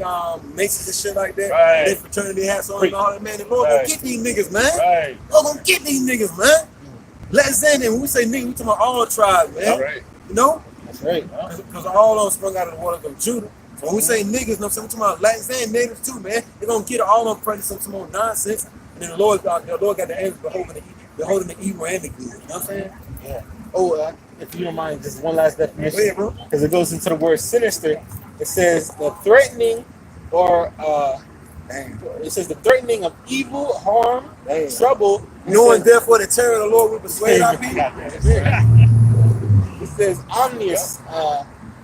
Masons and shit like that. Right. They fraternity hats on and all that, man. The Lord gonna get these niggas, man. Right. Lord gonna get these niggas, man. Let's end it. When we say niggas, we talking about all tribes, man. Right. You know? That's right. Because all of them sprung out of the waters of Judah. So when we say niggas, you know what I'm saying? We're talking about Latins and natives too, man. They're gonna get all of them practicing some more nonsense. And then the Lord got the angels beholding the evil and the good. You know what I'm saying? Yeah. Oh, if you don't mind, just one last Go ahead, definition, bro. because it goes into the word sinister. It says the threatening or it says the threatening of evil, harm, Damn. trouble. Knowing therefore the terror of the Lord will persuade our people. It says omnious,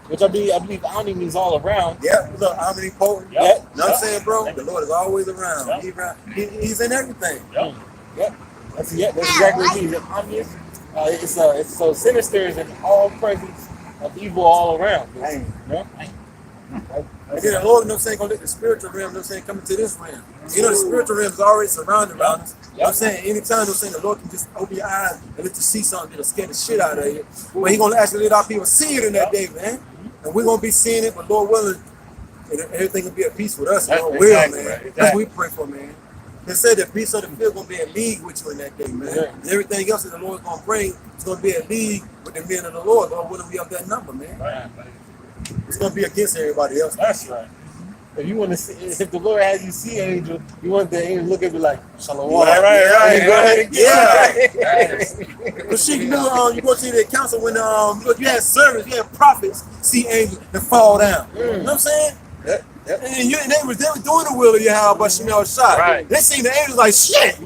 which I believe omni means all around. Yeah, look, how many potent? Yep. You know what I'm saying, bro? The Lord is always around. Yep. He's in everything. Yep. Yep. That's exactly what it means. It's omnious. It's so sinister is an all presence of evil all around. Dang. You know? And then the Lord, you know what I'm saying, gonna let the spiritual realm, you know what I'm saying, come into this realm. You know, the spiritual realm is already surrounded around us. You know what I'm saying? Anytime, you know what I'm saying, the Lord can just open your eyes and let you see something that'll scare the shit out of you. But He's gonna actually let our people see it in that day, man. And we're gonna be seeing it, but Lord willing, and everything will be at peace with us. Lord will, man. Right. That's what we pray for, man. They said the peace of the field gonna be in league with you in that day, man. Yeah. And everything else that the Lord's gonna bring is gonna be in league with the men of the Lord. Lord willing, we have that number, man. Right. It's gonna be against everybody else. That's right. If you want to see, if the Lord has you see an angel, you want the angel to look at you like shalom. Right. Go ahead and Yeah. But shit, you know, you go to the council when you had servants, you had prophets see angels that fall down. You know what I'm saying? Yep. And they were doing the will of Yahweh, but shot. Right. They seen the angels like shit.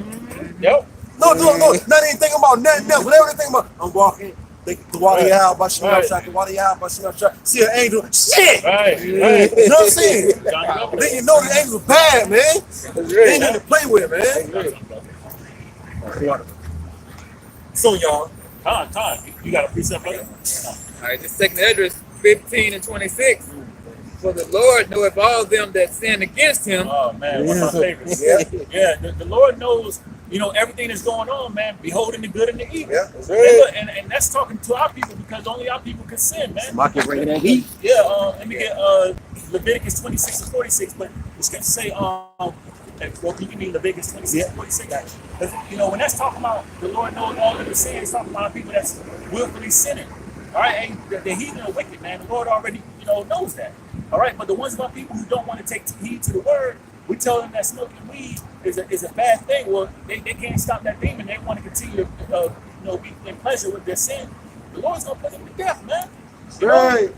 Yep. No, not anything about nothing else. Whatever they think about, I'm walking. The water Right. Yahweh, but Right. shot. The water Yahweh, but see an angel. Shit. Right. You know what I'm saying? Right. Then you know the angels bad, man. They ain't nothing to play with, man. So y'all. Time. You got a precept, brother? All right, just taking Esdras 15 and 26. For the Lord knoweth all them that sin against him. Oh man, one of my favorites. Yeah. The Lord knows, you know, everything that's going on, man. Beholding the good and the evil. Yeah. And that's talking to our people because only our people can sin, man. Market bringing that heat. Yeah. Let me get Leviticus 26 and 46, but the scriptures say well, you can mean Leviticus 26 and 46. Because, you know, when that's talking about the Lord knows all of the sin, it's talking about people that's willfully sinning. All right, and the heathen are wicked, man. The Lord already, you know, knows that. All right, but the ones of our people who don't want to take heed to the word, we tell them that smoking weed is a bad thing. Well, they can't stop that demon. They want to continue to be in pleasure with their sin. The Lord's gonna put them to death, man. You know? Right.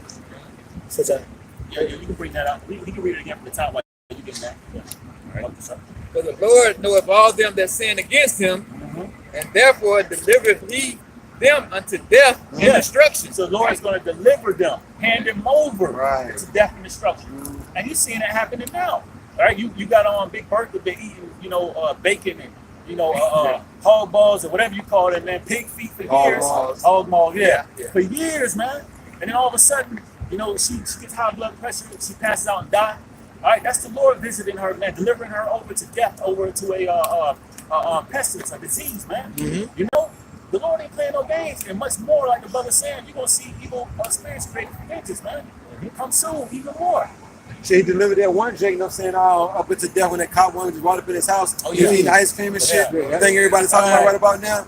So that, yeah, you can bring that out. He can read it again from the top while you get that. Yeah. All right. For the Lord knoweth all them that sin against him, and therefore delivereth he them unto death and destruction. So the Lord is going to deliver them, hand them over Right. to death and destruction. And you're seeing it happening now. All right, you got on Big Bertha, been eating, bacon and, hog balls or whatever you call it, man, pig feet for years. Hog balls, yeah. For years, man. And then all of a sudden, she gets high blood pressure, she passes out and dies. All right, that's the Lord visiting her, man, delivering her over to death, over to a pestilence, a disease, man. You know? The Lord ain't playing no games, and much more, like the brother saying, you're going to see evil spirits created for vengeance, man. Come soon, even more. So he delivered that one Jake, you know what I'm saying, up into death when that cop wanted to run up in his house. Oh, He was yeah. eating ice cream and shit. Yeah. The thing everybody's talking about right about now.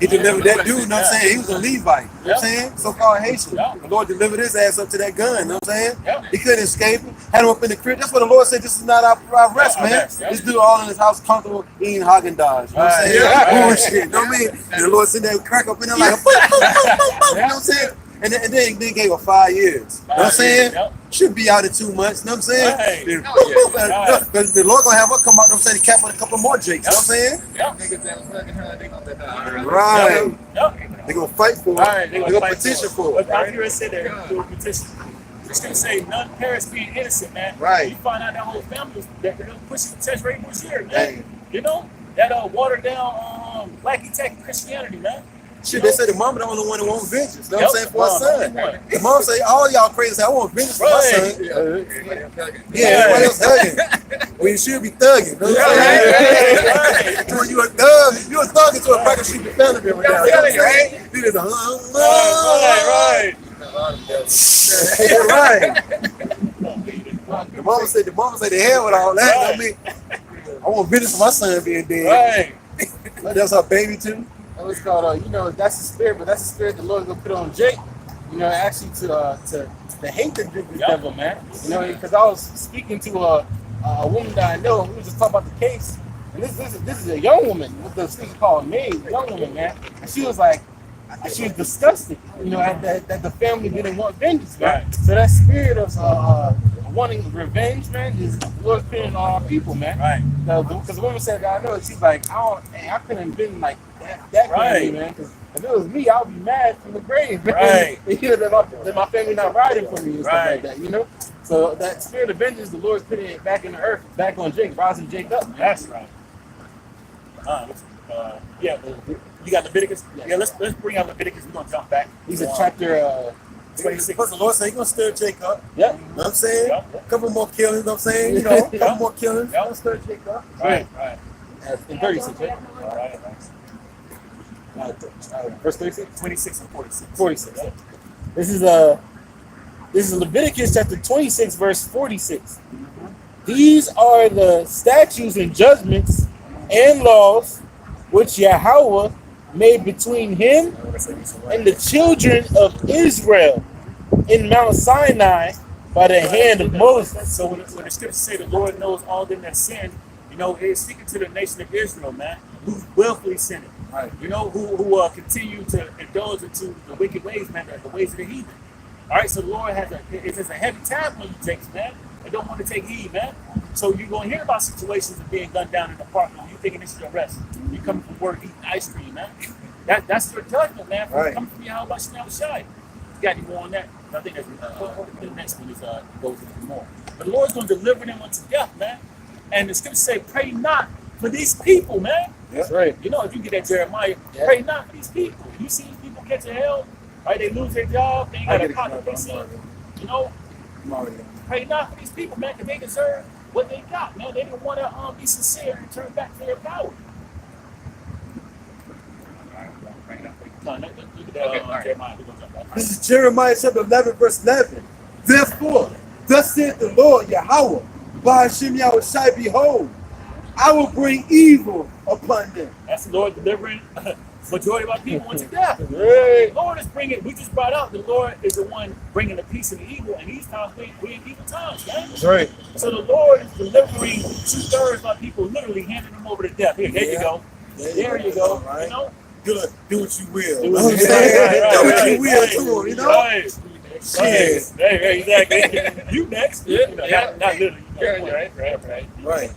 He delivered that dude, you know what I'm saying? He was a Levite, you know what I'm saying? So-called Haitian. Yeah. The Lord delivered his ass up to that gun, you know what I'm saying? Yeah. He couldn't escape him. Had him up in the crib. That's what the Lord said, this is not our rest, Our man. rest, yeah. This dude all in his house comfortable eating Haagen-Dazs, you know what I'm saying? Yeah. Bullshit, you know what I mean? And the Lord sitting there crack up in there like, boom, boom, boom, boom, boom, you know what I'm saying? And then gave her 5 years. You know what I'm saying? Yep. Should be out in 2 months, you know what I'm saying? Right. Then, Oh, yeah. because the Lord gonna have her come out, you know what I'm saying, to cap on a couple more Jakes, you know what I'm saying? Yep. Niggas that was fucking her, they gonna let her. Right. Yep. They're gonna fight for it. Right. They're gonna fight petition for for it. it. But out here it said they're doing a petition. It's gonna say none perish being innocent, man. Right. You find out that whole family was that they're pushing the test rate was here, man. Hey. You know that watered down blacky tacky Christianity, man. Shit, they say the mama the only one that wants vengeance. You know what I'm saying? For her Mom, son. only one. The mom say, all y'all crazy say, I want vengeance for my Right. son. Yeah. Everybody else thugging. We should be thugging. You know what I'm saying? Right. When you a thug, you a thug into a cracker street family member now. You know what I'm saying? You just Right. Yeah, right. The mama said the hell with all that. Right. I mean, I want vengeance for my son being dead. Right. That's her baby too. That was called, that's the spirit, but that's the spirit the Lord gonna put on Jake. Actually to hate the devil, man. Because I was speaking to a woman that I know, and we were just talking about the case. And this is a young woman with the speaker called Maeve, young woman, man. And she was like, she was disgusted, that the family didn't want vengeance, man. Right. So that spirit of wanting revenge, man, is the Lord's putting on our people, man. Right. Because the woman said, I know, she's like, I couldn't have been like that Right. crazy, man. Because if it was me, I would be mad from the grave, man. Right. that my family not riding for me and stuff Right. like that, So that spirit of vengeance, the Lord's putting it back in the earth, back on Jake, rising Jake up, man. That's right. Yeah. You got Leviticus? Yeah. Let's bring out Leviticus. We're gonna jump back. He's a chapter 26. Because the Lord said he's gonna stir Jake up. Yeah. You know what I'm saying? Yeah. A couple more killings, you know what I'm saying? You know, a couple more killings. Yeah. Gonna stir Jake up. Right. in 36, right? All right. Verse 36? 26 and 46. 46. This is Leviticus chapter 26, verse 46. These are the statutes and judgments and laws which Yahweh made between him and the children of Israel in Mount Sinai by the hand of Moses. So when the scriptures say the Lord knows all them that sin, it's speaking to the nation of Israel, man, who's willfully sinning. Right. Who continue to indulge into the wicked ways, man, the ways of the heathen. All right, so the Lord it's a heavy tab on you, Jakes, man. They don't want to take heed, man. So you're going to hear about situations of being gunned down in the park. You're thinking this is your rest. You're coming from work eating ice cream, man. That's your judgment, man. Right. Coming from Yahweh Shai. You got any more on that? I think that's the next one goes into more. But the Lord's going to deliver them unto death, man. And the scriptures say, pray not for these people, man. That's right. If you get that Jeremiah, pray not for these people. You see these people catch a hell, right? They lose their job, they ain't got a pocket they see. Pray not for these people, man, because they deserve what they got, man. They didn't want to be sincere and turn back to their power. No, look at that, Jeremiah. We're gonna jump back. This is Jeremiah chapter 11, verse 11. Therefore, thus saith the Lord Yahweh, by Hashem Yahweh Shai, behold, I will bring evil upon them. That's the Lord delivering majority of our people unto death. Right. The Lord is bringing, we just brought out, the Lord is the one bringing the peace and the evil, and these times we're in evil times, man. That's right. So the Lord is delivering 2/3 of our people, literally handing them over to death. Here, there you go. There you go. Right. Good. Do what you will. Do You know what what I'm you saying? will. Do what Right, you will to him, Right. Shit. Hey, exactly. You next. Not literally. Right. Right.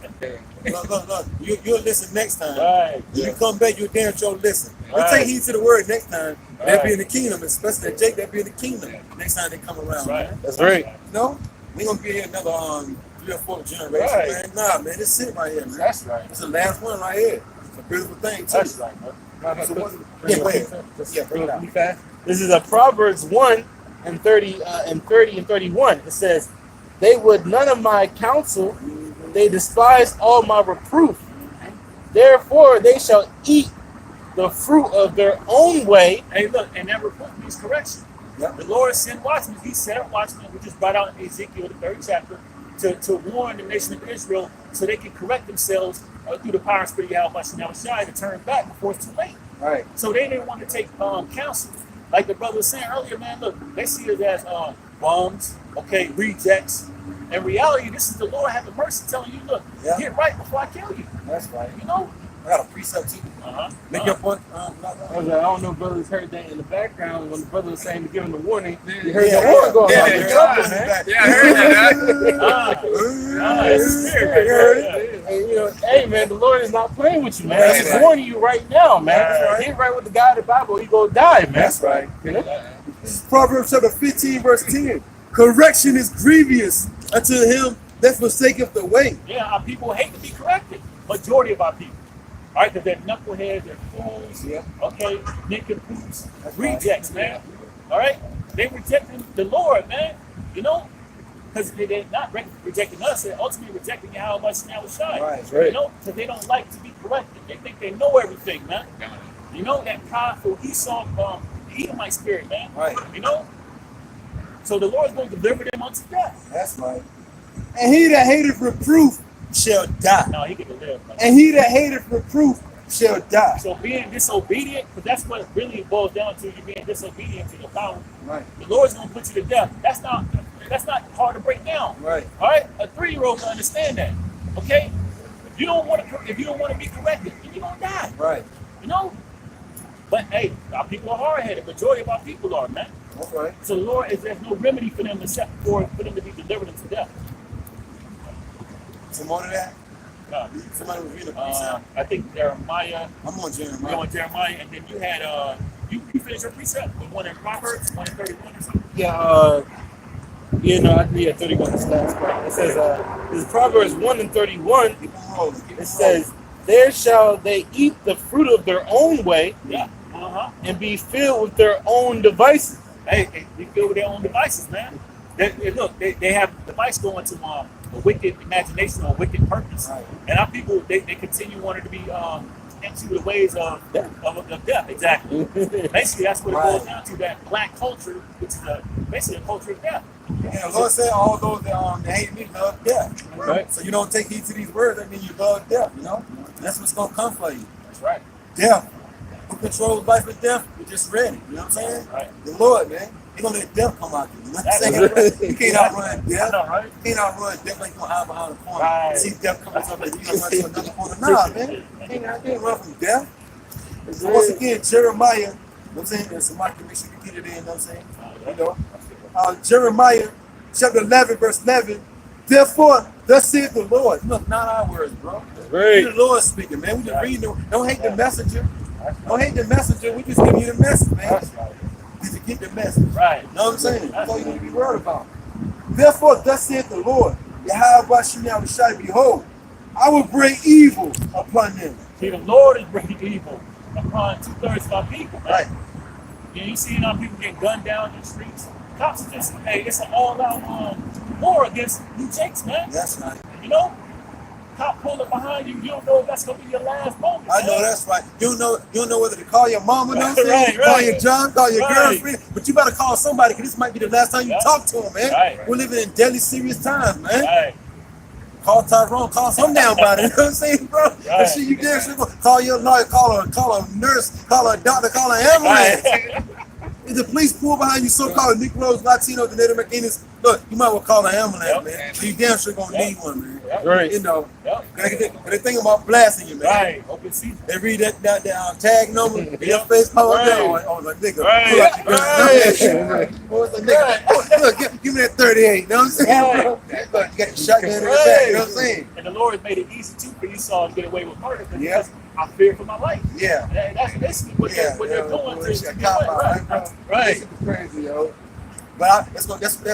Look. You'll listen next time. Right. When you come back, you'll damn sure listen. We'll Right. take heed to the word next time. They'll Right. be in the kingdom, especially that Jake, they'll be in the kingdom next time they come around. Right. Man. That's right. You know? We ain't gonna be here another 3 or 4 generations, Right. man. Nah, man, this it right here, man. That's right. It's the last one right here. It's a beautiful thing, too. That's right, man. So what, yeah, go ahead. Yeah, bring it out. This is a Proverbs 1 and 30 and 31. It says, "They would none of my counsel; they despised all my reproof. Therefore, they shall eat the fruit of their own way." Hey, look, and that report means correction. Yep. The Lord sent watchmen. He set up watchmen. We just brought out in Ezekiel, the 3rd chapter, to warn the nation of Israel so they can correct themselves through the power and spirit of Yahweh Shai to turn back before it's too late. Right. So they didn't want to take counsel. Like the brother was saying earlier, man, look, they see it as bums, okay, rejects. In reality, this is the Lord having mercy telling you, look, Yeah. get right before I kill you. That's right. I got a precept too. Make your point. I don't know if brothers heard that in the background when the brother was saying to give him the warning. You heard Yeah, the warning going yeah, off. yeah, You're yeah. trouble, man. Yeah, I heard that. And, you know, hey man, the Lord is not playing with you, man. That's He's right. warning you right now, man. That's right. Get right with the God of the Bible, you gonna die, man. That's right. You know? This is Proverbs chapter 15, verse 10. Correction is grievous unto him that forsaketh the way. Yeah, our people hate to be corrected. Majority of our people. All right, because they're knuckleheads, they're fools, Yeah. okay, nincompoops, That's right. rejects, man. All right, they rejecting the Lord, man. You know, because they're not rejecting us, they're ultimately rejecting how much now we shine. Right. You know, because they don't like to be corrected. They think they know everything, man. You know, that prideful Esau, Edomite spirit, man. Right. You know, so the Lord's going to deliver them unto death. That's right. And he that hateth reproof shall die. No, he can live, man. And he that hateth reproof shall die. So being disobedient, because that's what it really boils down to, you being disobedient to the power. Right. The Lord's going to put you to death. That's not hard to break down. Right. All right, a 3-year-old can understand that. Okay, if you don't want to be corrected, then you're gonna die. Right. You know. But hey, our people are hard-headed. Majority of our people are, man. That's right. So the Lord there's no remedy for them except for them to be delivered into death. Some more to that? Somebody was reading a precept. I think Jeremiah. I'm on You're Jeremiah. on Jeremiah, and then you had you finished your precept, the one in Proverbs, 1 and 31 or something. I think 31 is last part. It says, this is Proverbs 1 and 31. Keep on rolling. Keep on It says, there shall they eat the fruit of their own way Yeah. and be filled with their own devices. Hey, they filled with their own devices, man. They have device going to a wicked imagination or a wicked purpose. Right. And our people, they continue wanting to be into the ways of death. Exactly. Basically, that's what it boils down to, that black culture, which is basically a culture of death. And the Lord said, all those that hate me love death. Right. So you don't take heed to these words, that means you love death, you know? And that's what's going to come for you. That's right. Death. Who controls life and death? We're just ready. You know what I'm saying? Right. The Lord, man. He's going to let death come out. You know what I'm saying? That's You can't outrun I death. know, right? You can't outrun death like you're going to hide behind the corner. Right. See death coming up and you're going to run to another corner. Nah, man. I can't run from death. So once again, Jeremiah, you know what I'm saying? There's somebody can make sure you get it in, you know what I'm saying? You know? Jeremiah chapter 11, verse 11. Therefore, thus saith the Lord. Look, not our words, bro. Right. The Lord speaking, man. We just reading. Don't hate the messenger. Don't hate the messenger. We just give you the message, man. That's right. Did you get the message? Right. You know what I'm saying? That's all you need to be worried about. Therefore, thus saith the Lord, Yahweh Shemel Shai, behold, I will bring evil upon them. See, the Lord is bringing evil upon 2/3 of our people, man. Right. And you see our people getting gunned down in the streets. Cops are just, it's an all-out war against New Jakes, man. That's right. You know? Cop pulling behind you, you don't know if that's gonna be your last moment. I know man. that's right. You don't know whether to call your mama, you know what I'm saying? Right, Call right. your John, call your Right. girlfriend, but you better call somebody because this might be the last time you Yeah. talk to them, man. Right. We're living in deadly serious times, man. Right. Call Tyrone, call some down about it. You know what I'm saying, bro? Right. That shit you damn sure gonna call your lawyer, call a nurse, call a doctor, call an ambulance. Right. If the police pull behind you, so-called Negroes, Latinos, and Native Americans, look, you might well call an ambulance, Yep. man. So you damn sure gonna need one, man. Right. You know, Yep. they think about blasting you, man. Right. Open season. They read that tag number, your face power Right. down. Oh, like nigga, Right. pull out your gun. Right. Oh, it's like, nigga, oh, look, give me that 38. You know what I'm saying, bro? Look, you got the shotgun in the back. You know what I'm saying? And the Lord has made it easy too for Esau to get away with murder because Yeah. I fear for my life. Yeah. And that's basically what they're doing to Bullshit, get cop away. out, Right. bro? Right. This shit is crazy, yo. But that's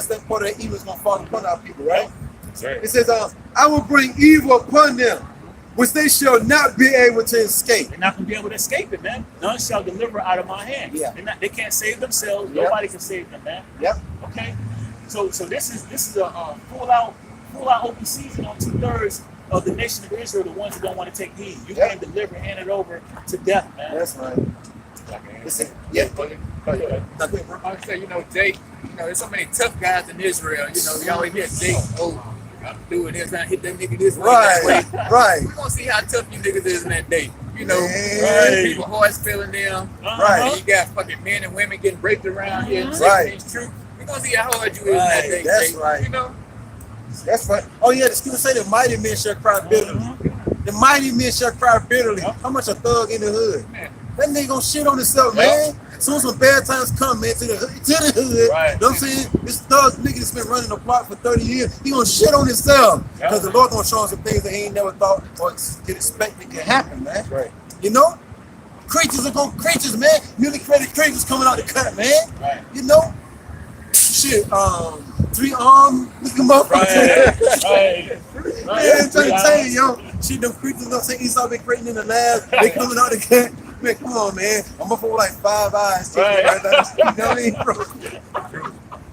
that part of the evil is gonna fall upon our people, right? That's right. It says, I will bring evil upon them, which they shall not be able to escape. They're not going to be able to escape it, man. None shall deliver out of my hand. Yeah. They can't save themselves. Yep. Nobody can save them, man. Yep. Okay. So this is a full out open season on 2/3 of the nation of Israel, the ones who don't want to take heed. You Yep. can't deliver, hand it over to death, man. That's right. Listen, yeah. I would say, Jake, there's so many tough guys in Israel. You always hear Jake, I'm doing this, I hit that nigga this way, that way. Right, right. We're gonna see how tough you niggas is in that day. Right. People hearts feeling them. Right. And you got fucking men and women getting raped around here. Right. It's true. We're gonna see how hard you is in that day. That's Jake. right. That's right. Oh yeah, the scripture say the mighty men shall cry bitterly. The mighty men shall cry bitterly. Yep. How much a thug in the hood? Man. That nigga gonna shit on himself, Yep. man. Soon as some bad times come, man, to the hood. Right. You know what I'm saying? This thug nigga that's been running the block for 30 years, he gonna shit on himself. Yep. Because the Lord gonna show him some things that he ain't never thought or could expect that can happen, man. Right. You know? Creatures are gonna creatures, man. Newly created creatures coming out the cut, man. Right. You know? Shit, 3 armed looking motherfuckers. Right. Man, I'm trying to tell you, yo, shit, them creatures, you know what I'm saying? Esau been creating in the lab, they coming out the cut. Man, come on, man. I'm up for like 5 eyes. Right. Right down the street, you know what I mean, bro?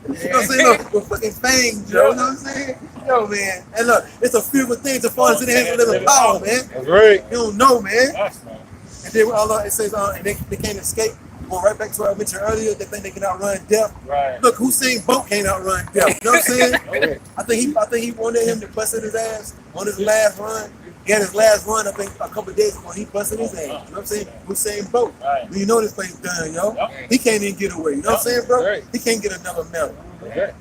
You know what I'm saying? Look, with fucking fangs, yo, you know what I'm saying? Yo, man. And look, it's a fearful thing to fall into the hands of living power, man. That's right. You don't know, man. That's right. And then it says, and they can't escape. Going right back to what I mentioned earlier, they think they can outrun death. Right. Look, Hussein Bolt can't outrun death. You know what I'm saying? I think he wanted him to busted his ass on his last run. He had his last run, I think, a couple of days ago. He busted his ass. You know what I'm saying? Hussein Bolt. Right. You know this place done, yo. Yep. He can't even get away. You know what I'm saying, bro? Right. He can't get another medal. Right.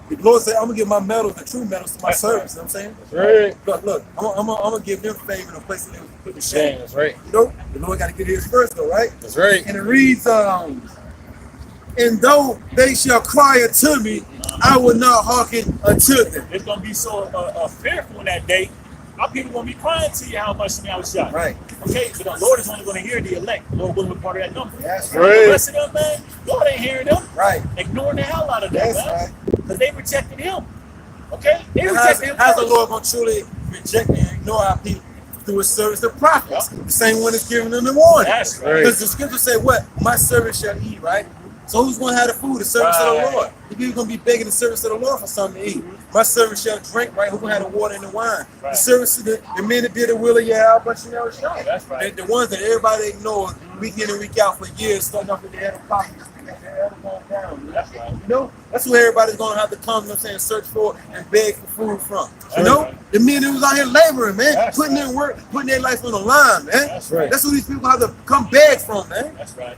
The Lord said, I'm gonna give my medals, the true medals, to my That's servants. You know what I'm saying? Right. Look, I'm gonna give them favor in a place that they put to shame. That's right. You know, the Lord got to get his first, though, right? That's right. And it reads, and though they shall cry unto me, I will not hearken unto them. It's gonna be so fearful in that day. Our people gonna be crying to you how much I was shot. Right. Okay, but the Lord is only gonna hear the elect. The Lord will be part of that number. That's The right. rest of them, man, Lord ain't hearing them. Right. Ignoring the hell out of them, That's man. right. Because they rejected him. Okay? They And rejected him. how's the first. Lord gonna truly reject and ignore our people? Through his service of prophets. Yep. The same one is giving them the warning. That's right. Because the scripture said what? My servant shall eat, right? So who's going to have the food? The servants of Right. the Lord. The people going to be begging the servants of the Lord for something to eat. My servant shall drink, right? Who's going to have the water and the wine? Right. The servants, the men that did the will of Yahweh, but you never show. That's right. The ones that everybody ignored week in and week out for years, starting off with the head of prophets. They're going down. That's right. You know, that's who everybody's gonna have to come, you know what I'm saying, search for and beg for food from. You That's know, right. the men who was out here laboring, man, That's putting right. in work, putting their life on the line, man. That's right. That's who these people have to come beg from, man. That's right.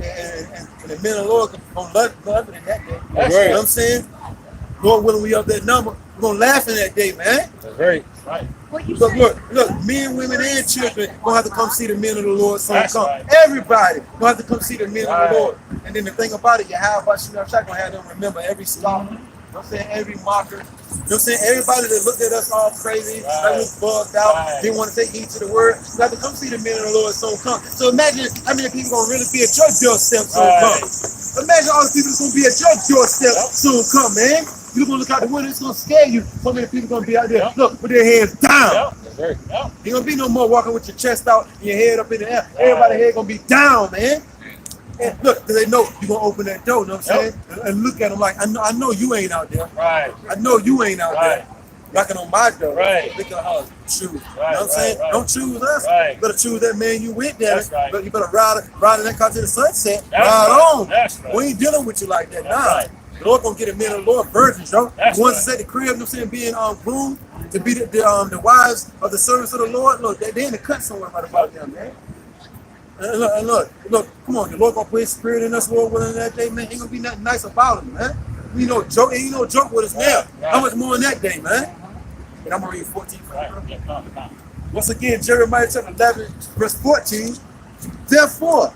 And the men of the Lord gonna love it in that day. That's You right. know what I'm saying? Lord willing, we up that number. We're gonna laugh in that day, man. That's right. Right. Look, men, women, and children gonna have to come see the men of the Lord. So That's come. right. Everybody gonna have to come see the men Right. of the Lord. And then the thing about it, you have about you know, I'm gonna have them remember every scoffer. You know what I'm saying? Every mocker. You know what I'm saying? Everybody that looked at us all crazy, Right. that was bugged out, Right. didn't want to take heed to the word. You have to come see the men of the Lord soon come. So imagine how many people gonna really be at your doorstep soon Right. come. Imagine all the people that's gonna be at your doorstep Yep. soon come, man. You're gonna look out the window, it's gonna scare you. So many people gonna be out there, Yep. look, with their heads down. Yep. That's right. Yep. Ain't gonna be no more walking with your chest out and your head up in the air. Everybody's head gonna be down, man. And look, cause they know you gonna open that door, you know what I'm saying? And look at them like, I know you ain't out there. Right. I know you ain't out Right. there. Knocking on my door. Right. Look at how choose. You know Right, what I'm saying? right. Don't choose us. Right. You better choose that man you with there. That's right. But you better ride in that car to the sunset. That's ride right. on. That's right. We ain't dealing with you like that. That's Nah. right. The Lord gonna get a man of the Lord virgins, yo. That's The ones right. that say the crib, you know what I'm saying, being groomed to be the wives of the servants of the Lord. Look, they in the cut somewhere right about them, man. And look, come on, the Lord gonna put his spirit in us, Lord, willing that day, man. Ain't gonna be nothing nice about him, man. We no joke, ain't no joke with us now. Right. How much more in that day, man? And I'm gonna read 14. Right. Yeah, come. Once again, Jeremiah chapter 11, verse 14. Therefore,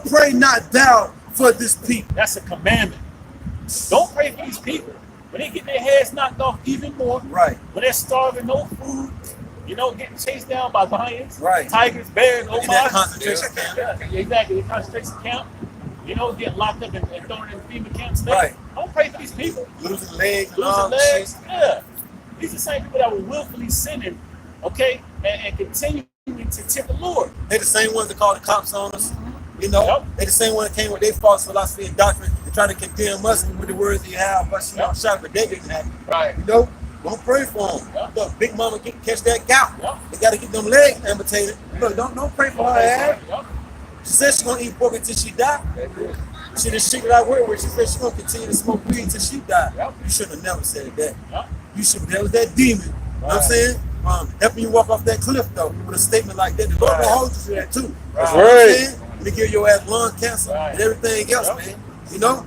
pray not thou for this people. That's a commandment. Don't pray for these people. When they get their heads knocked off even more, Right. when they're starving, no food, getting chased down by lions, Right. tigers, bears, In that concentration camp. Yeah, exactly, the concentration camp. Getting locked up and thrown in FEMA camps. Right. Don't pray for these people. Losing legs, Losing arms, legs. Yeah. These are the same people that were willfully sinning, okay, and continuing to tempt the Lord. They the same ones that call the cops on us. You know, Yep. they the same one that came with their false philosophy and doctrine and trying to condemn us with the words that you have, but you know, Yep. shot, but they didn't have it. Right. You know, don't pray for them. Yep. Look, Big Mama can catch that gout. Yep. They got to get them legs amputated. Look, don't pray for her ass. Yep. She said she's gonna eat pork until she die. She the shit that I work with. She said she's gonna continue to smoke weed until she die. Yep. You should have never said that. Yep. You should. That was that demon. You know what I'm Right. saying? Helping you walk off that cliff though with a statement like that. The Lord Right. gonna hold you to that too. Right. You know what I'm saying? To give your ass lung cancer Right. and everything else, Yep. man. You know?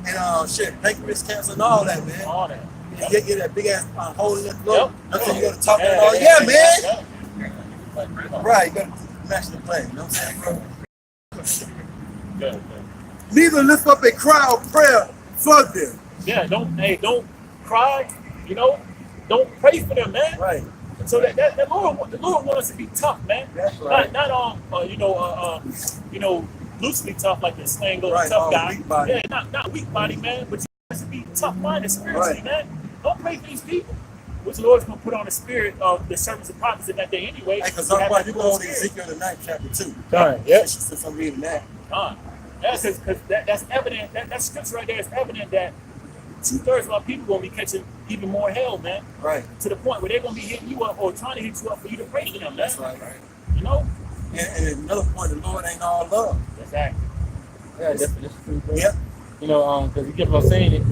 And pancreas cancer and all that, man. All that. You get that big ass hole in the throat. Yep. That's when you go to talk Yeah, and all. yeah, Yeah, yeah, man. yeah. Right, you got to match the play. You know what I'm saying, bro? Yeah, Neither lift up a cry of prayer for them. yeah, don't cry, you know, don't pray for them, man. Right. So the Lord wants us to be tough, man. That's right. Not loosely tough like the slang goes, Right, tough guy. weak body. Yeah, not weak body, man, but you have to be tough minded spiritually, Right. man. Don't pray for these people. Which the Lord's gonna put on the spirit of the servants and prophets in that day anyway. Hey, because You have otherwise that you go on spirit. Ezekiel the 9th chapter 2. Right. Yep. Since I'm reading that. Yeah, because that's evident. That scripture right there is evident that 2/3 of our people gonna be catching even more hell, man. Right. To the point where they're gonna be hitting you up or trying to hit you up for you to pray to them, man. That's right. You know? And another point, the Lord ain't all love. Exactly. Yeah, definitely. Yep. You know, because he kept on saying it.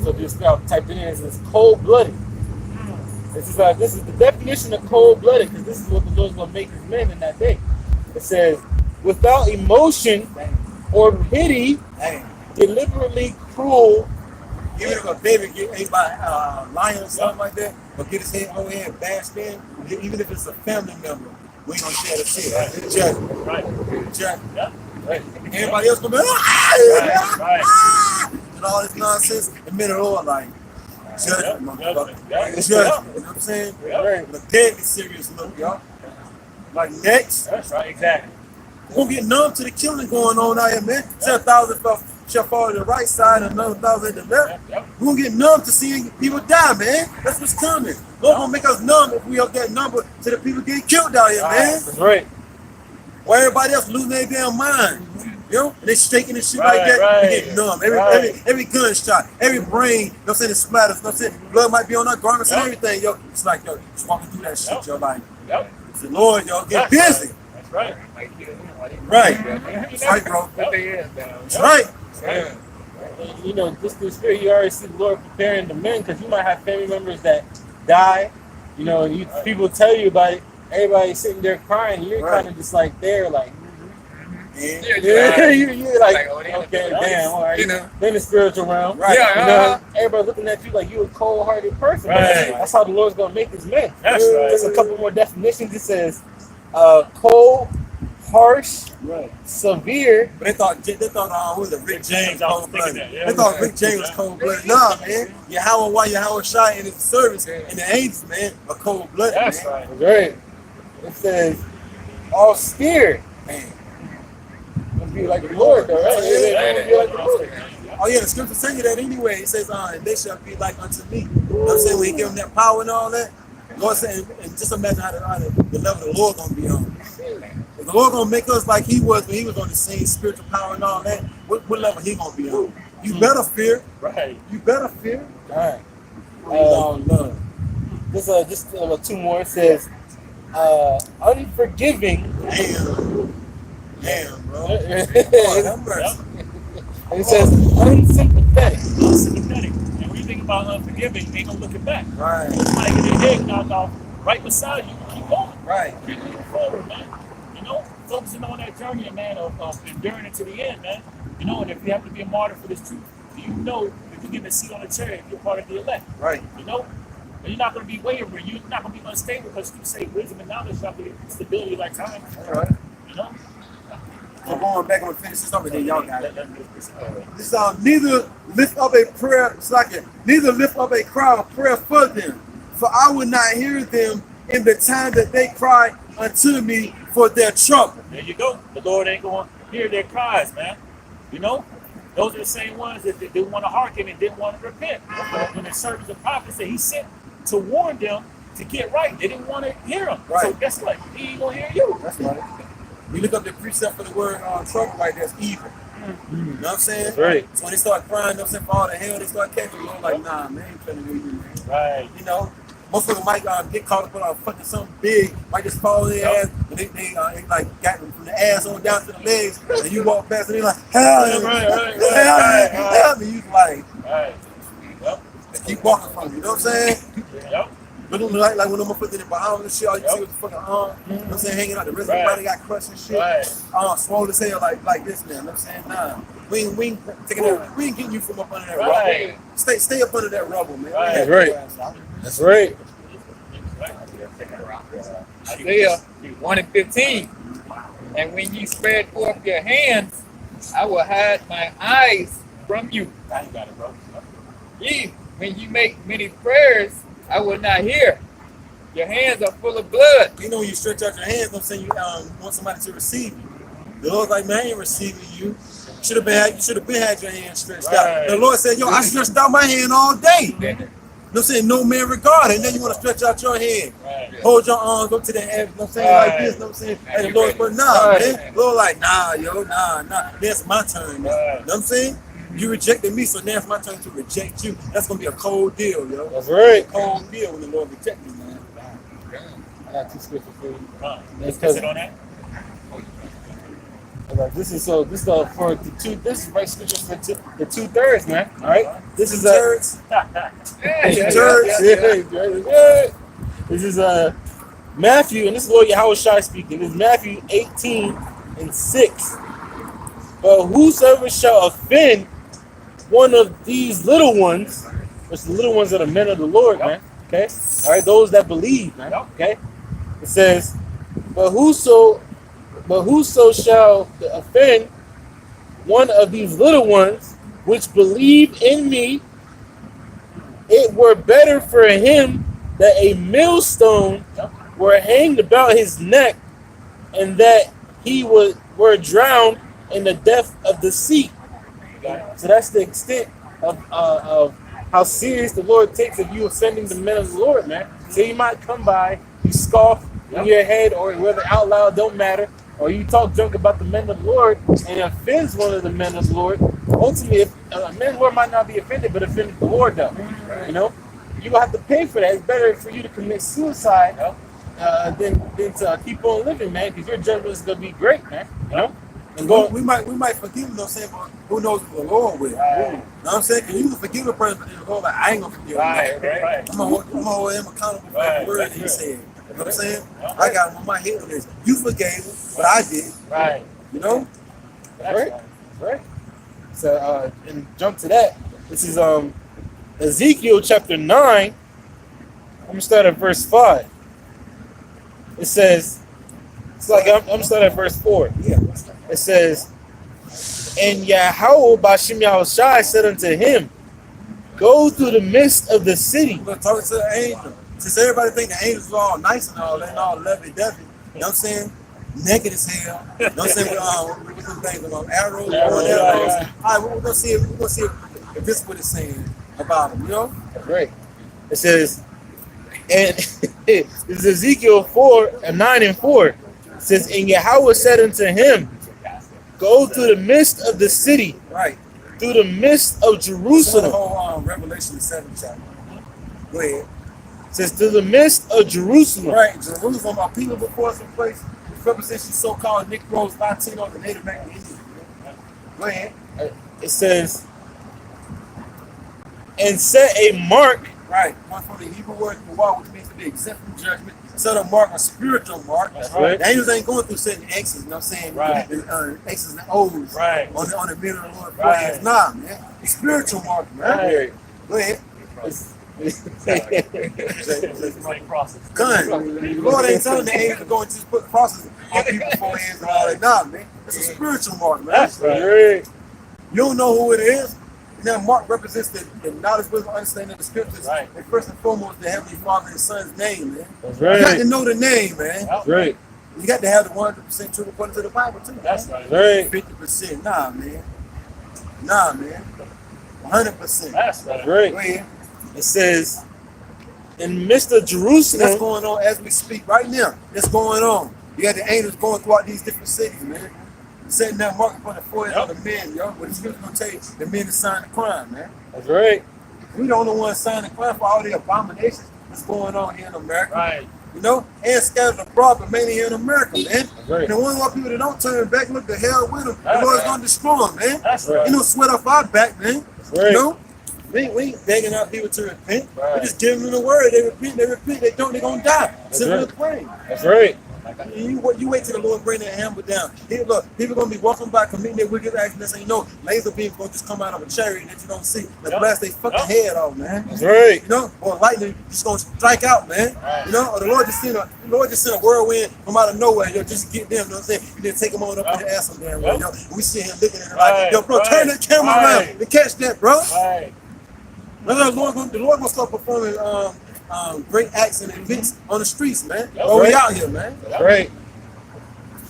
So this typed it in. It's cold-blooded. This is the definition of cold-blooded, because this is what the Lord's gonna make his men in that day. It says, without emotion or pity, Hey, deliberately cruel. even if a baby get ate by a lion or something like that, or get his whole head bashed in, even if it's a family member, we ain't gonna share the shit. Right? Judgment. Right. Judgment. Yeah. Right. Everybody else gonna be Right. and all this nonsense. The men are all like judgment, motherfucker. Yeah. Judgment. You know what I'm saying? Yeah. With a deadly serious look, y'all. Like next, That's right. Exactly. we're gonna get numb to the killing going on out here, man. 10,000 shall fall to the right side and another 1,000 at the left. Yep. We're gonna get numb to seeing people die, man. That's what's coming. Lord gonna make us numb if we don't get number to the people getting killed out here, man. That's right. Where everybody else losing their damn mind. You know, and they shaking and shit Right, like that. right, We get numb. right. Every gunshot, every brain, you know what I'm saying, it splatters. You know what I'm saying? Blood might be on our garments and Yep. everything, yo. It's like, yo, just walking through that shit, Yep. yo. Like, Yep. it's the Lord, yo, get That's busy. right. That's right. Right. That's right, bro. Put their heads down. That's right. Right. You know, just through spirit, you already see the Lord preparing the men, because you might have family members that die. You know, people tell you about it. Everybody's sitting there crying. You're Right. kind of just like there, like, Yeah. you're like, oh, they okay, look damn, all right. you know. Then the spiritual realm. Right. Yeah, You know, everybody's looking at you like you a cold-hearted person. But Right. that's how the Lord's gonna make his men. That's right. There's a couple more definitions. It says, cold, harsh, Right. severe. But they thought who was it? Rick James, I was cold thinking blooded. that, yeah. They thought Rick James was cold blooded. Nah, man. Yahweh Shai in his service and the angels, man, are cold blooded. That's man. right. Right. It says, austere. Man. Gonna be like the Lord, though, right? Yeah. Gonna be like the Lord. Oh yeah, the scripture tell you that anyway. It says, and they shall be like unto me. You know what I'm saying? When he give them that power and all that. Lord said, and just imagine how the level the Lord gonna be on. If the Lord gonna make us like he was when he was on the same spiritual power and all that, what level he gonna be on? You better fear. Right. You better fear. All right. All love. Just two more. It says, unforgiving. Damn, bro. And Lord, have mercy. it says, unsympathetic. Unsympathetic. And when you think about unforgiving, ain't no looking back. Right, Somebody get their head knocked off right beside you. Keep going. right. Keep moving forward, man. You know, focusing on that journey, man, of enduring it to the end, man. You know, and if you have to be a martyr for this truth, you know if you get a seat on the chair, if you're part of the elect. Right. You know? And you're not going to be wavering. You're not going to be unstable because you say wisdom and knowledge shall be stability like time. All right. You know? So going back, I'm gonna finish this up and then y'all got it. This neither lift up a prayer, it's like it, neither lift up a cry of prayer for them, for I will not hear them in the time that they cry unto me for their trouble. There you go. The Lord ain't going to hear their cries, man. You know? Those are the same ones that didn't want to hearken and didn't want to repent. When the servants and prophets that he sent to warn them to get right, they didn't want to hear him. Right. So guess what? He ain't going to hear you. That's right. You look up the precept for the word trouble right there, it's evil. You know what I'm saying? That's right. So when they start crying, you know what I'm saying, for all the hell, they start catching you. Like, nah, man, I ain't trying to hear you, man. Right. You know, motherfucker might get caught up on fucking something big, might just fall in their ass, and they like got them from the ass on down to the legs, and you walk past and they like, help me, help me. You like, Right. Yep. just keep walking from you, you know what I'm saying? Yep. Looking like when I'm putting in the Bahamas and shit, all you see was the fucking arm, you know what I'm saying, hanging out. The rest of the body got crushed and shit. Swole as hell like this, man. You know what I'm saying? Nah. We ain't taking that, we ain't getting you from up under that rubble. Stay up under that rubble, man. That's right. That's right. Isaiah 1:15. And when you spread forth your hands, I will hide my eyes from you. Ye, when you make many prayers, I will not hear. Your hands are full of blood. You know, when you stretch out your hands, I'm saying you want somebody to receive you. The Lord's like, man, I ain't receiving you. You should have been had your hand stretched out. The Lord said, yo, I stretched out my hand all day. You know what I'm saying? No man regarded. And then you want to stretch out your hand. Hold your arms up to the heavens. You know what I'm saying? Like this. You know what I'm saying? And the Lord's but nah, man. The Lord like, nah, yo, nah. That's my turn. Man. You know what I'm saying? You rejected me, so now it's my turn to reject you. That's gonna be a cold deal, yo. That's right. Cold deal when the Lord rejects me, man. I got 2 scriptures for you. Let's sit on that. This is for the two. This is right scripture for the 2/3, man. All right. This is Turds. This is Matthew, and this is Lord Yahushua speaking. This is Matthew 18:6. But whosoever shall offend one of these little ones, which the little ones are the men of the Lord, man. Okay. All right. Those that believe, man. Okay. It says, but whoso shall offend one of these little ones which believe in me, it were better for him that a millstone were hanged about his neck, and that he were drowned in the depth of the sea. So that's the extent of how serious the Lord takes of you offending the men of the Lord, man. So you might come by, you scoff in your head, or whether out loud, don't matter, or you talk junk about the men of the Lord, and it offends one of the men of the Lord. Ultimately, a man of the Lord might not be offended, but offended the Lord, though. You know, you gonna have to pay for that. It's better for you to commit suicide than to keep on living, man, because your judgment is gonna be great, man. You know. And we might forgive him, you know what I'm saying, but who knows what the Lord will. You know what I'm saying? Because you can forgive a person, but then the Lord like, I ain't gonna forgive him. I'm gonna hold him accountable for the word that he said. You know what I'm saying? I got him on my head on this. You forgave him, but I did. You know? Right. So and jump to that. This is Ezekiel chapter 9. I'm gonna start at verse 5. It says, it's like I'm gonna start at verse 4. Yeah. It says, and Yahweh Bashim Yahushai said unto him, go through the midst of the city. We're going to talk to the angel. Since everybody think the angels are all nice and all that, and all lovey-dovey, you know what I'm saying? Naked as hell. You know what I'm saying? With some things, arrows, arrows. All right, we're gonna see if this is what it's saying about them, you know? Right. It says, and this is Ezekiel 9:4. It says, and Yahweh said unto him, go through the midst of the city, right, through the midst of Jerusalem. The whole Revelation 7 chapter. Go ahead. It says, through the midst of Jerusalem. Right, Jerusalem, our people before some place, which represents the so-called Negroes, Latinos, and Native American Indians. Go ahead. It says, and set a mark. Right, one from the Hebrew word for which means to be exempt from judgment. Set a mark, a spiritual mark. That's right. The angels ain't going through certain X's, you know what I'm saying? Right. X's and O's on the men of the Lord. Right. Nah, man. The spiritual mark, man. Right. Go ahead. Same process. Gun. The Lord ain't telling the angels to go and just put crosses on people's foreheads and all that. Nah, man. It's a spiritual mark, man. That's right. You don't know who it is. And that mark represents the knowledge, wisdom, understanding of the scriptures. Right. And first and foremost, the Heavenly Father and Son's name, man. That's right. You got to know the name, man. That's right. You got to have the 100% truth according to the Bible, too. That's man. right. 50%. Nah, man. 100%. That's right. Right. Go ahead. It says, in midst of Jerusalem. That's going on as we speak right now. That's going on. You got the angels going throughout these different cities, man. Setting that mark upon the forehead of the men, yo. What the scripture gonna tell you, the men that signed the crime, man. That's right. We the only ones signing the crime for all the abominations that's going on here in America. Right. You know, and scattered abroad, but mainly here in America, man. That's right. And the one more people that don't turn back, look the hell with them. The Lord's gonna destroy them, man. That's right. You know, sweat off our back, man. That's right. You know? We ain't begging our people to repent. Right. We just giving them the word. They repent, they don't, they're going to die. Simple as plain. That's right. You wait till the Lord bring that hammer down. Hey, look, people gonna be walking by committing their wicked acts and this ain't no laser beam gonna just come out of a chariot that you don't see. Like blast they fucking head off, man. That's right. You know, or lightning just gonna strike out, man. Right. You know, or the Lord just sent a whirlwind from out of nowhere, yo, just get them, you know what I'm saying? You then take them on up in the ass some damn way, yo. And we see him looking at it like, yo, bro, turn that camera around and catch that, bro. Right. The Lord gonna start performing great acts and events on the streets, man. That's Oh, we right. out here, man. That's right.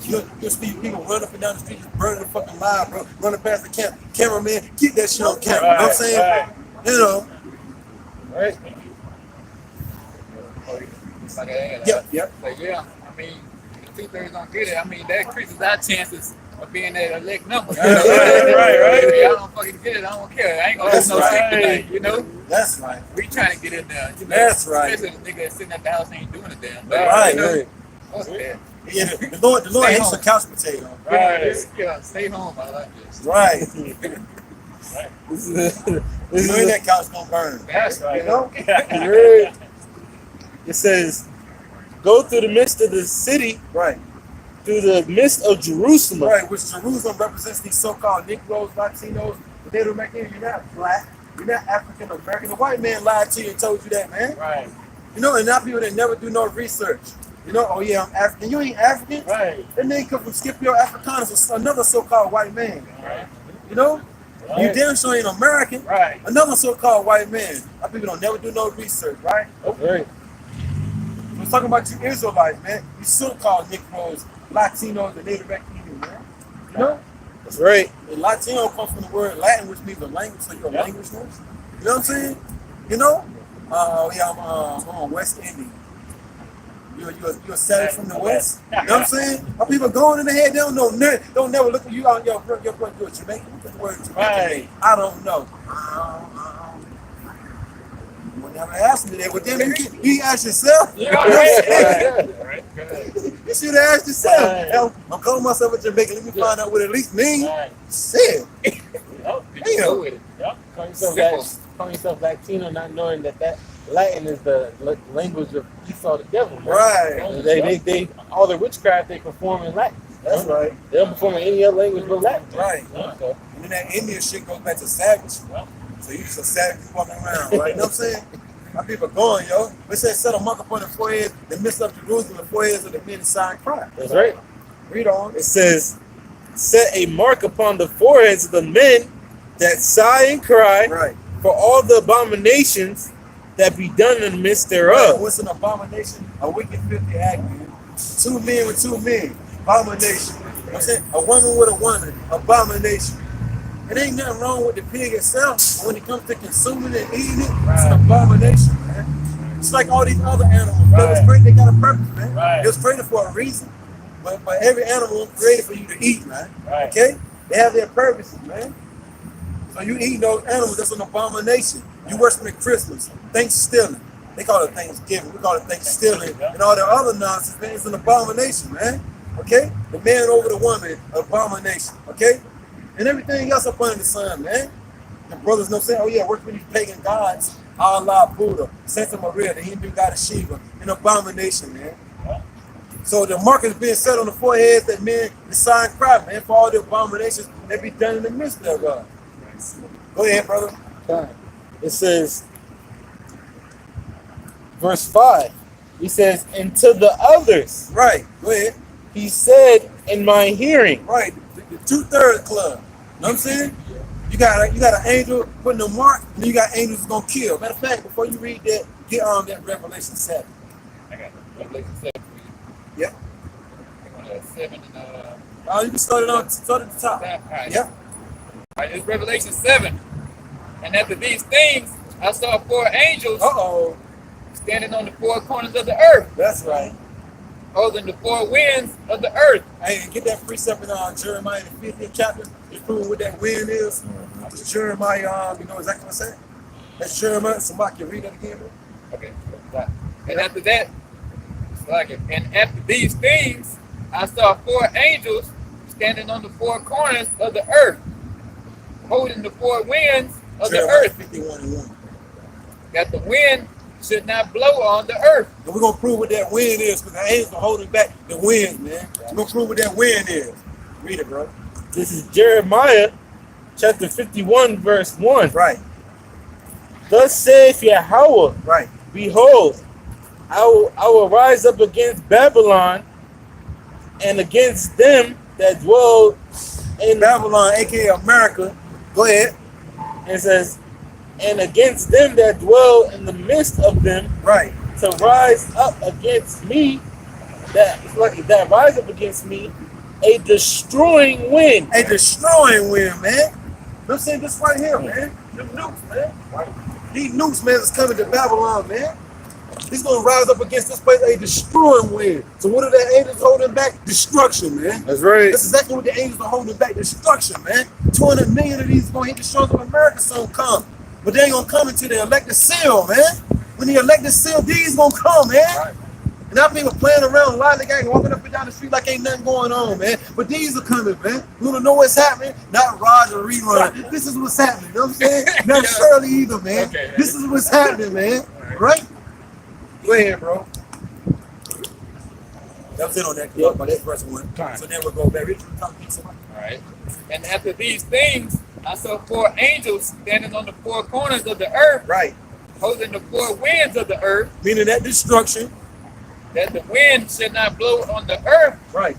You'll see people run up and down the street, just burning the fucking live, bro. Running past the cameraman, keep that shit on camera. You know what I'm saying? Right. You know. Right. Yep. Like, yeah, I mean, if 2/3 don't get it, I mean, that increases our chances of being that elect number. Right. If y'all don't fucking get it, I don't care. I ain't gonna That's do no right. sleep tonight, you know? That's right. We trying to get in there. You know? That's right. Especially the nigga that's sitting at the house ain't doing a damn thing. Right. You know? Right. Fuck that. Yeah, the Lord Stay hates home. a couch potato. Right. Yeah, stay home. I like this. Right. This is You ain't that couch gonna burn. That's right. You know? right. It says, go through the midst of the city, Right. through the midst of Jerusalem. Right. Which Jerusalem represents these so-called Negroes, Latinos, the Native Americans. You're not black. You're not African American. The white man lied to you and told you that, man. Right. You know, and now people that never do no research. You know, oh yeah, I'm African. You ain't African. Right. That nigga come from Scipio Africanus, another so-called white man. Right. You know? You Right. damn sure ain't American. Right. Another so-called white man. Our people don't never do no research, right? Right. We're talking about you Israelites, man. You so-called Negroes, Latinos, the Native Americans, man. You know? That's right. The Latino comes from the word Latin, which means a language, so you're a language nurse. You know what I'm saying? You know? Yeah, I'm on West Indian. You're a savage from the West. You know what I'm saying? Our people going in the head, they don't know nothing. Don't never look at you out, yo, bro, you're a Jamaican. Look at the word Jamaican. Right. I don't know. You would never ask me that. Well, then you ask yourself. Yeah. Right. Right. You should have asked yourself. Right. Hell, I'm calling myself a Jamaican. Let me find out what it at least means. Right. Shit. Yep. Go with it. Yep. Calling yourself Latino, not knowing that Latin is the language of Esau the devil. Man. Right. They all the witchcraft they perform in Latin. That's right. They don't perform in any other language but Latin. Right. Okay. And then that Indian shit goes back to savage. So you just a savage walking around, right? You know what I'm saying? My people going, yo. They say set a mark upon the forehead, the midst of Jerusalem, the foreheads of the men inside cry. That's right. Read on. It says, set a mark upon the foreheads of the men that sigh and cry Right. for all the abominations that be done in the midst Right. thereof. What's an abomination? A wicked, filthy act, man. Two men with two men. Abomination. You know what I'm saying? A woman with a woman. Abomination. It ain't nothing wrong with the pig itself, but when it comes to consuming and eating it, it's an abomination, man. It's like all these other animals. They was created, they got a purpose, man. Right. It was created for a reason. But every animal was created for you to eat, man. Right. Okay? They have their purposes, man. So you eating those animals, that's an abomination. You worshiping Christmas, Thanksgiving. They call it Thanksgiving. We call it Thanksgiving. And all the other nonsense, man, it's an abomination, man. Okay? The man over the woman, abomination. Okay? And everything else up under the sun, man. The brothers know saying, oh yeah, work with these pagan gods, Allah, Buddha, Santa Maria, the Hindu goddess Shiva, an abomination, man. So the mark is being set on the foreheads that men decide cry, man, for all the abominations that be done in the midst of God. Go ahead, brother. It says, verse 5, he says, and to the others, Right. Go ahead. he said in my hearing. Right. The 2/3 club. Know what I'm saying? You got an angel putting a mark, and you got angels gonna kill. Matter of fact, before you read that, get on that Revelation 7. I got Revelation 7 for you. Yep. I'm going to 7 and You can start at the top. All right. Yep. All right, it's Revelation 7. And after these things, I saw 4 angels Uh-oh. standing on the 4 corners of the earth, That's right. holding the 4 winds of the earth. Hey, get that precept in Jeremiah, the 15th chapter. It's proving what that wind is. It's Jeremiah, you know exactly what I'm saying? That's Jeremiah. Somebody can read that again, bro. Okay. And after that, and after these things, I saw 4 angels standing on the 4 corners of the earth, holding the 4 winds of the Jeremiah earth, 51:1. that the wind should not blow on the earth. And we're gonna prove what that wind is, because the angels are holding back the wind, man. We're gonna prove what that wind is. Read it, bro. This is Jeremiah chapter 51, verse 1. Right, Thus saith Yahweh, right. behold, I will rise up against Babylon and against them that dwell in Babylon, aka America. Go ahead. And it says, and against them that dwell in the midst of them, Right. to rise up against me, that rise up against me, a destroying wind. A destroying wind, man. You know what I'm saying? This right here, man. Them nukes, man. These nukes, man, is coming to Babylon, man. He's gonna rise up against this place, a destroying wind. So what are the angels holding back? Destruction, man. That's right. That's exactly what the angels are holding back, destruction, man. 200 million of these are gonna hit the shores of America soon come. But they ain't gonna come until the elected seal, man. When the elected seal, these gonna come, man. Right. And now people playing around, lying, gang walking up and down the street like ain't nothing going on, man. But these are coming, man. You wanna know what's happening? Not Roger rerun. This is what's happening. You know what I'm saying? Not Shirley either, man. Okay. This is what's happening, man. Right? Go ahead, bro. That was it on that. But that's verse 1. So then we'll go back. All right. And after these things, I saw 4 angels standing on the 4 corners of the earth, Right. holding the 4 winds of the earth, Meaning that destruction. that the wind should not blow on the earth, Right.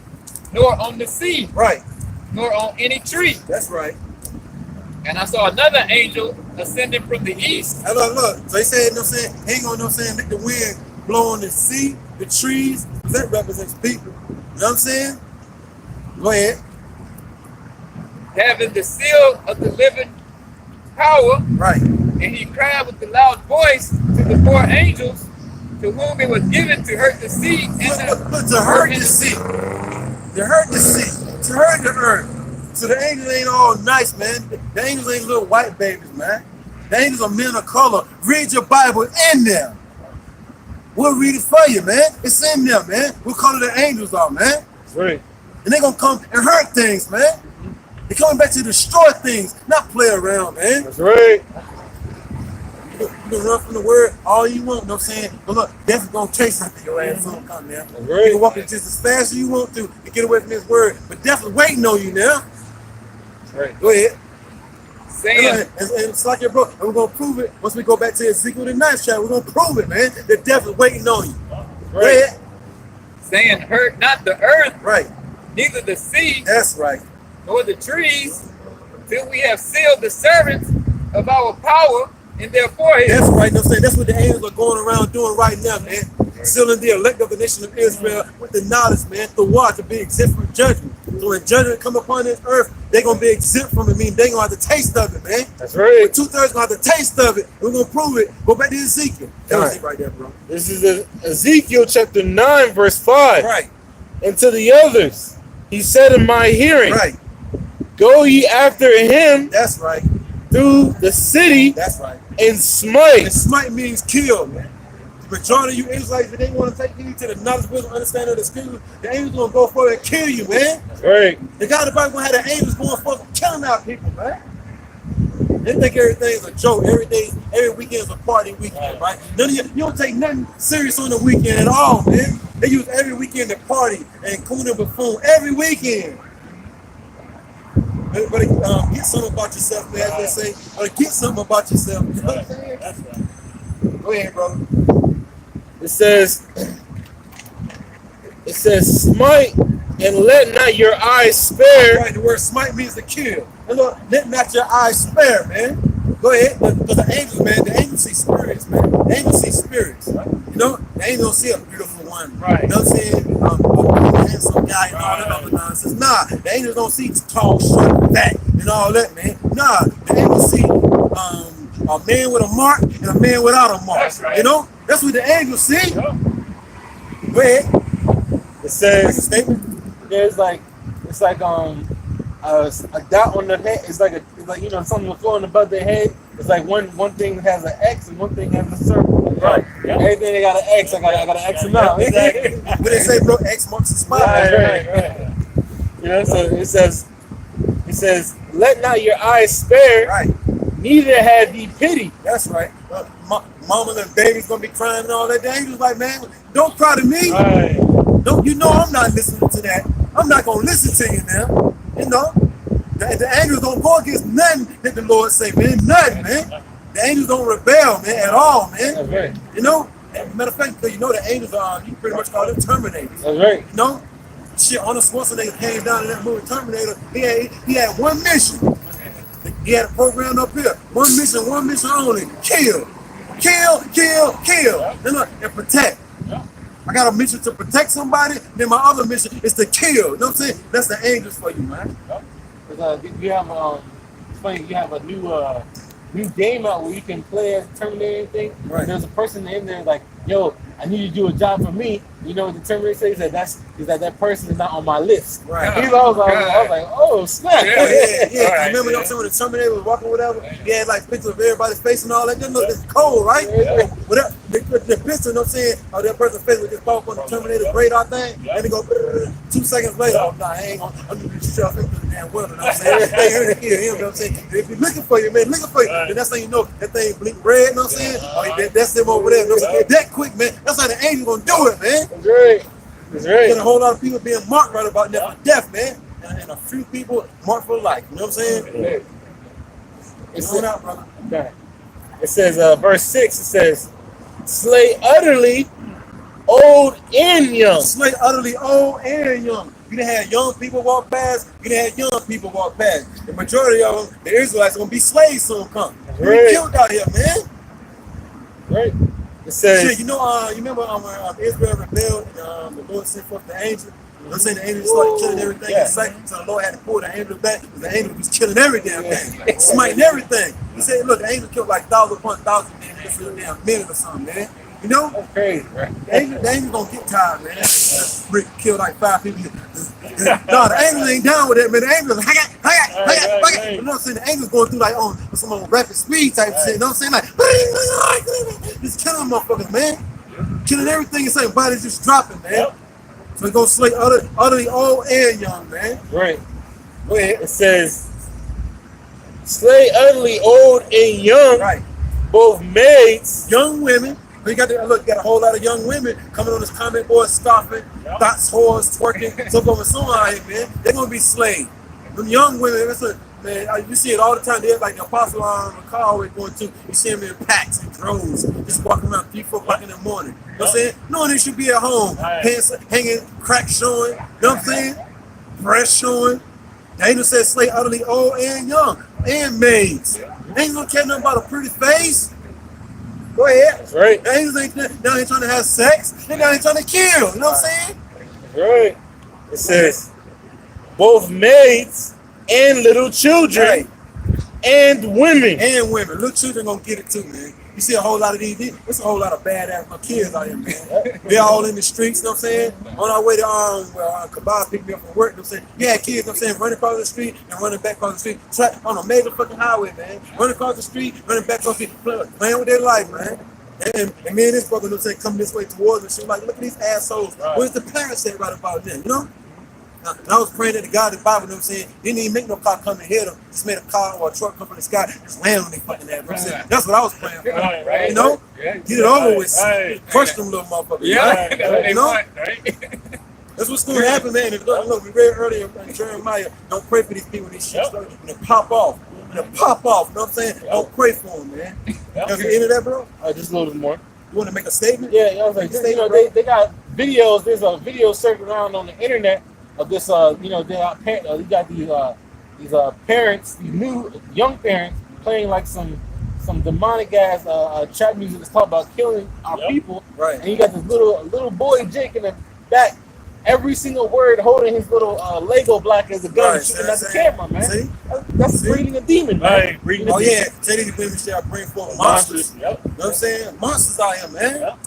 nor on the sea, Right. nor on any tree. That's right. And I saw another angel ascending from the east, Hey, look. So he said, you know what I'm saying? He ain't gonna, you know what I'm saying, let the wind blow on the sea, the trees, because that represents people. You know what I'm saying? Go ahead. having the seal of the living power. Right. And he cried with a loud voice to the 4 angels, to whom it was given to hurt the sea and Look, to hurt the sea. To hurt the sea. To hurt the earth. So the angels ain't all nice, man. The angels ain't little white babies, man. The angels are men of color. Read your Bible in there. We'll read it for you, man. It's in there, man. We'll call it the angels are, man. That's right. And they're gonna come and hurt things, man. They're coming back to destroy things, not play around, man. That's right. You can run from the word all you want, you know what I'm saying? But look, death is gonna chase after your ass soon come, man. That's You right. can walk it just as fast as you want to get away from this word. But death is waiting on you now. That's right. Go ahead. saying, And it's like your bro, and we're gonna prove it once we go back to Ezekiel the 9th chapter. We're gonna prove it, man. The death is waiting on you. Go Right. ahead. saying, hurt not the earth, Right. neither the sea, That's right. nor the trees, till we have sealed the servants of our power in their foreheads. That's right. You know what I'm saying? That's what the angels are going around doing right now, man. Sealing the elect of the nation of Israel with the knowledge, man, the what to be exempt from judgment. So when judgment come upon this earth, they're gonna be exempt from it. Mean they gonna have the taste of it, man. That's right. 2/3 gonna have the taste of it. We're gonna prove it. Go back to Ezekiel. That was Right. it right there, bro. This is Ezekiel chapter 9, verse 5. Right, And to the others, he said in my hearing, right. go ye after him That's right. through the city That's right. and smite. And smite means kill, man. The majority of you Israelites, if they want to take heed to the knowledge, wisdom, understanding of the scriptures, the angels gonna go forward and kill you, man. That's right. The God of the Bible gonna have the angels going forward and killing our people, man. They think everything's a joke. Every weekend's a party weekend, right? You don't take nothing serious on the weekend at all, man. They use every weekend to party and coon and buffoon every weekend. But get something about yourself, man. As they say, or get something about yourself. You know what I'm saying? That's right. Go ahead, brother. It says, smite and let not your eyes spare. Right, the word smite means to kill. And look, let not your eyes spare, man. Go ahead. Because the angels, man, the angels see spirits, man. The angels see spirits. Right? You know, the angels don't see a beautiful one. Right. You know what I'm saying? A handsome guy and all that other nonsense. Nah, the angels don't see tall, short, fat, and all that, man. Nah, the angels see a man with a mark and a man without a mark. That's right. You know? That's what the angels see. Yup. Go ahead. It That's a says, statement. there's like, it's like a dot on the head. It's like you know, something floating above their head. It's like one thing has an X and one thing has a circle. Right. Yep. Everything they got an X. I got an X amount. Exactly. What they say, bro? X marks the spot. Right. You know, so it says, let not your eyes spare, Right. neither have ye pity. That's right. Mama and baby's gonna be crying and all that. The angels like, man, don't cry to me. Right. Don't you know I'm not listening to that? I'm not gonna listen to you now. You know, the angels don't go against nothing that the Lord say, man. Nothing, man. The angels don't rebel, man, at all, man. That's right. You know, matter of fact, you know the angels are, you pretty much call them Terminators. That's right. You know, shit, Arnold Schwarzenegger came down in that movie Terminator. He had one mission. He had a program up here. One mission only. Kill. And protect. I got a mission to protect somebody, then my other mission is to kill. You know what I'm saying? That's the angels for you, man. You have it's funny, you have a new game out where you can play as Terminator and thing. Right. There's a person in there like, yo, I need you to do a job for me. You know what the Terminator says? That person is not on my list. Right. I was like, oh snap. Yeah. Right, Remember, you know, when the Terminator was walking, whatever, he had like pictures of everybody's face and all that. That look, it's cold, right? Yeah. Whatever, the picture, you know what I'm saying? Or that person's face would just pop up on the Terminator's radar thing, and they go 2 seconds later, oh, nah, I ain't gonna, I'm gonna just shove into the damn world, you know what I'm saying? They heard it here, you know what I'm saying? If he's looking for you, man, looking for you, then that's how you know that thing blink red, you know what I'm saying? Or that's them over there, you know what I'm saying? That quick, man, that's how the angel gonna do it, man. That's right. That's right. Get a whole lot of people being marked right about that for death, man. And a few people marked for life. You know what I'm saying? It's Going out, brother. Okay. It says, verse 6, it says, slay utterly old and young. Slay utterly old and young. You done had young people walk past, you done had young people walk past. The majority of them, the Israelites, are going to be slaves soon come. We're killed out here, man. Right. It says, Shit, you know, you remember when Israel rebelled and the Lord sent forth the angel? You know what I'm saying? The angel started killing everything in sight. So the Lord had to pull the angel back because the angel was killing every damn thing, smiting everything. He said, look, the angel killed like 1,000 upon 1,000 men in a damn minute or something, man. You know? that's crazy, right? The angel gonna get tired, man. Rick killed like 5 people. No, the angel ain't down with that, man. The angel is like, you know what I'm saying? The angel's going through like on some rapid speed type shit. You know what I'm saying? Like, just killing motherfuckers, man. Killing everything and saying bodies just dropping, man. So he goes slay utterly old and young, man. Right. Go ahead. It says, slay utterly old and young, Right. both maids. Young women. You got a whole lot of young women coming on this comment board scoffing, thoughts, whores, twerking, so forth and so on out here, man. They're gonna be slain. Them young women, man, you see it all the time. They're like the apostle McCall always going to. You see them in packs and droves, just walking around 3, 4 o'clock in the morning. You know what I'm saying? Knowing they should be at home, pants hanging, crack showing. You know what I'm saying? Breast showing. The angel says slay utterly old and young and maids. They ain't gonna care nothing about a pretty face. Go ahead. That's right. The angels ain't down here trying to have sex. They down here trying to kill. You know what I'm saying? That's right. It says, both maids and little children, Right. and women. And women. Little children gonna get it too, man. You see a whole lot of these. It's a whole lot of badass little kids out here, man. They're all in the streets, you know what I'm saying? On our way to Kabah picked me up from work, you know what I'm saying? Yeah, kids, you know what I'm saying, running across the street and running back across the street. On a major fucking highway, man. Running across the street, running back across the street, playing with their life, man. And me and this brother, you know what I'm saying, coming this way towards me. She was like, look at these assholes. Right. What does the parents say right about them, you know? And I was praying that the God in the Bible, you know what I'm saying, didn't even make no car come and hit them. Just made a car or a truck come from the sky, just land on their fucking ass. You know what I'm saying? That's what I was praying for. Right. You know? Yeah. Get it over with. Right. Crush them little motherfuckers. Yeah, Right? that's what they You know? want, right? That's what's going to happen, man. And look, we read earlier in Jeremiah, don't pray for these people, these shit start to pop off. You know what I'm saying? Don't pray for them, man. You know the end of that, bro? Just a little bit more. You want to make a statement? Yeah, I was like, you know, they got videos. There's a video circling around on the internet of this. You know, you got these parents, these new young parents playing like some demonic ass trap music that's talking about killing our people. Right. And you got this little boy Jake in the back, every single word holding his little Lego block as a gun, Right, shooting at the see? camera, man. See? That's breeding a demon, man. Right, breeding Oh, yeah. Say these women shall bring forth monsters. Yep. You know what I'm saying? Monsters out here, man. Yep.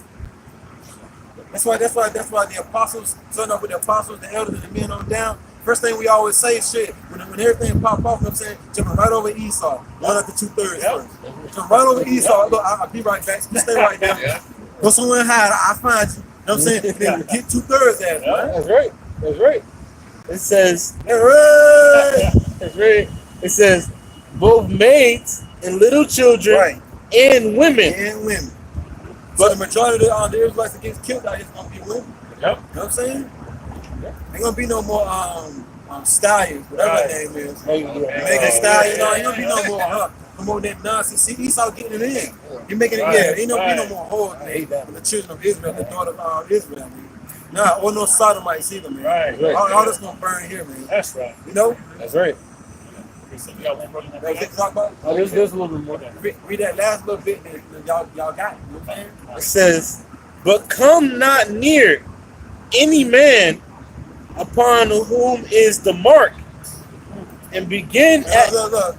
That's why the apostles, starting off with the apostles, the elders, and the men on down. First thing we always say is shit. When everything pop off, you know what I'm saying? Jumping right over Esau. One up to 2/3 first. Jump right over Esau. Look, I'll be right back. You stay right there. Yeah. Go somewhere and hide. I'll find you. You know what I'm saying? Then get 2/3 at it, man. That's right. That's right. It says, Hey, that's right. It says, both maids and little children Right. and women. And women. But the majority of the Israelites that get killed out here is gonna be women. Yep. You know what I'm saying? Ain't gonna be no more stallions, whatever Right. that name is. Yeah. Megan Stallion, ain't gonna be no more that nonsense. See, Esau getting it in. He making it, Right. ain't gonna be no Right. more whore, man. The children of Israel, the daughter of Israel, man. Nah, or no Sodomites either, man. Right. All this gonna burn here, man. That's right. You know? That's right. Okay, so we got one brother. That's what we talk about. Oh, there's a little bit more. Read that last little bit that y'all got. You know what I'm saying? It says, "But come not near any man upon whom is the mark, and begin at Look,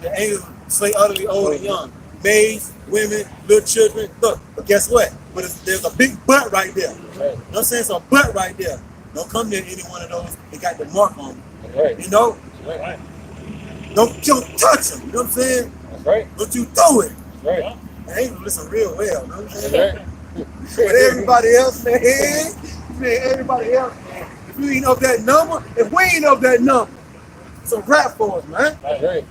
the angels slay utterly old and young. Maids, women, little children. Look, but guess what? But there's a big butt right there. You know what I'm saying? It's a butt right there. Don't come near any one of those. They got the mark on them. Right. You know? Right. Don't touch them. You know what I'm saying? That's right. Don't you throw it. Right. The angels listen real well. You know what I'm That's saying? right. But everybody else, man, everybody else, man. If you ain't of that number, if we ain't of that number, it's a rap for us, man. That's right.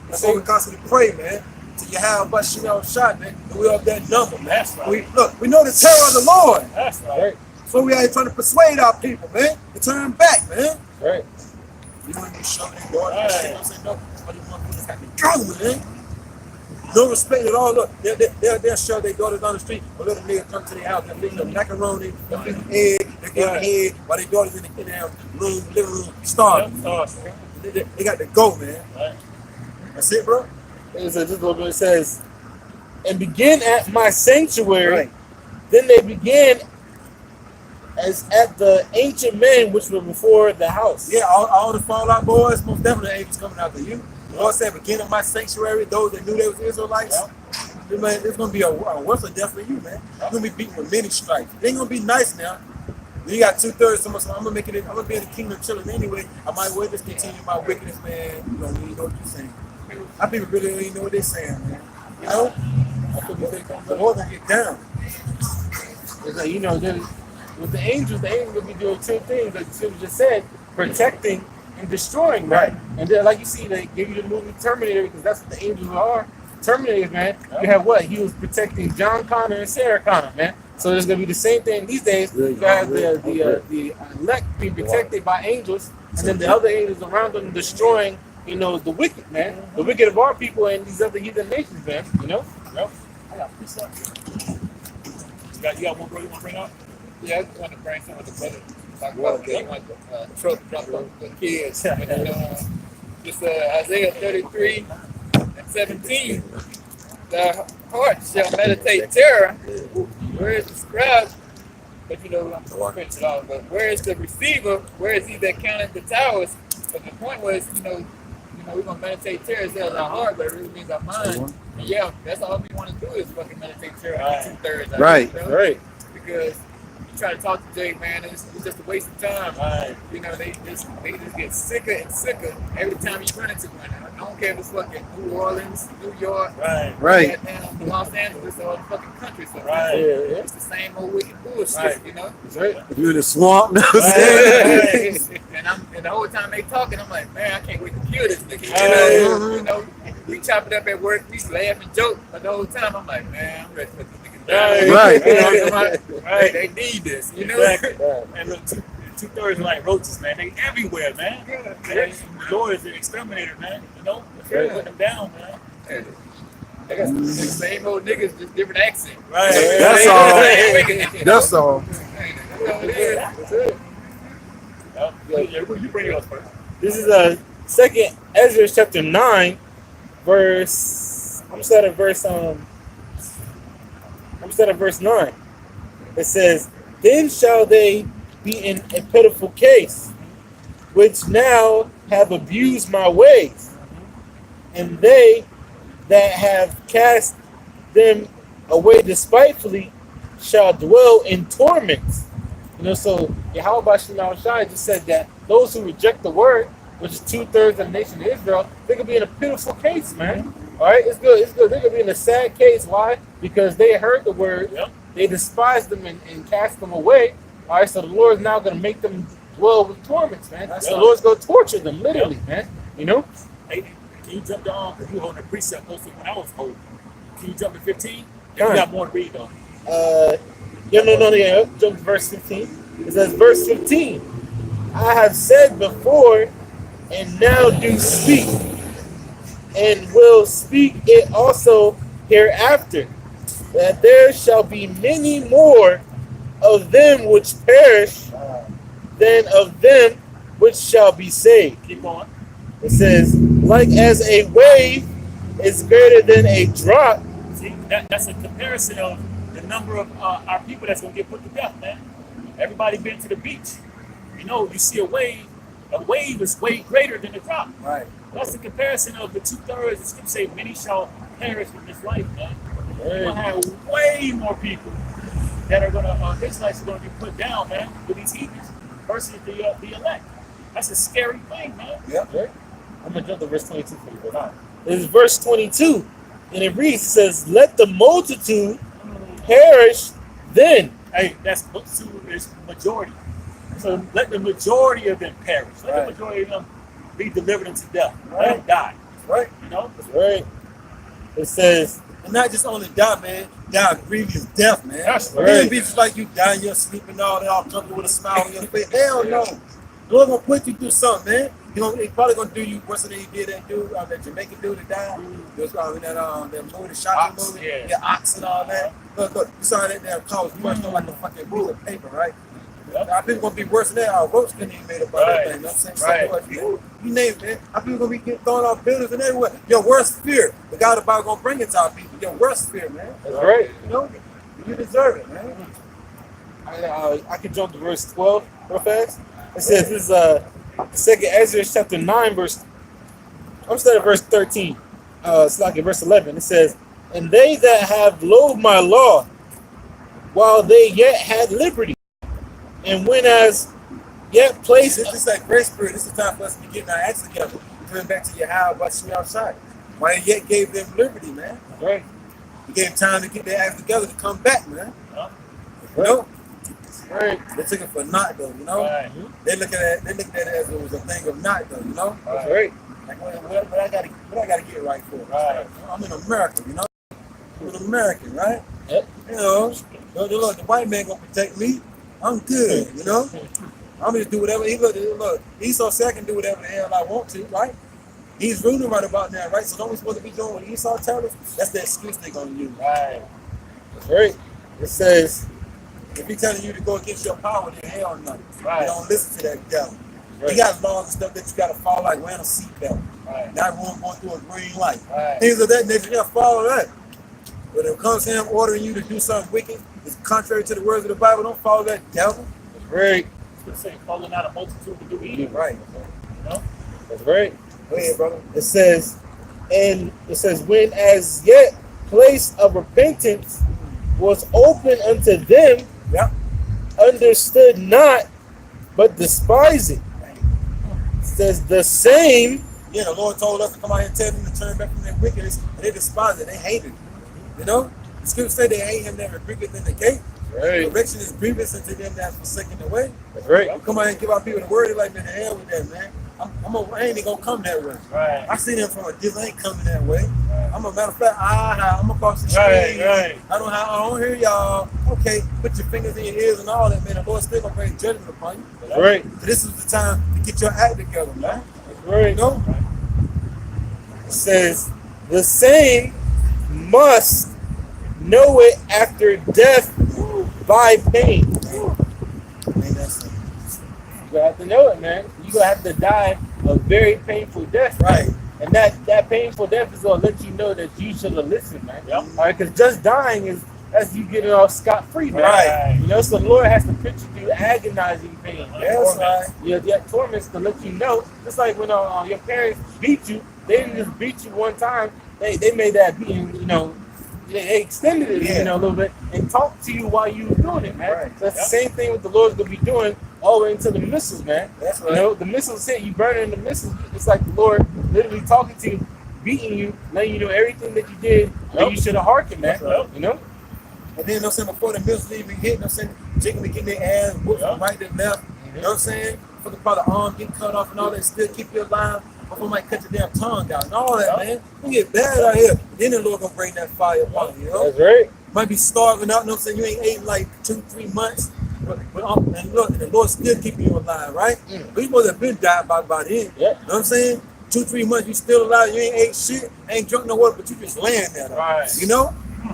That's why we constantly pray, man. Till you have but shot, man. And we of that number, man. That's right. We know the terror of the Lord. That's right. So we out here trying to persuade our people, man, to turn back, man. Right. You want to be shoving their daughter and shit, you know what I'm saying? No, but you want to have to go, man. No respect at all. Look, they'll shove their daughter down the street, but let a nigga come to their house, they'll leave them macaroni, they'll leave them egg, they'll give them egg, while their daughter's in the living room starving. They got to go, man. Right. That's it, bro. It says, this it says, and begin at my sanctuary. Right. Then they began as at the ancient men which were before the house. Yeah, all the fallout boys, most definitely angels coming after you. The Lord said, begin at my sanctuary, those that knew they was Israelites. Yeah. Man, it's going to be a worse of death for you, man. You're going to be beaten with many stripes. It ain't going to be nice now. Then you got 2/3, so I'm going to I'm going to be in the kingdom chilling anyway. I might well just continue my wickedness, man. You don't even know what you're saying. I people really don't even know what they're saying, man. You know? I think the Lord going to get down. It's like, you know, with the angels will be doing two things, like Tim just said, protecting and destroying, right? And then, like you see, they give you the movie Terminator, because that's what the angels are. Terminators, man. You have what? He was protecting John Connor and Sarah Connor, man. So there's gonna be the same thing these days. You have the elect being protected by angels, and then the other angels around them destroying, you know, the wicked, man. The wicked of our people and these other heathen nations, man. You know? Yep. I got precepts. You got one brother you want to bring up? Yeah, I just want to bring some of the brothers. Talk about they want the truck drop on the kids. Just Isaiah 33 and 17. The heart shall meditate terror. Where is the scribe? But you know, I'm print it off. But where is the receiver? Where is he that counted the towers? But the point was, we're gonna meditate terror. It says our heart, but it really means our mind. And yeah, that's all we want to do is fucking meditate terror. Right. 2/3. Right. Right. Because try to talk to Jake, man, it's just a waste of time. Right. You know, they just get sicker and sicker every time you run into one. I don't care if it's fucking New Orleans, New York, Right. down Los Angeles, or the fucking country. So Right. it's the same old wicked bullshit, Right. you know. That's right. If you're in the swamp, you know what I'm saying? And the whole time they talking, I'm like, man, I can't wait to kill this nigga. Right. You know, we chop it up at work, we laugh and joke, but the whole time I'm like, man, I'm ready for this nigga. Right. You know, Right. They need this, you know. Exactly. And look, 2/3 are like roaches, man. They everywhere, man. They're lawyers and exterminators, man. You know, they're putting them down, man. They got the same old niggas, just different accent. Right. That's all. That's all. That's it. Yeah, you bring it up first. This is Second Ezra chapter 9, verse. I'm starting at verse 9. It says, "Then shall they be in a pitiful case, which now have abused my ways, and they that have cast them away despitefully shall dwell in torments." You know, so Yahweh Shai just said that those who reject the word, which is 2/3 of the nation of Israel, they could be in a pitiful case, man. All right, it's good. They're gonna be in a sad case. Why? Because they heard the word, they despised them and cast them away. All right, so the Lord is now gonna make them dwell with torments, man. The Lord's gonna torture them, literally, man. You know. Can you jump to because you holding a precept posted when I was holding. Can you jump to 15? All You right. got more to read though. Yeah. Jump to verse 15. It says, verse 15. I have said before, and now do speak, and will speak it also hereafter, that there shall be many more of them which perish than of them which shall be saved. Keep going. It says, like as a wave is greater than a drop. See, that's a comparison of the number of our people that's going to get put to death, man. Everybody been to the beach. You know, you see a wave is way greater than a drop. Right. That's the comparison of the 2/3. It's going to say, many shall perish from this life, man. We're going to have way more people that are going to, Israelites are going to be put down, man, with these heathens versus the elect. That's a scary thing, man. Yep. Right? I'm going to jump to verse 22 for you. But this is verse 22. And it reads, it says, let the multitude perish then. Hey, that's multitude is majority. So let the majority of them perish. Let the majority of them be delivered into death. Let them die. Right. You know? That's right. It says, And not just only die, man, die a grievous death, man. That's It ain't be just like you die in your sleep and all that, all comfortable with a smile on your face. Hell no. The Lord gonna put you through something, man. He probably gonna do you worse than he did that dude, that Jamaican dude that died. It was that movie, the shocking Ox, movie, yeah. Ox and all that. Look, you saw that damn car was crushed on like a fucking piece of paper, right? I think it's gonna be worse than that. Our roach couldn't even made about that thing. You know what I'm saying? Right. So, you name it, man. I think we're gonna be getting thrown off buildings and everywhere. Your worst fear, the God about gonna bring it to our people. Your worst fear, man. that's right. You know, you deserve it, man. I can jump to verse 12 real fast. It says, this is 2 Ezra chapter 9, verse, I'm starting at verse 13. It's like in verse 11. It says, and they that have loathed my law, while they yet had liberty, and when as yet placed. This is that grace period. This is the time for us to be getting our acts together. Coming back to your house, watching you outside. Why he yet gave them liberty, man. Right. He gave time to get their acts together to come back, man. Yeah. You know? Right. They took it for naught, though, you know? Right. They looked at it as it was a thing of naught, though, you know? That's right. Like, what I gotta get right for? Right. I'm in America, you know? I'm an American, right? Yep. You know, look, the white man gonna protect me. I'm good, you know? I'm gonna do whatever. Look, Esau said I can do whatever the hell I want to, right? He's ruling right about now, right? So don't we supposed to be doing what Esau tells us? That's the excuse they're gonna use. Right. That's right. It says, If he's telling you to go against your power, then hell no. Right. You don't listen to that devil. Right. He got laws and stuff that you gotta follow, like wearing a seatbelt. Right. Not going through a green light. Right. Things of that nature, you gotta follow that. But if it comes to him ordering you to do something wicked, it's contrary to the words of the Bible, don't follow that devil. that's right. It's saying calling out a multitude to do evil. Right. You know? That's right. Go ahead, brother. It says, when as yet place of repentance was open unto them, Yep. understood not, but despised it. It says the same. Yeah, the Lord told us to come out here and tell them to turn back from their wickedness, and they despise it. They hate it. You know? The scripture say they hate him that rebuke in the gate. Right. Correction is grievous unto them that forsaken the way. That's right. We come out here and give our people the word. They're like, man, the hell with that, man. I ain't gonna come that way. Right. I see them from a distance. I ain't coming that way. I'm a matter of fact, I'm across the street. Right. I don't hear y'all. Okay, put your fingers in your ears and all that, man. The Lord's still gonna bring judgment upon you. That's right. So this is the time to get your act together, man. That's right. You know? It says the same must know it after death by pain. Man, that's it. You have to know it, man. You're gonna have to die a very painful death. Right. And that painful death is gonna let you know that you should have listened, man. Yep. All right, because just dying is as you getting off scot-free, man. Right. You know, so the Lord has to put you through agonizing pain. That's right. Yeah, torments to let you know. Just like when your parents beat you, they didn't just beat you one time. They made that beating, you know, they extended it, Yeah. you know, a little bit and talked to you while you were doing it, man. Right. So that's the same thing what the Lord's gonna be doing all the way into the missiles, man. That's You right. know, the missiles hit you, burning the missiles. It's like the Lord literally talking to you, beating you, letting you know everything that you did that you should have hearkened, man. That's right. You know? And then, you know what I'm saying, before the missiles even hit, you know what I'm saying, chicken be getting their ass whooped from right to left. You know what I'm saying? For the arm getting cut off and all that, still keep you alive. Motherfucker might cut your damn tongue out and all that, man. We get bad out here. Then the Lord gonna bring that fire upon you, you know? That's right. Might be starving out, you know what I'm saying? You ain't ate like 2-3 months. But and look, the Lord still keeping you alive, right? But you supposed to have been died by then. Yeah. You know what I'm saying? 2-3 months, you still alive, you ain't ate shit, ain't drunk no water, but you just laying there. Right. You know?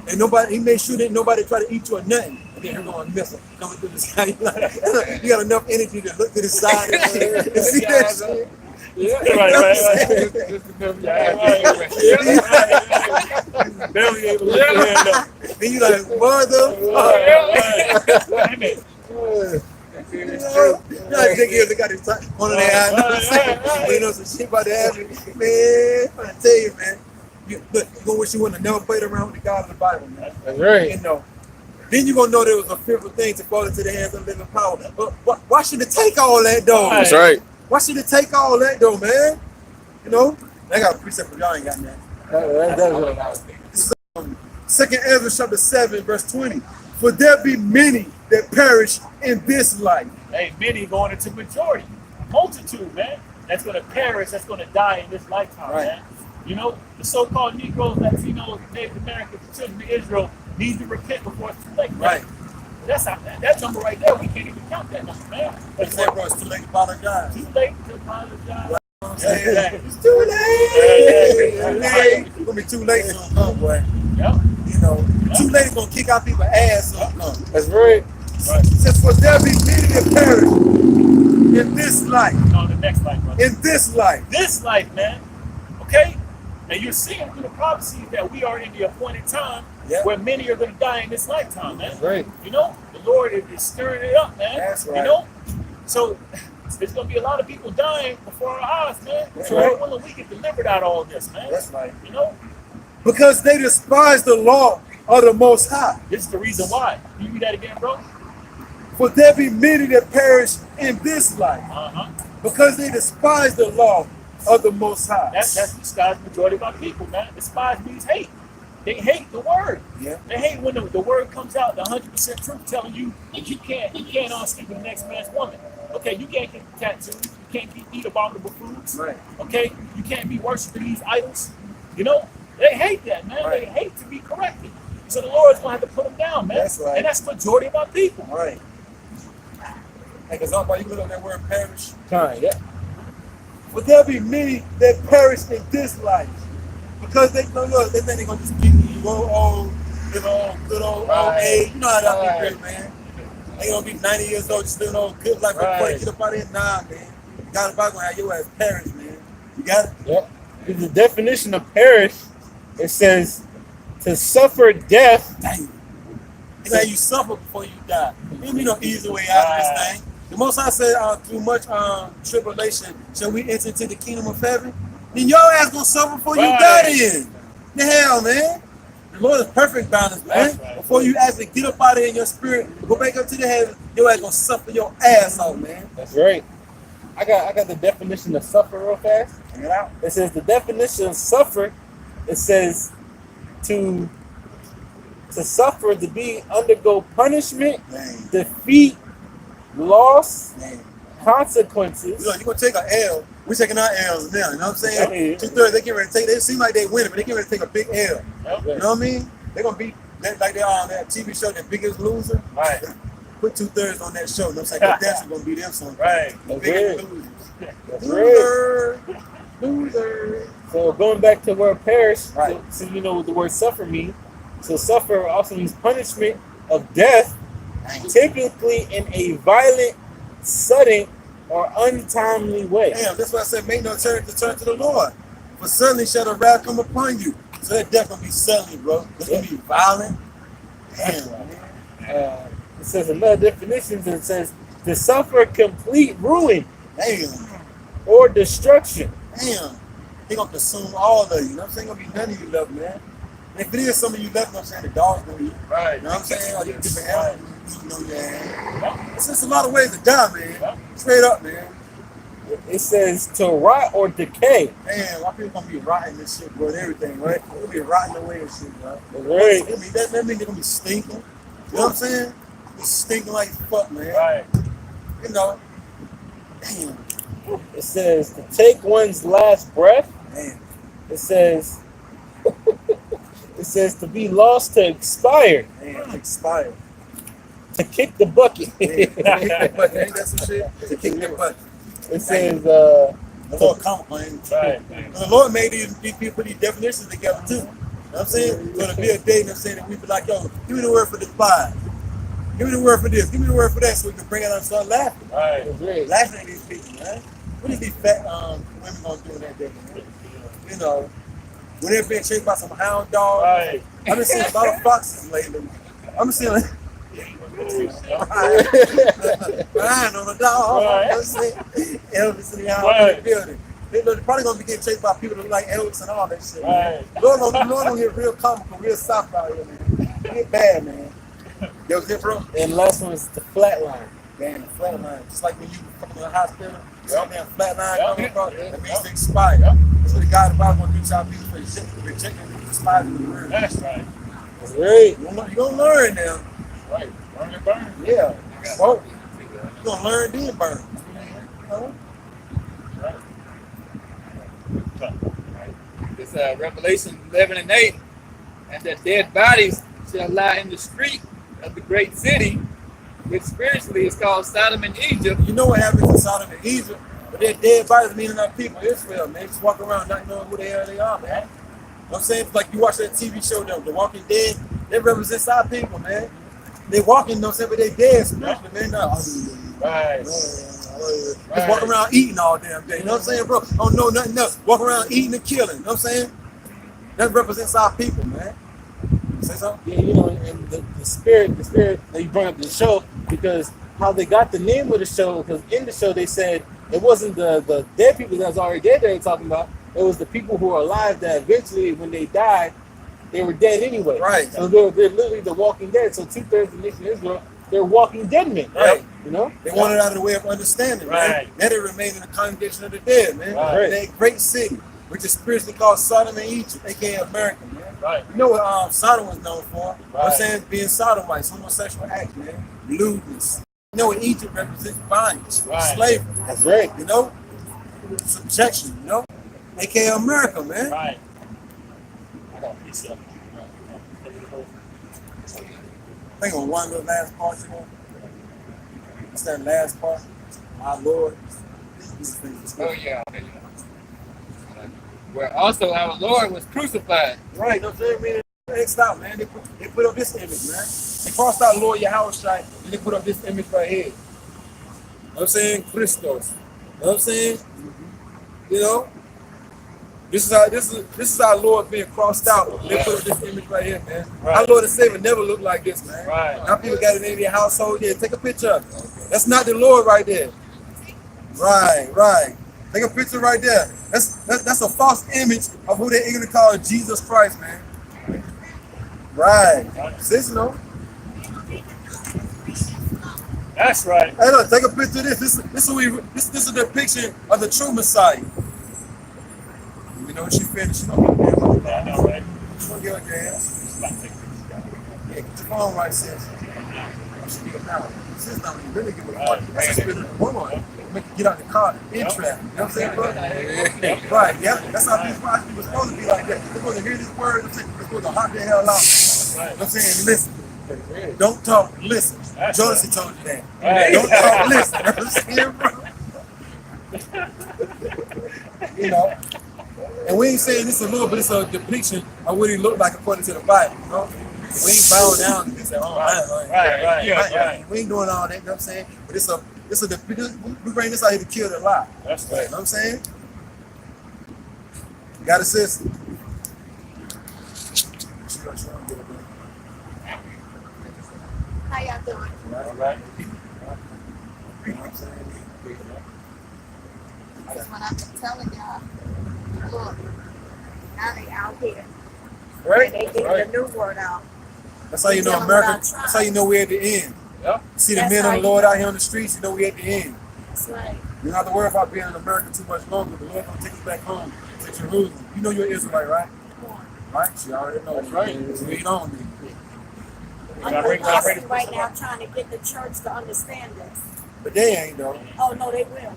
And nobody, he made sure that nobody try to eat you or nothing. And then you're going to miss him coming through the sky. You got enough energy to look to the side and see that shit. Yeah, right. Barely able to lift your hand up. And you like, motherfucker. You know, big ears, they got this one of their eyes. You know, some shit about to happen. Man, I'm trying to tell you, man. Look, you're gonna wish you wouldn't have never played around with the God of the Bible, man. That's right. You know. Then you're gonna know there was a fearful thing to fall into the hands of living power. But why should it take all that, though? That's right. Why should it take all that, though, man? You know? I got a precept for y'all ain't got that. That's what I was thinking. 2 Ezra chapter 7, verse 20. For there be many that perish in this life. Hey, many going into majority, multitude, man. That's going to perish. That's going to die in this lifetime, Right. man. You know, the so-called Negroes, Latinos, Native Americans, the children of Israel need to repent before it's too late, man. Right. That's not, that number right there. We can't even count that number, man. Like I said, bro, it's too late to apologize. Too late to apologize. Yeah. It's too late. It's gonna be too late soon, boy. Yep. You know, too late is gonna kick out people's ass soon. That's right. It says, for there be many that perish in this life. No, the next life, brother. In this life. This life, man. Okay? And you're seeing through the prophecy that we are in the appointed time where many are going to die in this lifetime, man. That's right. You know, the Lord is stirring it up, man. That's right. You know? So there's going to be a lot of people dying before our eyes, man. That's So right. when we get delivered out of all this, man. That's right. You know? Because they despise the law of the Most High. This is the reason why. Can you read that again, bro? For there be many that perish in this life. Uh-huh. Because they despise the law of the Most High. That's the majority of our people, man. Despise means hate. They hate the word. Yeah. They hate when the word comes out, the 100% truth telling you that you can't sleep with the next man's woman. Okay, you can't get tattoos. You can't eat abominable foods. Right. Okay, you can't be worshiping these idols. You know, they hate that, man. Right. They hate to be corrected. So the Lord's going to have to put them down, man. That's right. And that's the majority of our people. Right. Hey, because all you look at that word perish. Time. Yeah. For there be many that perish in this life. Because they think they're going to just keep you old, good old age. You know how that be great, man. They going to be 90 years old, just living old good life. Right. Get up out of here. Nah, man. You got about going to have your ass perish, man. You got it? Yep. In the definition of perish, it says to suffer death. Dang. It's like you suffer before you die. There be no easy way out of this thing. The Most High said, through much tribulation, shall we enter into the kingdom of heaven? Then your ass gonna suffer before you die then. The hell, man. The Lord is perfect balance, man. Right. Before you actually get up out of here in your spirit, go back up to the heaven, your ass gonna suffer your ass off, man. That's right. I got the definition of suffer real fast. Check it out. It says the definition of suffer. It says to suffer, to be undergo punishment, Dang. defeat, loss, Dang. consequences. You're gonna take an L. We're taking our L's now, you know what I'm saying? Hey. 2/3, they get ready to take, they seem like they winning, but they get ready to take a big L. Yep. You know what I mean? They're gonna be like they're on that TV show, The Biggest Loser. Right. Put 2/3 on that show. You know what I'm saying? 'Cause that's gonna be them some Right. Biggest That's Losers. That's right. Loser. Loser. So going back to word perish, Right. so you know what the word suffer means. So suffer also means punishment of death, typically in a violent, sudden, or untimely way. Damn, that's why I said make no turn to the Lord. For suddenly shall the wrath come upon you. So that death gonna be suddenly, bro. It's gonna be violent. Damn, man. It says another definition. It says to suffer complete ruin Damn. or destruction. Damn. He gonna consume all of you. You know what I'm saying? Gonna be none of you left, man. And if it is some of you left, you know what I'm saying? The dog's gonna eat. Right. You know what I'm saying? Or you different animals eating on your ass. It's just a lot of ways to die, man. Straight up, man. It says to rot or decay. Man, why people gonna be rotting this shit, bro, and everything, right? They're gonna be rotting away and shit, bro. Right. That means they're gonna be stinking. You know what I'm saying? Be stinking like fuck, man. Right. You know. Damn. It says to take one's last breath. Man, It says it says to be lost to expire. man, it's expired. To kick the bucket. Yeah, to kick that butt. Ain't that some shit? To kick that butt. It says The Lord comical, ain't it? Right. The Lord made these people put these definitions together too. You know what I'm saying? So to be a day, you know what I'm saying, that we be like, yo, give me the word for despise. Give me the word for this. Give me the word for that, so we can bring it out and start laughing. Right. great. Laughing at these people, man. What is these fat women gonna do in that day, man? You know, when they're being chased by some hound dogs. Right. I've been seeing a lot of foxes lately. I've been seeing riding on a dog. Right. You know what I'm saying? Elvis in the house in the building. They're probably gonna be getting chased by people that like Elvis and all that shit. Right. Lord gonna get real comical, real soft out here, man. Get bad, man. Yo, what's it, bro? And last one is the flat line. Man, the flat line. Just like when you come to the hospital, Yep. man, flat line Yep. coming across, Yep. that means to expire. Yep. That's what the God the Bible gonna do to our people for rejecting the expired the word. That's right. That's great. You're gonna learn now. Right. Burn and burn. Yeah. Well, you're gonna learn then burn. You know? This Revelation 11 and 8, and that dead bodies shall lie in the street of the great city, which spiritually is called Sodom and Egypt. You know what happens in Sodom and Egypt? But they're dead bodies, meaning our people, Israel, man. Just walk around not knowing who the hell they are, man. You know what I'm saying? It's like you watch that TV show, The Walking Dead, they represent our people, man. They walking, you know what I'm saying, but they dead spiritually, man. Right. Just walk around eating all damn day. You know what I'm saying, bro? Don't know nothing else. Walk around eating and killing. You know what I'm saying? That represents our people, man. Say something? Yeah, you know, and the spirit that you brought up the show, because how they got the name of the show, because in the show they said it wasn't the dead people that was already dead they were talking about, it was the people who are alive that eventually when they died, they were dead anyway. Right. So they're literally the walking dead. So 2/3 of the nation of Israel, they're walking dead men. Right. You know? They wanted out of the way of understanding, man. Right. Now they remain in the congregation of the dead, man. Right. In that great city, which is spiritually called Sodom and Egypt, aka America, man. Right. You know what Sodom was known for? You know what I'm Right. saying? Being sodomites, homosexual acts, man. Lewdness. You know what Egypt represents? Bondage, Right. slavery. That's right. You know? Subjection, you know? AKA America, man. Right. I got a piece of I think on one little last part, you know? What's that last part? Our Lord. These things. Oh, yeah. Where also our Lord was crucified. Right, no, they mean X'd out, man. They put up this image, man. They crossed out Lord Yahushua and they put up this image right here. You know what I'm saying? Christos. You know what I'm saying? You know? This is our Lord being crossed out. They put up this image right here, man. Right. Our Lord and Savior never looked like this, man. Right. Now people got it in their household. Yeah, take a picture of it. That's not the Lord right there. Right, right. Take a picture right there. That's a false image of who they're going to call Jesus Christ, man. Right. Sis, no. That's right. Hey, look, take a picture of this. This is a depiction of the true Messiah. You know, she finished. You know, Yeah, I know, right? don't get on your ass. Just about to take pictures, guys. Yeah, get your phone right, sis. I should be now. Sis, now when you really get with Right. one, that's a spirit of the woman. Make you get out the car in traffic. You know what I'm saying, bro? Right, yeah. That's how people are supposed to be like that. They're supposed to hear this word. They're supposed to hop their hell out. You know what I'm saying? Listen. Don't talk, listen. That's Jodeci told you that. Right. Don't talk, listen. You know what I'm saying, bro? You know? And we ain't saying this a little, but it's a depiction of what he looked like according to the Bible, you know? We ain't bowing down and say, oh, Right. we ain't doing all that, you know what I'm saying? But it's a we bring this out here to kill the lie. That's You right. know what I'm saying? You got a sister. How y'all doing? All right. You know what I'm saying? That's what I've been telling y'all. Look, now they out here. Right? They getting Right. the new word out. That's how you know America. That's how you know we're at the end. Yep. You see the That's men how of the you Lord know. out here on the streets, you know we're at the end. That's right. You don't have to worry about being in America too much longer. The Lord gonna take us back home to Jerusalem. You know you're Israelite, right? Come on. Right? She already knows. That's right. So read on me. I'm Gotta bring constantly this right now up. trying to get the church to understand this. But they ain't though. Oh no, they will.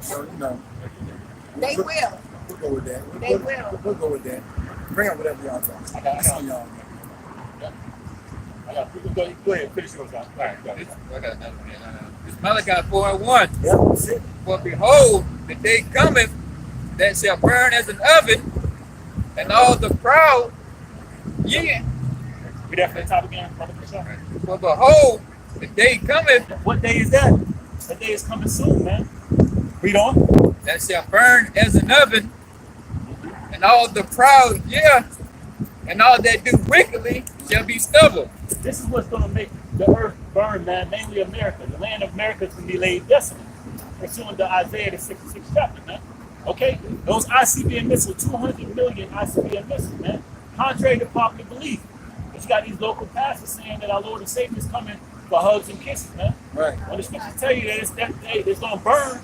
So you know. They will. We'll go with that. They will. We'll go with that. Bring up whatever y'all talk. That's on y'all. Go ahead, finish yours out. All right, go ahead. I got another one. It's Malachi 4:1. Yep, that's it. For behold, the day cometh that shall burn as an oven, and all the proud, yeah. Read that from the top again, Brother Michelle. For behold, the day cometh What day is that? That day is coming soon, man. Read on. that shall burn as an oven, and all the proud, yeah, and all that do wickedly shall be stubble. This is what's going to make the earth burn, man, mainly America. The land of America is going to be laid desolate, pursuant to Isaiah, the 66th chapter, man. Okay? Those ICBM missiles, 200 million ICBM missiles, man. Contrary to popular belief. But you got these local pastors saying that our Lord and Savior is coming for hugs and kisses, man. Right. When the scriptures tell you that that day it's going to burn,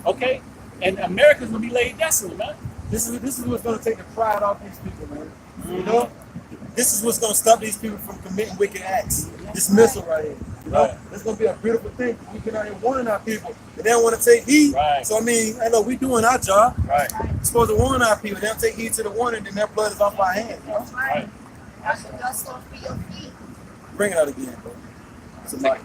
okay? And America's going to be laid desolate, man. This is what's gonna take the pride off these people, man. You know? This is what's gonna stop these people from committing wicked acts. This missile right here. You know? Right. It's gonna be a beautiful thing. We can out here warning our people. But they don't want to take heed. Right. So I mean, I know we doing our job. Right. We're supposed to warn our people. They don't take heed to the warning, then their blood is off our hands. You know? That's right. That's the dust off for your feet. Bring it out again, bro. Somebody.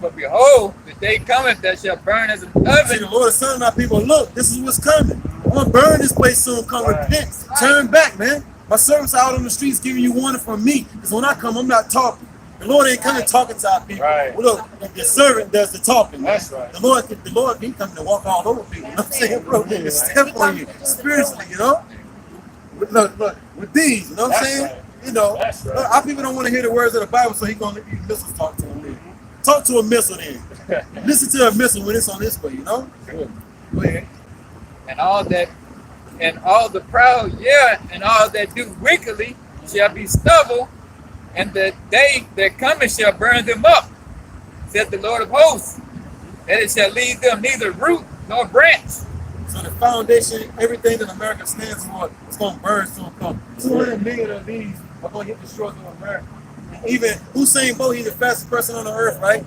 For behold, the day cometh that shall burn as an See, oven, the Lord is telling our people, look, this is what's coming. I'm gonna burn this place soon. Come Right. repent. Turn back, man. My servants are out on the streets giving you warning from me. Because when I come, I'm not talking. The Lord ain't coming talking to our people. Right. Well, look, the servant does the talking. Man. That's right. The Lord, he coming to walk all over people. You know what I'm saying, bro? He step on you spiritually, you know? Look, with these, you know what I'm That's saying? right. You know, That's right. look, our people don't want to hear the words of the Bible, so he gonna let these missiles talk to them. Then. Talk to a missile then. Listen to a missile when it's on this way, you know? Go ahead. and all the proud, yeah, and all that do wickedly shall be stubble, and the day that cometh shall burn them up, said the Lord of hosts, that it shall leave them neither root nor branch. So the foundation, everything that America stands for, is going to burn soon come. 200 million of these are going to get destroyed through America. And even Usain Bolt, he's the fastest person on the earth, right?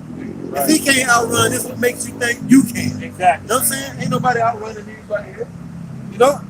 If he can't outrun this, what makes you think you can? Exactly. You know what I'm saying? Ain't nobody outrunning anybody here. You know?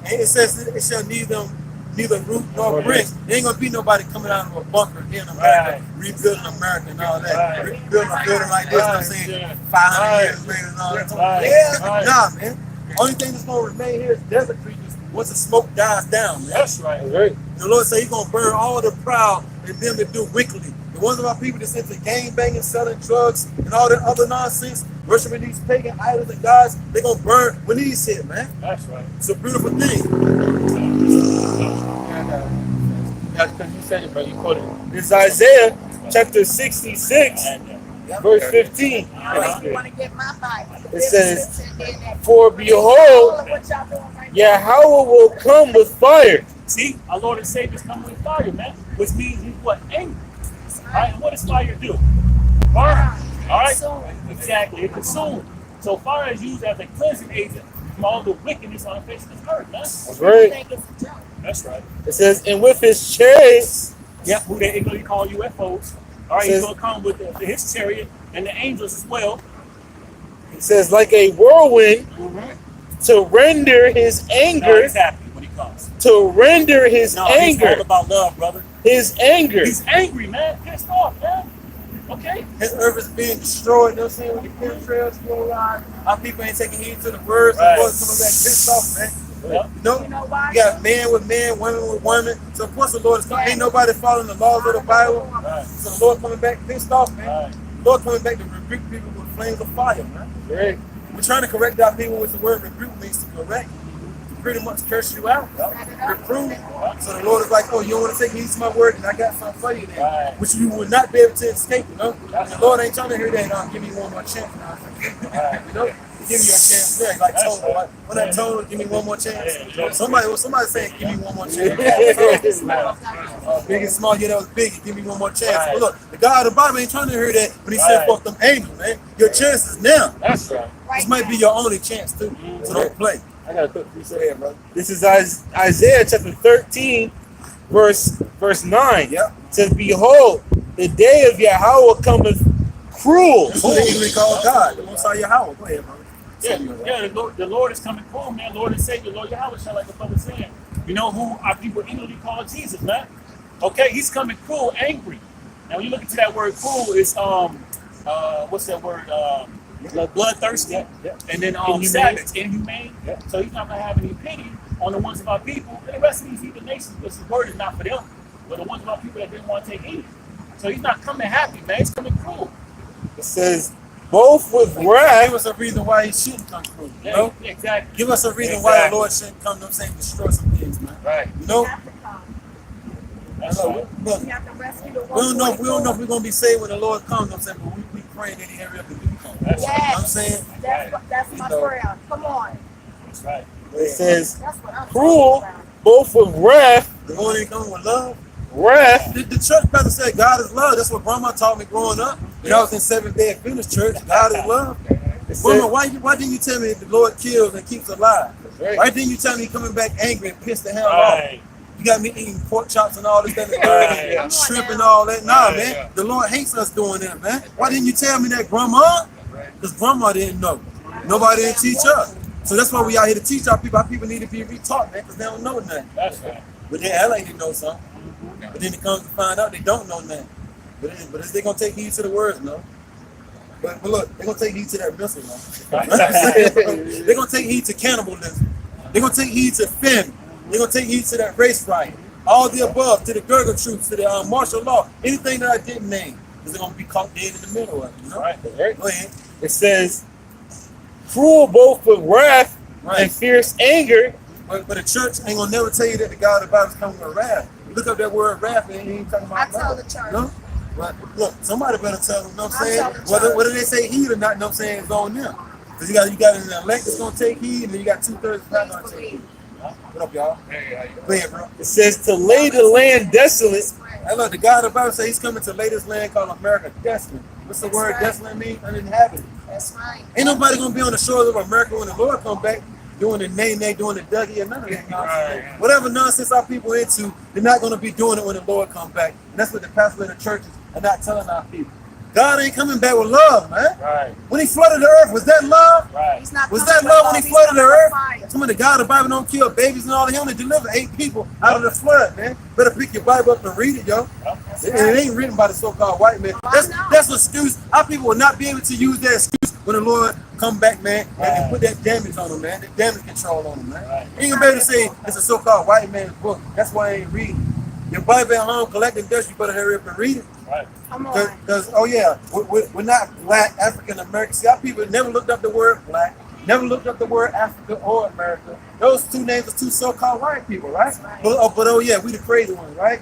And it says it shall neither root nor branch. There ain't gonna be nobody coming out of a bunker here in America, rebuilding America and all that. Right. Rebuilding a building like this, you know what I'm saying? Yeah. 500 years later and all that. Right. Yeah, Right. nah, man. Only thing that's gonna remain here is desert creatures once the smoke dies down, man. That's right. Right. The Lord said he's gonna burn all the proud and them that do wickedly. The ones of our people that into gang banging, selling drugs, and all that other nonsense, worshiping these pagan idols and gods, they're gonna burn when these hit, man. That's right. It's a beautiful thing. That's because you said it, bro. You quoted it. This is Isaiah chapter 66, verse 15. You want to get my Bible. It says, And then that- For all behold, of what y'all doing right Yahweh will come with fire. See, our Lord and Savior is coming with fire, man. Which means he's what? Angry. All right? And what does fire do? Burn. All right? Exactly. It consumes. So fire is used as a cleansing agent from all the wickedness on the face of this earth, man. That's now. right. Think it's a joke. That's right. It says, and with his chariots, Yeah, who they ignorantly call UFOs. All right, Says- he's going to come with his chariot and the angels as well. it says, like a whirlwind, to render his Now anger, he's happy when he comes. to render his No, he's all anger, about love, brother. his anger. He's angry, man. Pissed off, man. Okay? His earth is being destroyed, you know what I'm saying? With the chemtrails going on, our people ain't taking heed to the words, Right. the Lord's coming back pissed off, man. Yep. You know? You know why? You got man with man, woman with woman. So of course the Lord is coming. Ain't nobody following the laws of the Bible. Right. So the Lord coming back pissed off, man. Right. The Lord coming back to rebuke people with flames of fire, man. Right. We're trying to correct our people with the word rebuke means to correct. Pretty much curse you out, reprove. So the Lord is like, oh, you don't want to take heed to my word, and I got something for you there, Right. which you will not be able to escape, you know? And the Lord ain't trying to hear that, give me one more chance. You know? Give me a chance there. Like told, when I told him, give me one more chance. Somebody saying, give me one more chance. Big and small, yeah, that was big. Give me one more chance. But look, the God of the Bible ain't trying to hear that when he said, fuck them angels, man. Your chance is now. That's right. This might be your only chance, too. So don't play. I got a quick piece of Say it, brother. This is Isaiah chapter 13, verse 9. Yep. It says, behold, the day of Yahweh cometh cruel. Who they even call God? The Most High Yahweh. Go ahead, bro. Yeah, the Lord is coming cool, man. Lord and Savior, Lord Yahweh, like the brother saying. You know who our people inwardly call Jesus, man. Okay, he's coming cruel, angry. Now when you look into that word cruel, it's what's that word? Bloodthirsty, and then savage, inhumane. Yeah. So he's not gonna have any pity on the ones of our people and the rest of these heathen nations, because his word is not for them, but the ones of our people that didn't want to take heed. So he's not coming happy, man. He's coming cruel. It says, both with wrath. Give us a reason why he shouldn't come through. You know? Exactly. Give us a reason why the Lord shouldn't come. I'm saying destroy some things, man. Right. You know? That's right. Look, we don't know if we're gonna be saved when the Lord comes. I'm saying, but we pray that He hurry up and do come. That's You know what I'm saying? That's my prayer. Come on. That's right. It says, That's what I'm cruel, talking about. both with wrath. The Lord ain't coming with love. Wrath. The church pastor said God is love. That's what Grandma taught me growing up. When I was in Seventh-day Adventist church, God is love. Grandma, why didn't you tell me the Lord kills and keeps alive? Right. Why didn't you tell me He coming back angry and pissed the hell off? You got me eating pork chops and all this, that, and the third, and shrimp and all that. Nah, man. The Lord hates us doing that, man. Why didn't you tell me that, Grandma? Because Grandma didn't know. Nobody didn't teach us. So that's why we out here to teach our people. Our people need to be retaught, man, because they don't know nothing. That's right. But they act like they know something. But then it comes to find out they don't know nothing. But is they gonna take heed to the words, no? But look, they're gonna take heed to that missile, no? They're gonna take heed to cannibalism. They're gonna take heed to famine. They're gonna take heed to that race riot. All the above, to the Gurkha troops, to the martial law, anything that I didn't name, because they're gonna be caught dead in the middle of it. You know? Right. Go ahead. It says, cruel both with wrath and fierce anger. But the church ain't gonna never tell you that the God of the Bible is coming with wrath. You look up that word wrath and he ain't talking about I tell love. the church. No? But look, somebody better tell them, you know what I'm I saying? tell the church. Whether they say heed or not, you know what I'm saying, it's on them. Because you got an elect that's gonna take heed, and then you got 2/3 that's not gonna take heed. What up, y'all? Go ahead, bro. It says to lay the land desolate. Hey, look, the God of the Bible says he's coming to lay this land called America desolate. What's the word desolate mean? Uninhabited. That's right. Ain't nobody gonna be on the shores of America when the Lord come back doing the nay-nay, doing the Dougie, and none of that nonsense. Whatever nonsense our people into, they're not gonna be doing it when the Lord come back. And that's what the pastors of the churches are not telling our people. God ain't coming back with love, man. Right. When he flooded the earth, was that love? Right. He's not Was coming that with love when he He's flooded the coming with earth? fire. Some of the God of the Bible don't kill babies and all. He only delivered 8 people out of the flood, man. Better pick your Bible up and read it, yo. And it ain't written by the so-called white man. That's an excuse. Our people will not be able to use that excuse when the Lord come back, man, and put that damage on them, man. The damage control on them, man. You ain't gonna be able to say it's a so-called white man's book. That's why I ain't reading. Your Bible at home collecting dust, you better hurry up and read it. Right. Come on. Because, oh yeah, we're not black, African American. See, our people never looked up the word black, never looked up the word Africa or America. Those two names are two so-called white people, right? But oh yeah, we the crazy ones, right?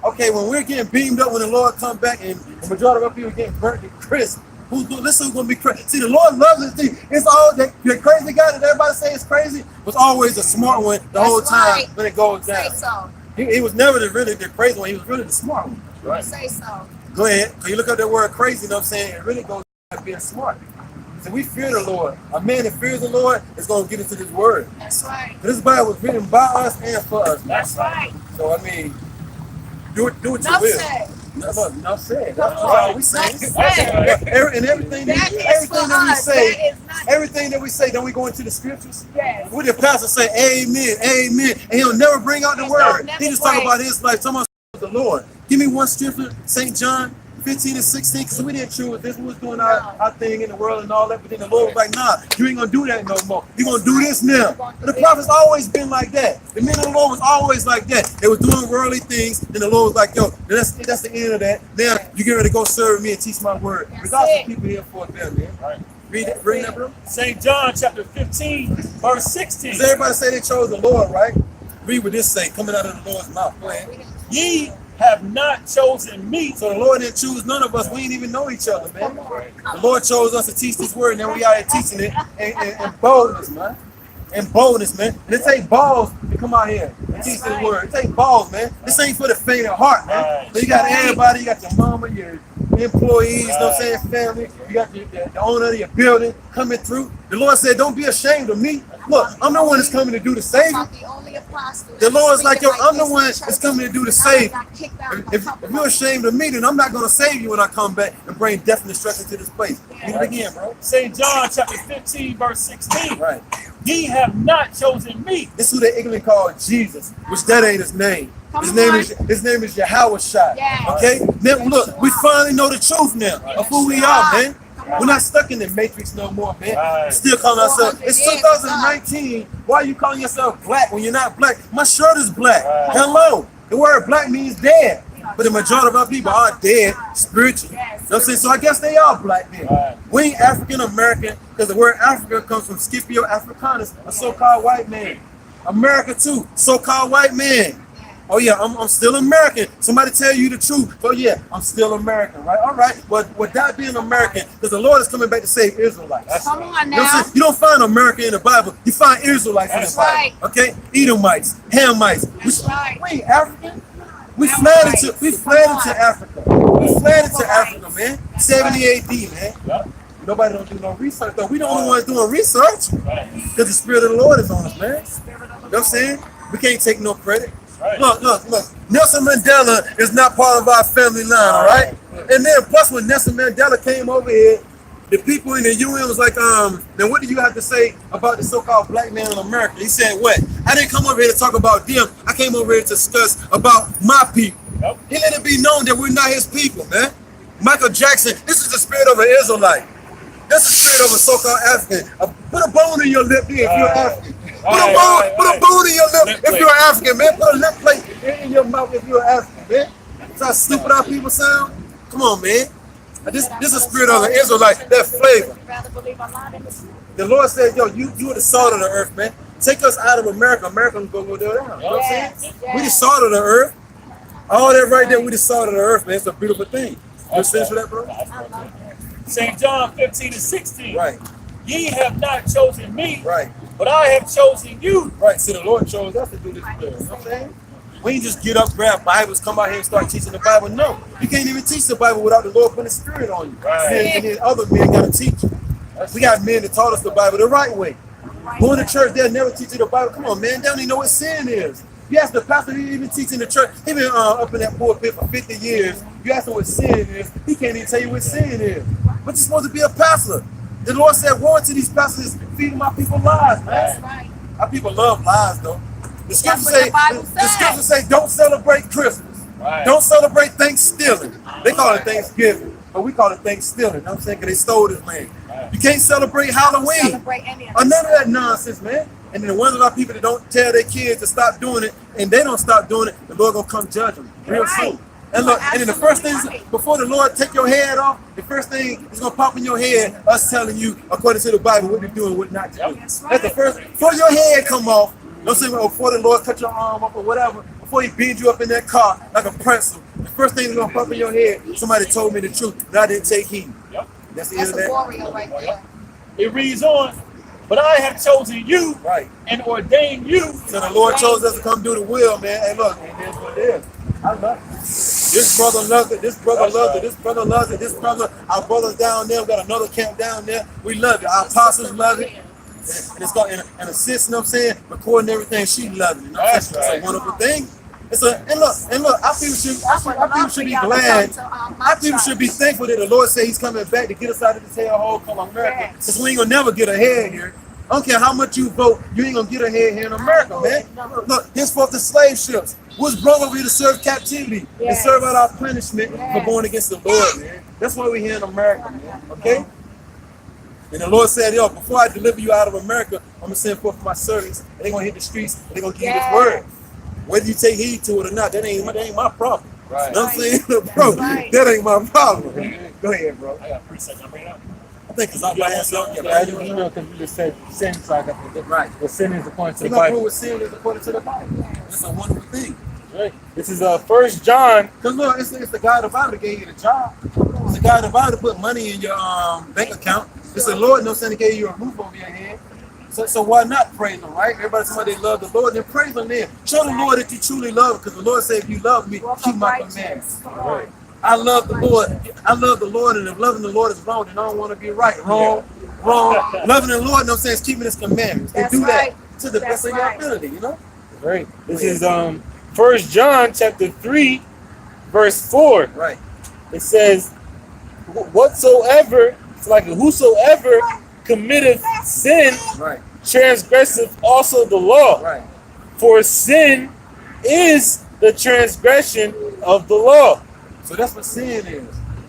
Okay, when we're getting beamed up when the Lord comes back and the majority of our people are getting burnt to crisp, listen, who's gonna be crazy? See, the Lord loves this thing. It's all that the crazy guy that everybody say is crazy was always a smart one the whole time when it goes down. Say so. He was never the crazy one. He was really the smart one. Right. Say so. Go Go ahead. Cause you look up that word crazy, you know what I'm saying? It really goes to being smart. So we fear the Lord. A man that fears the Lord is going to get into this word. That's right. This Bible was written by us and for us. That's right. So, I mean, do what you Enough will. said. Enough said. Come That's all we on. say. Enough said. And everything That is everything for that we us. say, That is not. everything that we say, don't we go into the scriptures? Yes. With the pastor say, amen, amen, and he'll never bring out the He's word. never He just talk pray. about his life, talking about the Lord. Give me one scripture, St. John 15 and 16, because we didn't choose this. We was doing our thing in the world and all that, but then the Lord was like, nah, you ain't gonna do that no more. You're gonna do this now. The prophet's always been like that. The men of the Lord was always like that. They were doing worldly things, and the Lord was like, yo, that's the end of that. Now you get ready to go serve me and teach my word. That's Regardless it. of people here for them, man. Right. Read it, bring that, bro. St. John chapter 15, verse 16. Does everybody say they chose the Lord, right? Read what this say, coming out of the Lord's mouth. Go ahead. Ye have not chosen me. So the Lord didn't choose none of us. We didn't even know each other, man. The Lord chose us to teach this word, and then we out here teaching it in boldness, man. In boldness, man. And it take balls to come out here and teach this word. It take balls, man. This ain't for the faint of heart, man. So you got everybody, you got your mama, your employees, you know what I'm saying, family. You got the owner of your building coming through. The Lord said, don't be ashamed of me. Look, I'm the one that's coming to do the saving. The only The Lord's like, yo, I'm the one that's coming to do the save. If you're ashamed of me, then I'm not going to save you when I come back and bring death and destruction to this place. Read it again, bro. St. John chapter 15, verse 16. Right. Ye have not chosen me. This is who they ignorantly call Jesus, which that ain't his name. His name is Yahweh Shai. Okay? Now look, we finally know the truth now of who we are, man. We're not stuck in the matrix no more, man. We're still calling ourselves. It's 2019. Why are you calling yourself black when you're not black? My shirt is black. Hello. The word black means dead. But the majority of our people are dead spiritually. You know what I'm saying? So I guess they are black men. We ain't African American because the word Africa comes from Scipio Africanus, a so-called white man. America too, so-called white man. Oh yeah, I'm still American. Somebody tell you the truth. Oh yeah, I'm still American, right? All right, but without being American, because the Lord is coming back to save Israelites. Come on You know what I'm now. saying? You don't find America in the Bible. You find Israelites in the Bible. Okay? Edomites, Hamites. We ain't African. We fled into Africa. We fled into Africa, man. 70 AD, man. Nobody don't do no research, though. We the only ones doing research because the Spirit of the Lord is on us, man. You know what I'm saying? We can't take no credit. Look. Nelson Mandela is not part of our family line, all right? And then plus when Nelson Mandela came over here, the people in the UN was like, then what do you have to say about the so-called black man in America? He said, what? I didn't come over here to talk about them. I came over here to discuss about my people. He let it be known that we're not his people, man. Michael Jackson, this is the spirit of an Israelite. That's the spirit of a so-called African. Put a bone in your lip if you're African. Put a bone in your lip if you're African, man. Put a lip plate in your mouth if you're African, man. That's how stupid our people sound. Come on, man. This is the spirit of an Israelite, that flavor. The Lord said, yo, you are the salt of the earth, man. Take us out of America. Americans go down. You know what I'm saying? We the salt of the earth. All that right there, we the salt of the earth, man. It's a beautiful thing. You sense for that, bro? St. John 15 and 16. Right. Ye have not chosen me, Right. but I have chosen you. Right. See, the Lord chose us to do this prayer. You know what I'm saying? We ain't just get up, grab Bibles, come out here and start teaching the Bible. No. You can't even teach the Bible without the Lord putting the Spirit on you. And then other men got to teach you. We got men that taught us the Bible the right way. Going to church, they'll never teach you the Bible. Come on, man. They don't even know what sin is. You ask the pastor, he even teaching the church. He been up in that pulpit for 50 years. You ask him what sin is, he can't even tell you what sin is. But you're supposed to be a pastor. The Lord said, woe to these pastors feeding my people lies, man. Our people love lies, though. The scriptures say, don't celebrate Christmas. Don't celebrate Thanksgiving. They call it Thanksgiving, but we call it Thanksgiving. You know what I'm saying? Because they stole this land. You can't celebrate Halloween. Or none of that nonsense, man. And then one of our people that don't tell their kids to stop doing it, and they don't stop doing it, the Lord gonna come judge them real soon. And look, and then the first thing, before the Lord take your head off, the first thing is gonna pop in your head, us telling you, according to the Bible, what to do and what not to do. That's the first, before your head come off, don't say, well, before the Lord cut your arm off or whatever, before he beat you up in that car like a pretzel, the first thing that's gonna pop in your head, somebody told me the truth, and I didn't take heed. That's the end of that. warrior right there. It reads on, but I have chosen you and ordained you. So the Lord chose us to come do the will, man. Hey, look, and here's what it is. I love it. This brother loves it. This brother loves it. This brother loves it. This brother, our brothers down there, we got another camp down there. We love it. Our apostles love it. And it's got an assist, you know what I'm saying? Recording everything, she loves it. You know what I'm saying? It's a wonderful thing. And look, our people should be glad. Our people should be thankful that the Lord said he's coming back to get us out of this hellhole called America. Because we ain't gonna never get ahead here. I don't care how much you vote, you ain't gonna get ahead here in America, man. Look, henceforth the slave ships was brought over here to serve captivity and serve out our punishment for going against the Lord, man. That's why we're here in America, man. Okay? And the Lord said, yo, before I deliver you out of America, I'm gonna send forth my servants, and they're gonna hit the streets, and they're gonna give you this word. Whether you take heed to it or not, that ain't my problem. Right. You know what I'm saying? Bro, that ain't my problem. Go ahead, bro. I got 3 seconds. I'm bringing up. I think it's all by yourself. Yeah, because you just said sin, so I got to right. The sin is according to the Bible. Bible. What sin is according to the Bible. It's a wonderful thing. Right. This is 1 John. Because look, it's the guy of the Bible that gave you the job. It's the guy of the Bible that put money in your bank account. It's the Lord, no saying, that gave you a roof over your head. So why not praise him, right? Everybody, somebody they love the Lord, then praise him then. Show the Lord that you truly love him, because the Lord said, if you love me, keep my commandments. Right. I love the Lord. I love the Lord, and if loving the Lord is wrong, then I don't want to be right. Wrong. Loving the Lord, no sense, keeping his commandments. And do that to the best of your ability, you know? Right. This is 1 John chapter 3, verse 4. Right. It says, whatsoever, it's like whosoever committeth sin Right. transgresseth also the law. Right. For sin is the transgression of the law. So that's what sin is.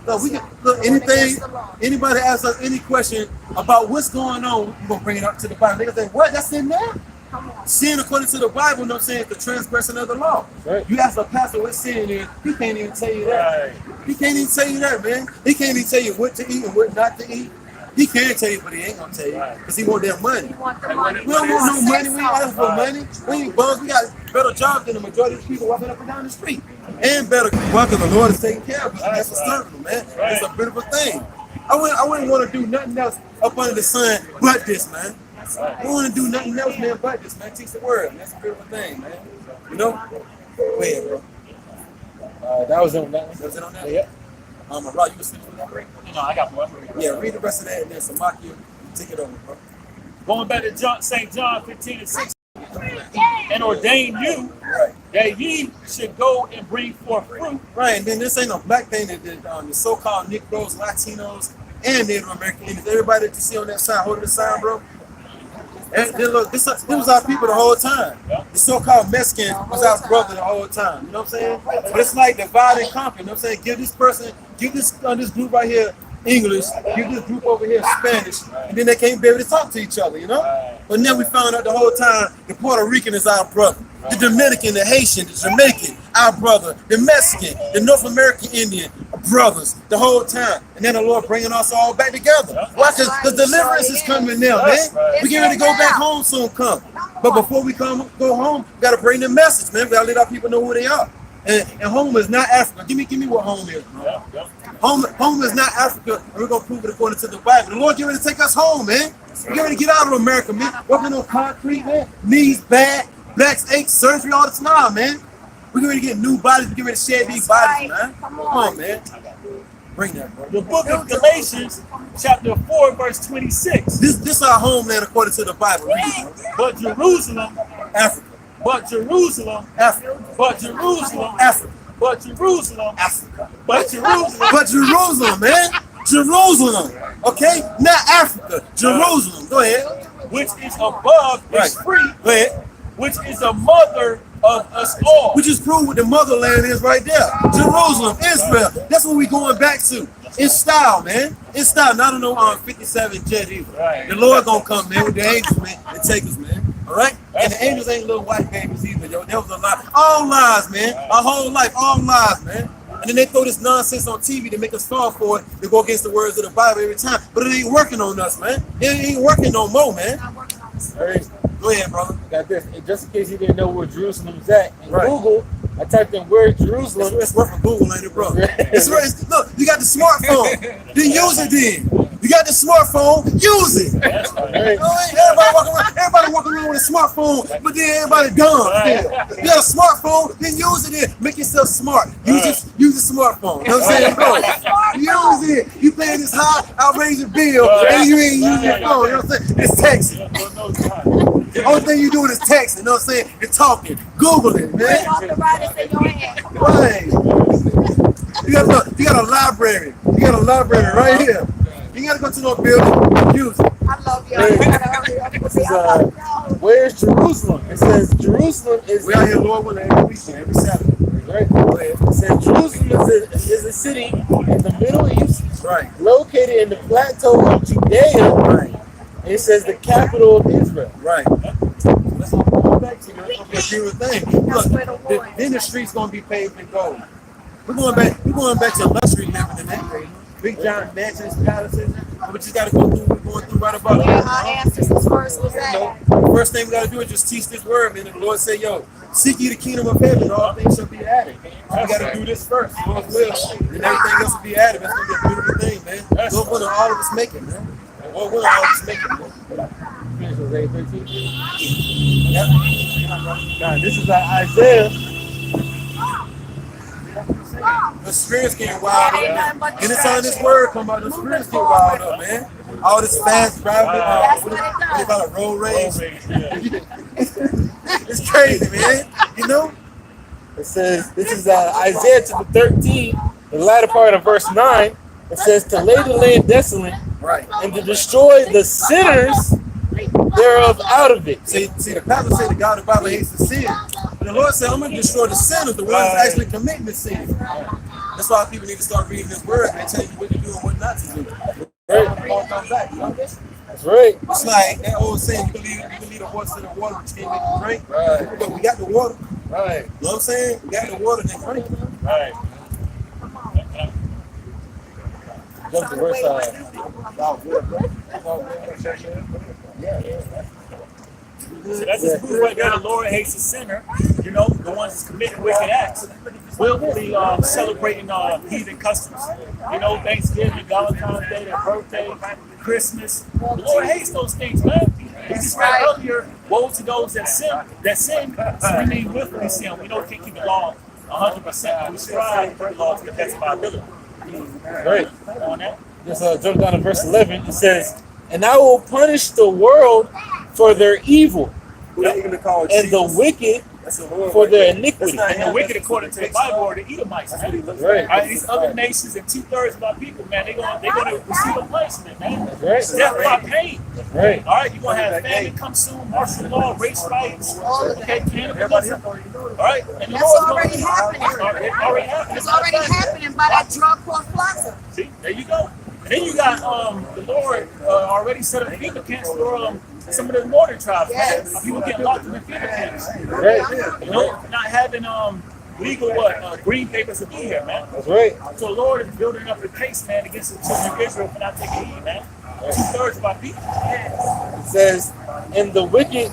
Look, we can look anything. Anybody asks us any question about what's going on, we're gonna bring it up to the Bible. They gonna say, "What? That's in there." Come on. Sin, according to the Bible, you know what I'm saying, is the transgression of the law. Right. You ask a pastor what sin is, he can't even tell you that. Right. He can't even tell you that, man. He can't even tell you what to eat and what not to eat. He can tell you, but he ain't gonna tell you because he want that money. You want the money. We don't want no money. We ain't asking for money. We ain't bums. We got better jobs than the majority of people walking up and down the street. And better because the Lord is taking care of us. That's what's serving them, man. It's a beautiful thing. I wouldn't want to do nothing else up under the sun but this, man. I don't want to do nothing else, man, but this, man. Teach the word. That's a beautiful thing, man. You know? Go ahead, bro. That was on that one. Was it on that? Yeah. Rob, you was sitting on that break? No, I got one. Yeah, read the rest of that and then Samaki, take it over, bro. Going back to St. John 15:6, and ordain you Right. that ye should go and bring forth fruit. Right, and then this ain't no black thing that the so-called Negroes, Latinos, and Native American Indians. Everybody that you see on that sign, holding the sign, bro. And then look, this was our people the whole time. The so-called Mexican was our brother the whole time. You know what I'm saying? But it's like divide and conquer. You know what I'm saying? Give this person, give this group right here English, give this group over here Spanish, and then they can't be able to talk to each other, you know? But then we found out the whole time the Puerto Rican is our brother. The Dominican, the Haitian, the Jamaican, our brother. The Mexican, the North American Indian, brothers the whole time. And then the Lord bringing us all back together. Why? Because deliverance is coming now, man. We get ready to go back home soon come. But before we go home, we got to bring the message, man. We got to let our people know who they are. And home is not Africa. Give me what home is, bro. Home is not Africa, and we're going to prove it according to the Bible. The Lord get ready to take us home, man. We get ready to get out of America, man. Walking on concrete, man. Knees bad, backs ache, surgery all the time, man. We get ready to get new bodies. We get ready to shed these bodies, man. Come on, man. Bring that, bro. The book of Galatians, chapter 4, verse 26. This our homeland according to the Bible. But Jerusalem, Africa. but Jerusalem, Africa. but Jerusalem, Africa. but Jerusalem, Africa. but Jerusalem, But Jerusalem, man. Jerusalem. Okay? Not Africa. Jerusalem. Go ahead. which is above Right. is free, Go ahead. which is the mother of us all. We just proved what the motherland is right there. Jerusalem, Israel. That's what we going back to. In style, man. In style. Not on no 57 jet either. Right. The Lord gonna come, man, with the angels, man, and take us, man. All right? And the angels ain't little white babies either, yo. That was a lie. All lies, man. Our whole life, all lies, man. And then they throw this nonsense on TV to make us fall for it, to go against the words of the Bible every time. But it ain't working on us, man. It ain't working no more, man. All right. Go ahead, brother. Got this. And just in case you didn't know where Jerusalem is at, in Right. Google, I typed in word Jerusalem. It's worth for Google, ain't it, bro? It's right. Look, you got the smartphone. Then use it then. You got the smartphone, use it. Right. Everybody walking around with a smartphone, but then everybody dumb still. You got a smartphone, then use it then. Make yourself smart. Use the smartphone. You know what I'm saying, bro? Use it. You paying this high, outrageous bill, and you ain't using your phone. You know what I'm saying? It's texting. The only thing you doing is texting. You know what I'm saying? And talking. Google it, man. Right. You got a library. You got a library right here. You gotta go to no building. Use it. I love y'all. This is where's Jerusalem? It says Jerusalem is We out here, Lord, willing, every weekend, every Saturday. right. It says Jerusalem is a city in the Middle East, Right. located in the plateau of Judea. Right. And it says the capital of Israel. Right. That's what we're going back to. That's gonna be a beautiful thing. Look, then the streets gonna be paved in gold. We're going back to luxury living in that day. Big giant mansions, palaces. We just gotta go through what we're going through right about Yeah, now. our ancestors first was that. First thing we gotta do is just teach this word, man. And the Lord said, yo, seek ye the kingdom of heaven, all things shall be added. So we gotta do this first, Lord's will, and everything else will be added. That's gonna be a beautiful thing, man. Lord willing, all of us make it, man. Lord willing, all of us make it, man. Finish with Isaiah 13. Yep. Now, this is Isaiah. The spirits getting wild up. Anytime this word come out, the spirits get wild up, man. All this fast driving, what about a road rage? It's crazy, man. You know? It says, this is Isaiah chapter 13, the latter part of verse 9. It says, to lay the land desolate Right. and to destroy the sinners thereof out of it. See, the pastor said the God of the Bible hates the sin. But the Lord said, I'm going to destroy the sinners, the ones that actually committing the sin. That's why people need to start reading this word and tell you what to do and what not to do. Right. Comes back, you know? That's right. It's like that old saying, you can lead a horse to the water, but you can't make it drink. Right. But we got the water. Right. You know what I'm saying? We got the water, then drink it. Right. Jump to verse So that's the proof right there. The Lord hates the sinner. You know, the ones that's committing wicked acts. Willfully celebrating heathen customs. You know, Thanksgiving, Valentine's Day, their birthday, Christmas. The Lord hates those things, man. We just read earlier, woe to those that sin, so we mean willfully sin. We don't keep the law 100%. We strive for the law to the best of our ability. Right. On that. Just jump down to verse 11. It says, and I will punish the world for their evil, Who they even call and the Jesus? wicked That's the Lord for right their there. iniquity. That's And the wicked, according to the Bible, are the Edomites, man. Right. These other nations and 2/3 of our people, man, they're gonna receive a punishment, man. Right. Death by pain. Right. All right, you're gonna have famine come soon, martial law, race riots, okay, cannibalism. All right, and the That's Lord's already gonna, happening. It already happened. It's already happening by that drug court plaza. See, there you go. And then you got the Lord already set up FEMA camps for some of the northern tribes. Yes. Man. People getting locked in the FEMA camps. Right. You know, not having legal green papers to be here, man. That's right. So the Lord is building up the case, man, against the children of Israel for not taking heed, man. 2/3 of our people. It says, and the wicked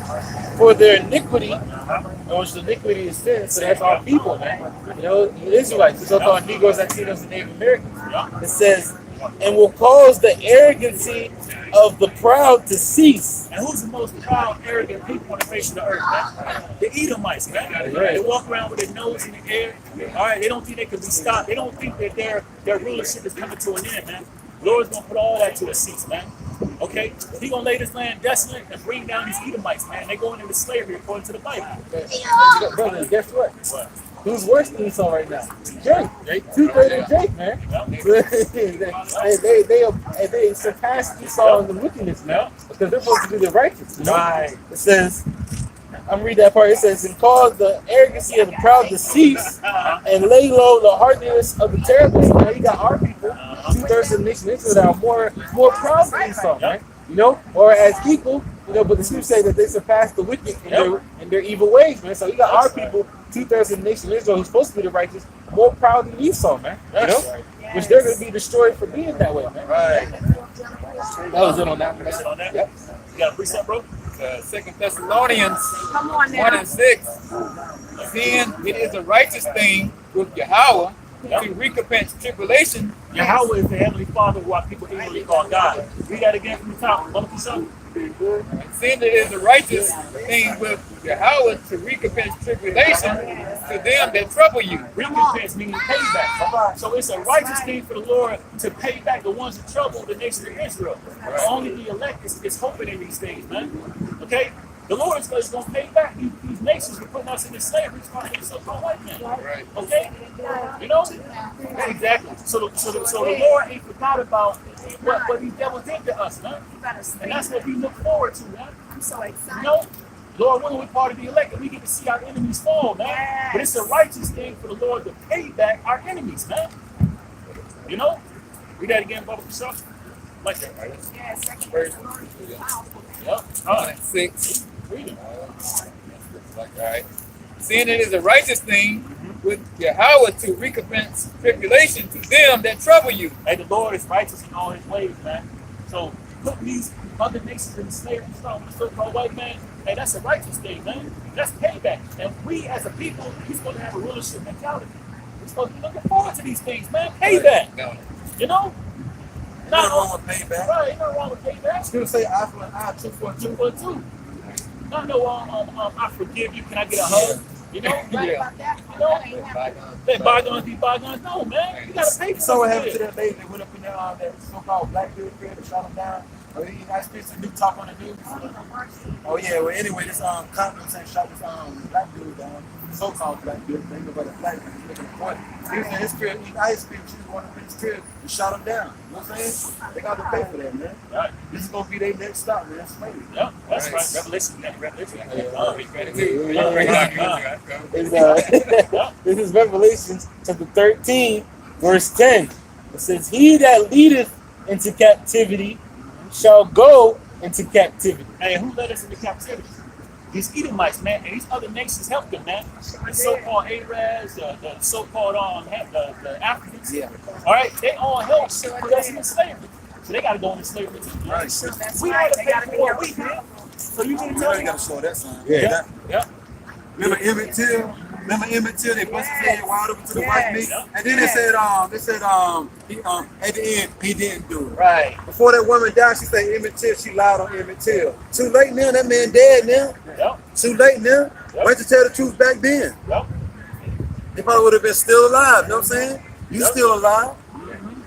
for their iniquity, which the iniquity is sin, so that's our people, man. You know, the Israelites, the so-called Negroes, Latinos, and Native Americans. It says, and will cause the arrogancy of the proud to cease. And who's the most proud, arrogant people on the face of the earth, man? The Edomites, man. Right. They walk around with their nose in the air. All right, they don't think they can be stopped. They don't think that their rulership is coming to an end, man. The Lord's gonna put all that to a cease, man. Okay? He gonna lay this land desolate and bring down these Edomites, man. They going into slavery according to the Bible. Brother, guess what? What? Who's worse than Esau right now? Jake. 2/3 of Jake, man. they surpassed Esau in the wickedness, man. Because they're supposed to do the righteous. You know? Right. It says, I'm reading that part. It says, and cause the arrogancy of the proud to cease, and lay low the hardiness of the terrible. So now you got our people, 2/3 of the nation Israel, that are more proud than Esau, right? You know, or as equal. You know, but the scriptures say that they surpass the wicked in their evil ways, man. So you got our people, 2/3 of the nation of Israel, who's supposed to be the righteous, more proud than Esau, man. You know, which they're going to be destroyed for being that way, man. Right. That was it on that. That's it on that? Yep. You got a precept, bro? 2 Thessalonians Come on 1 now. and 6. Seeing it is a righteous thing with Yahweh to recompense tribulation. Yahweh is the heavenly Father who our people eagerly call God. Read that again from the top. One through seven. Seeing it is a righteous thing with Yahweh to recompense tribulation to them that trouble you. Recompense meaning payback. So it's a righteous thing for the Lord to pay back the ones that trouble the nation of Israel. Only the elect is hoping in these things, man. Okay? The Lord is going to pay back these nations for putting us into slavery for the so-called white man. Right. Okay? You know? Yeah, exactly. So the Lord ain't forgot about what these devils did to us, man. And that's what we look forward to, man. I'm so excited. You know? Lord, when we're part of the elect, and we get to see our enemies fall, man. But it's a righteous thing for the Lord to pay back our enemies, man. You know? Read that again, brother, for sure. Like that, right? Yeah, second Verse Yep. 1 and 6. Read it. All right. Seeing it is a righteous thing with Yahweh to recompense tribulation to them that trouble you. Hey, the Lord is righteous in all his ways, man. So putting these other nations in slavery, with the so-called white man, hey, that's a righteous thing, man. That's payback. And we as a people, we're supposed to have a rulership mentality. We're supposed to be looking forward to these things, man. Payback. No. You know? Nothing wrong with payback. Right, ain't nothing wrong with payback. Still say eye for an eye, tooth for a tooth. 2 for 2. Not no, I forgive you. Can I get a hug? You know? Right about that. You know? That ain't happening. Let bygones be bygones. No, man. You gotta pay for So what what happened you to did. that lady that went up in there, that so-called black dude that shot him down? You guys speak some new talk on the news. Oh yeah, well anyway, this Compton saying shot this black dude down, so-called black dude, thinking about a black dude making a point. He was in his crib eating ice cream, she was going up in his crib and shot him down. You know what I'm saying? They got to pay for that, man. Right. This is gonna be their next stop, man. That's slavery. Yep, that's right. Revelation. This is Revelation chapter 13, verse 10. It says, "He that leadeth into captivity shall go into captivity." Hey, who led us into captivity? These Edomites, man, and these other nations helped them, man. The so-called Arabs, the so-called the Africans. Yeah. All right, they all helped put us into slavery. So they got to go into slavery too. Right. We had to pay for what we did. So you can tell You me. gotta show that sign. Yeah. Yep. Remember Emmett Till? They busted his head wide open to the white meat, Yes. and then they said he at the end he didn't do it. Right. Before that woman died, she said Emmett Till. She lied on Emmett Till. Too late now. That man dead now. Yep. Too late now. Yep. Why didn't you tell the truth back then? Yep. They probably would have been still alive. You know what I'm saying? You Yep. still alive.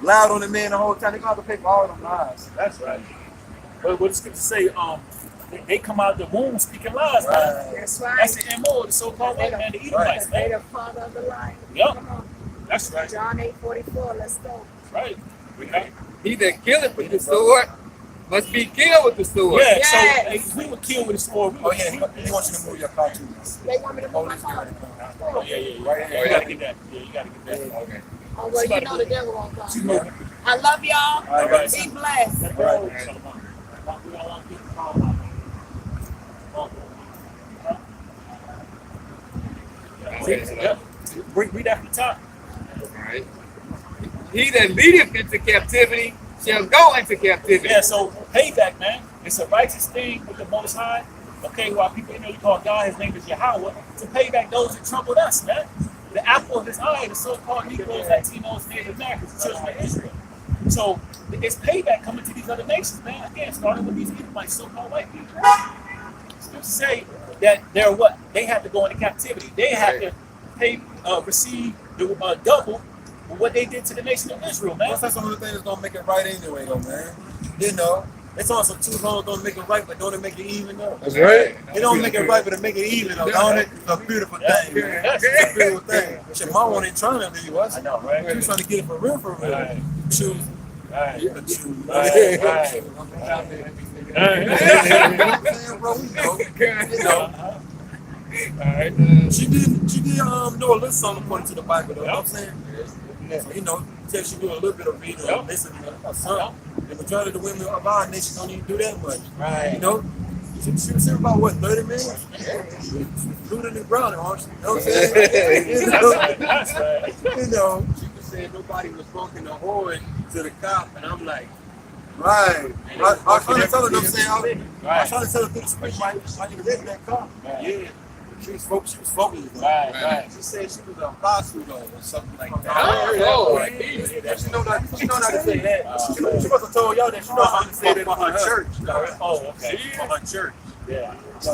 Lied on the man the whole time. They got to pay for all them lies. That's right. But what it's good to say, they come out of the womb speaking lies, man. That's right. That's the MO, the so-called white man, the Edomites, They man. the father of the line. Yep. Come on. That's right. John 8:44. Let's go. Right. We got He that killeth with the sword must be killed with the sword. Yeah, Yes. so hey, we were killed with a sword. Oh yeah, he wants you to move your car too. They want me to move my car. Oh, yeah. You gotta get that. Yeah, you gotta get that. Okay. Oh, well, you know the devil won't She's come. moving. I love y'all. All right. Be blessed. Yep. Read that from the top. Right. He that leadeth into captivity shall go into captivity. Yeah, so payback, man. It's a righteous thing with the Most High. Okay, while people call God, his name is Yahweh, to pay back those that troubled us, man. The apple of his eye, the so-called Negroes, Latinos, Native Americans, the children of Israel. So it's payback coming to these other nations, man. Again, starting with these Edomites, so-called white people. It's good to say that they're what? They have to go into captivity. They have to pay, receive the double for what they did to the nation of Israel, man. That's the only thing that's gonna make it right anyway, though, man. You know, it's also too long don't make it right, but don't it make it even though? That's right. It don't make it right, but it make it even though, don't it? It's a beautiful thing, man. It's a beautiful thing. Shit, my one ain't trying to leave us. I know, right? She was trying to get it for real, for real. Right. Choose. Right. Yeah, choose. Right. You know what I'm saying, bro? We know. You know. She did know a little something according to the Bible, though. You know what I'm saying? So, you know, tell she do a little bit of reading or listening or something. The majority of the women of our nation don't even do that much. Right. You know? She was about what, 30 minutes? Blue and brown, aren't she? You know what I'm saying? You know? That's right. You know. She was saying nobody was honking the horn to the cop, and I'm like, Right. I was trying to tell her, you know what I'm saying? I was Right. trying to tell her through the speech, why you read that car. yeah. She was focused. Right. She said she was a apostle though, or something like that. Oh, She know not to say that. She must have told y'all that she knows how to say that for her church. Oh, okay. For her church. Yeah. She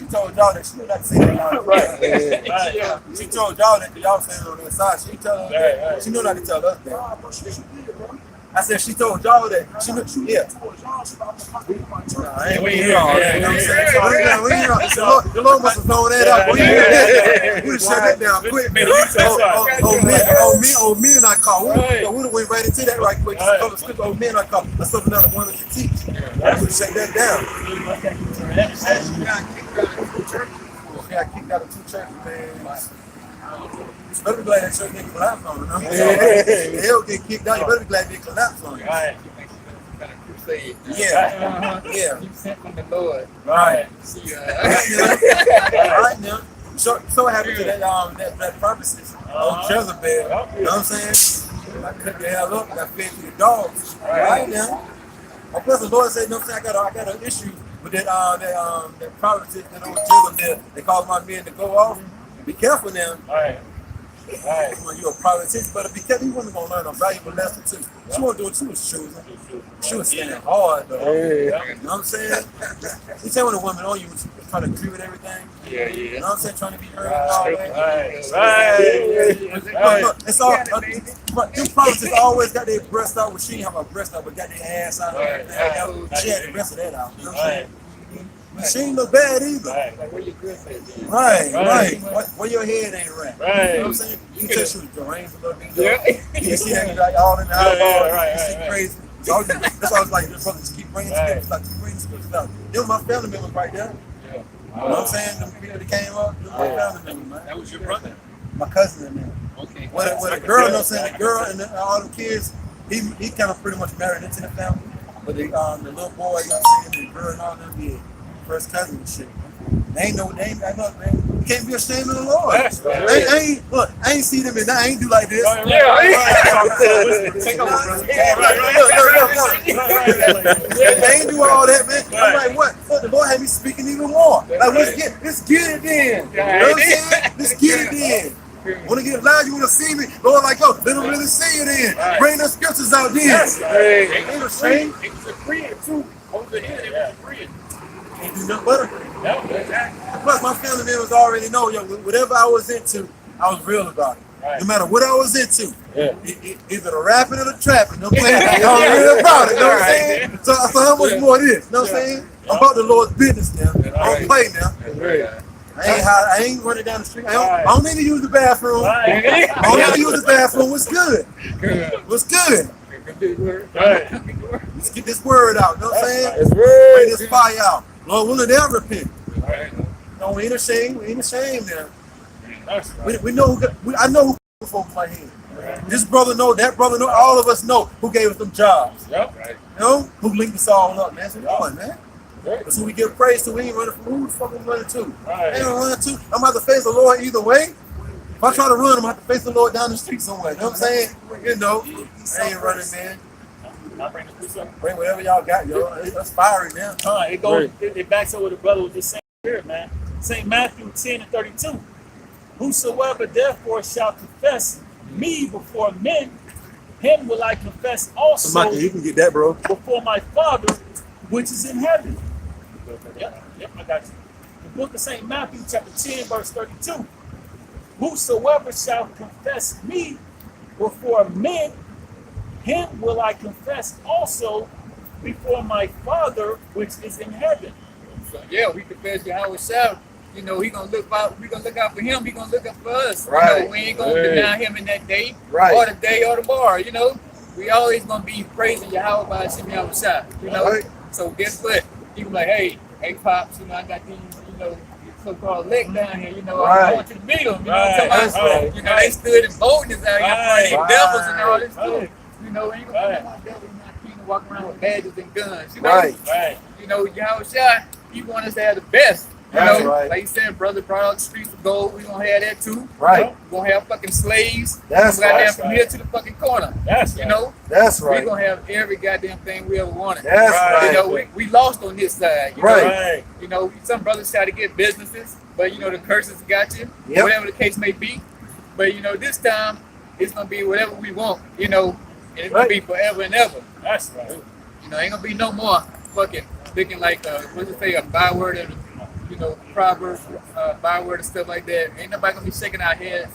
told y'all that she knew not to say that. Right. She told y'all that y'all saying it on the side. She tell her. She knew not to tell us that. I said she told y'all that. She knew. Yeah. We ain't hear all that. You know what I'm saying? We ain't hear. The Lord must have thrown that up. We shut that down quick. Me and I call. We would have went right into that right quick. Me and I call. That's something that I wanted to teach. We would have shut that down. I kicked out of two churches, man. You better be glad that church didn't collapse on it. Hell get kicked out. You better be glad they collapsed on it. Right. Yeah. Yeah. You sent from the Lord. Right. See, All right now. So happy to that purposes on Jezebel. You know what I'm saying? I cut the hell up. I fed to the dogs. All right now. Plus the Lord said, no, I got an issue with that prophecy, that old Jezebel. They called my men to go off. Be careful now. Right. Right. When you're a politician, but if because he wasn't gonna learn a valuable lesson too. She wasn't doing what she was choosing. She was standing hard though. Hey. You know what I'm saying? You say when a woman on you was trying to agree with everything. Yeah, You yeah. know what I'm saying? Trying to be heard and all that. Right. Look, it's all. But them promises always got their breast out. Well, she didn't have her breast out, but got their ass out. Right. She had the rest of that out. You know what I'm saying? But she ain't look bad either. Right. Like, where your good at? Right. Right. Where your head ain't right. Right. You know what I'm saying? You can tell she was deranged a little bit. Yeah. You see that like all in the eyeball. right, You see right. crazy. So that's why I was like, this brother just keep bringing scriptures, like keep bringing scriptures out. Them my family members right there. You know what I'm saying? Them people that came up, them my family members, man. That was your brother. My cousin and them. Okay. With a girl, you know what I'm saying? The girl and all them kids, he kind of pretty much married into the family. But the little boy, you know what I'm saying? The girl and all them, yeah, first cousin and shit. They ain't, man. You can't be ashamed of the Lord. That's right. Look, I ain't see them and I ain't do like this. Take over, brother. They ain't do all that, man. I'm like, what? Look, the Lord had me speaking even more. Like, let's get it then. You know what I'm saying? Let's get it then. Want to get loud, you want to see me? Lord, like, yo, let them really see it in. Bring the scriptures out then. Ain't ashamed. It was a friend too. Over the head, it was a friend. Can't do nothing but it. Exactly. Plus, my family members already know, yo, whatever I was into, I was real about it. Right. No matter what I was into, either the rapping or the trapping, no playing. Yeah. I was real about it, you know what I'm Right. saying? So how much more it is, you know what I'm saying? I'm about the Lord's business now. I don't play now. I ain't running down the street. I don't need to use the bathroom. I don't need to use the bathroom. What's good? What's good? Let's get this word out, you know what I'm saying? Bring this fire out. Lord willing, they'll repent. No, we ain't ashamed. We ain't ashamed now. We know I know who folks my head. This brother know, that brother know, all of us know who gave us them jobs. You know? Who linked us all up, man. So come on, man. That's who we give praise to. We ain't running from who the fuck we running to. Ain't gonna run to. I'm about to face the Lord either way. If I try to run, I'm gonna have to face the Lord down the street somewhere. You know what I'm saying? You know, I ain't running, man. Bring whatever y'all got, yo. It's fiery now. It goes. It backs up what the brother was just saying here, man. St. Matthew 10:32. Whosoever therefore shall confess me before men, him will I confess also Michael, you can get that, bro. before my Father which is in heaven. Yep, I got you. The book of St. Matthew, chapter 10, verse 32. Whosoever shall confess me before men, him will I confess also before my Father which is in heaven. So yeah, we confess Yahweh Shah. You know, we gonna look out for him, he gonna look out for us. Right. You know, we ain't gonna deny him in that day, Right. or the day or tomorrow, you know. We always gonna be praising Yahweh by Hashem Yahweh Shah, you know. Right. So guess what? He was like, hey Pops, you know, I got these, you know, so-called leg down here, you know, I want you to meet them, you know what I'm talking about? You know, they stood in boldness out here fighting devils and all this stuff. You know, ain't gonna be no devil, not king to walk around with badges and guns, you know. Right. You know, Yahweh Shah, he want us to have the best. You That's know, right. like you said, brother brought out the streets of gold. We gonna have that too. Right. We gonna have fucking slaves. That's we goddamn right. from here to the fucking corner. You know, That's we right. gonna have every goddamn thing we ever wanted. That's right. You know, we lost on this side. You Right. know? You know, some brothers try to get businesses, but you know the curses got you. Yep. Whatever the case may be. But you know, this time it's gonna be whatever we want. You know, and it's gonna be forever and ever. That's right. You know, ain't gonna be no more fucking thinking like what's it say, a byword and you know, proverbs, byword and stuff like that. Ain't nobody gonna be shaking their head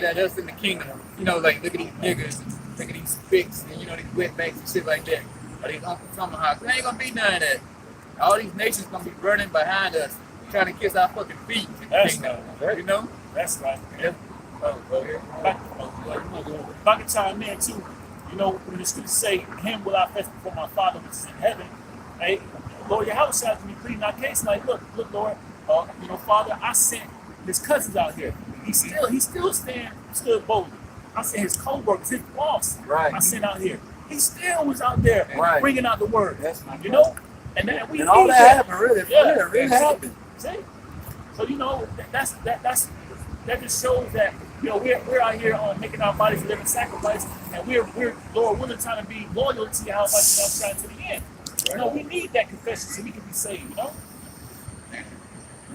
at us in the kingdom. You know, like look at these niggas, and look at these spicks, and you know these wetbacks and shit like that. Or these Uncle Tomahawks. There ain't gonna be none of that. All these nations gonna be burning behind us, trying to kiss our fucking feet. That's You know? That's right. If I can chime in too, you know, when the scriptures say, him will I confess before my Father which is in heaven, hey, Lord, your house has to be pleading our case. Like, look, Lord, you know, Father, I sent his cousins out here. He still stood boldly. I sent his co-workers, his boss. Right. I sent out here. He still was out there bringing out the word. That's my you know, and then we and all need that happened, really. Yeah, It really happened. See? So you know, that just shows that you know we're out here on making our bodies a living sacrifice, and we're Lord willing trying to be loyal to you, how much trying to the end. You know, we need that confession so we can be saved. You know.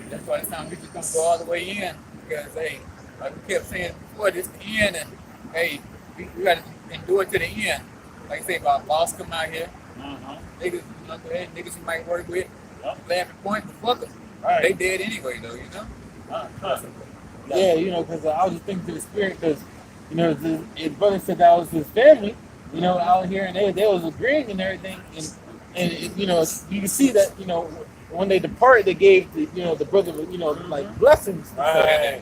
That's why this time we just gonna go all the way in because hey, Like we kept saying before, this the end, and hey, we got to endure to the end. Like I say about boss come out here, niggas, niggas you might work with, laughing point, fuck them. They dead anyway, though, you know. Yeah, you know, because I was just thinking to the spirit, because you know, his brother said that was his family, you know, out here, and they was agreeing and everything, and you know, you can see that, you know, when they departed, they gave the, you know, the brother, you know, like blessings,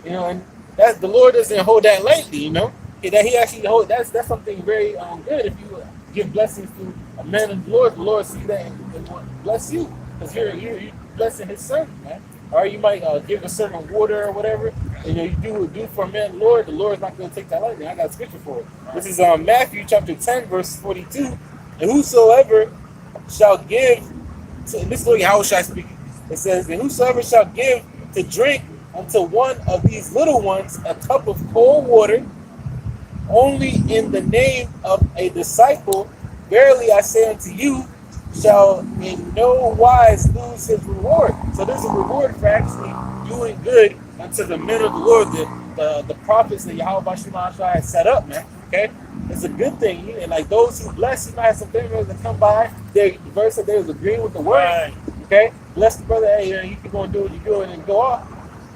you know, and that's the Lord doesn't hold that lightly, you know, that He actually hold. That's something very good. If you give blessings to a man of the Lord sees that and bless you, because you're blessing His servant, man. Or you might give a certain water or whatever, and you do for a man of the Lord's not going to take that lightly. I got a scripture for it. This is Matthew chapter 10, verse 42. And whosoever shall give, and this is what Yahushua speaking. It says, and whosoever shall give to drink unto one of these little ones a cup of cold water, only in the name of a disciple, verily I say unto you, shall in no wise lose his reward. So there's a reward for actually doing good unto the men of the Lord, the prophets that Yahweh Shema has set up, man. Okay? It's a good thing. And like those who bless, you might have some family that come by, the verse that they was agreeing with the word. Okay? Bless the brother, hey, you keep going to do what you're doing and go off.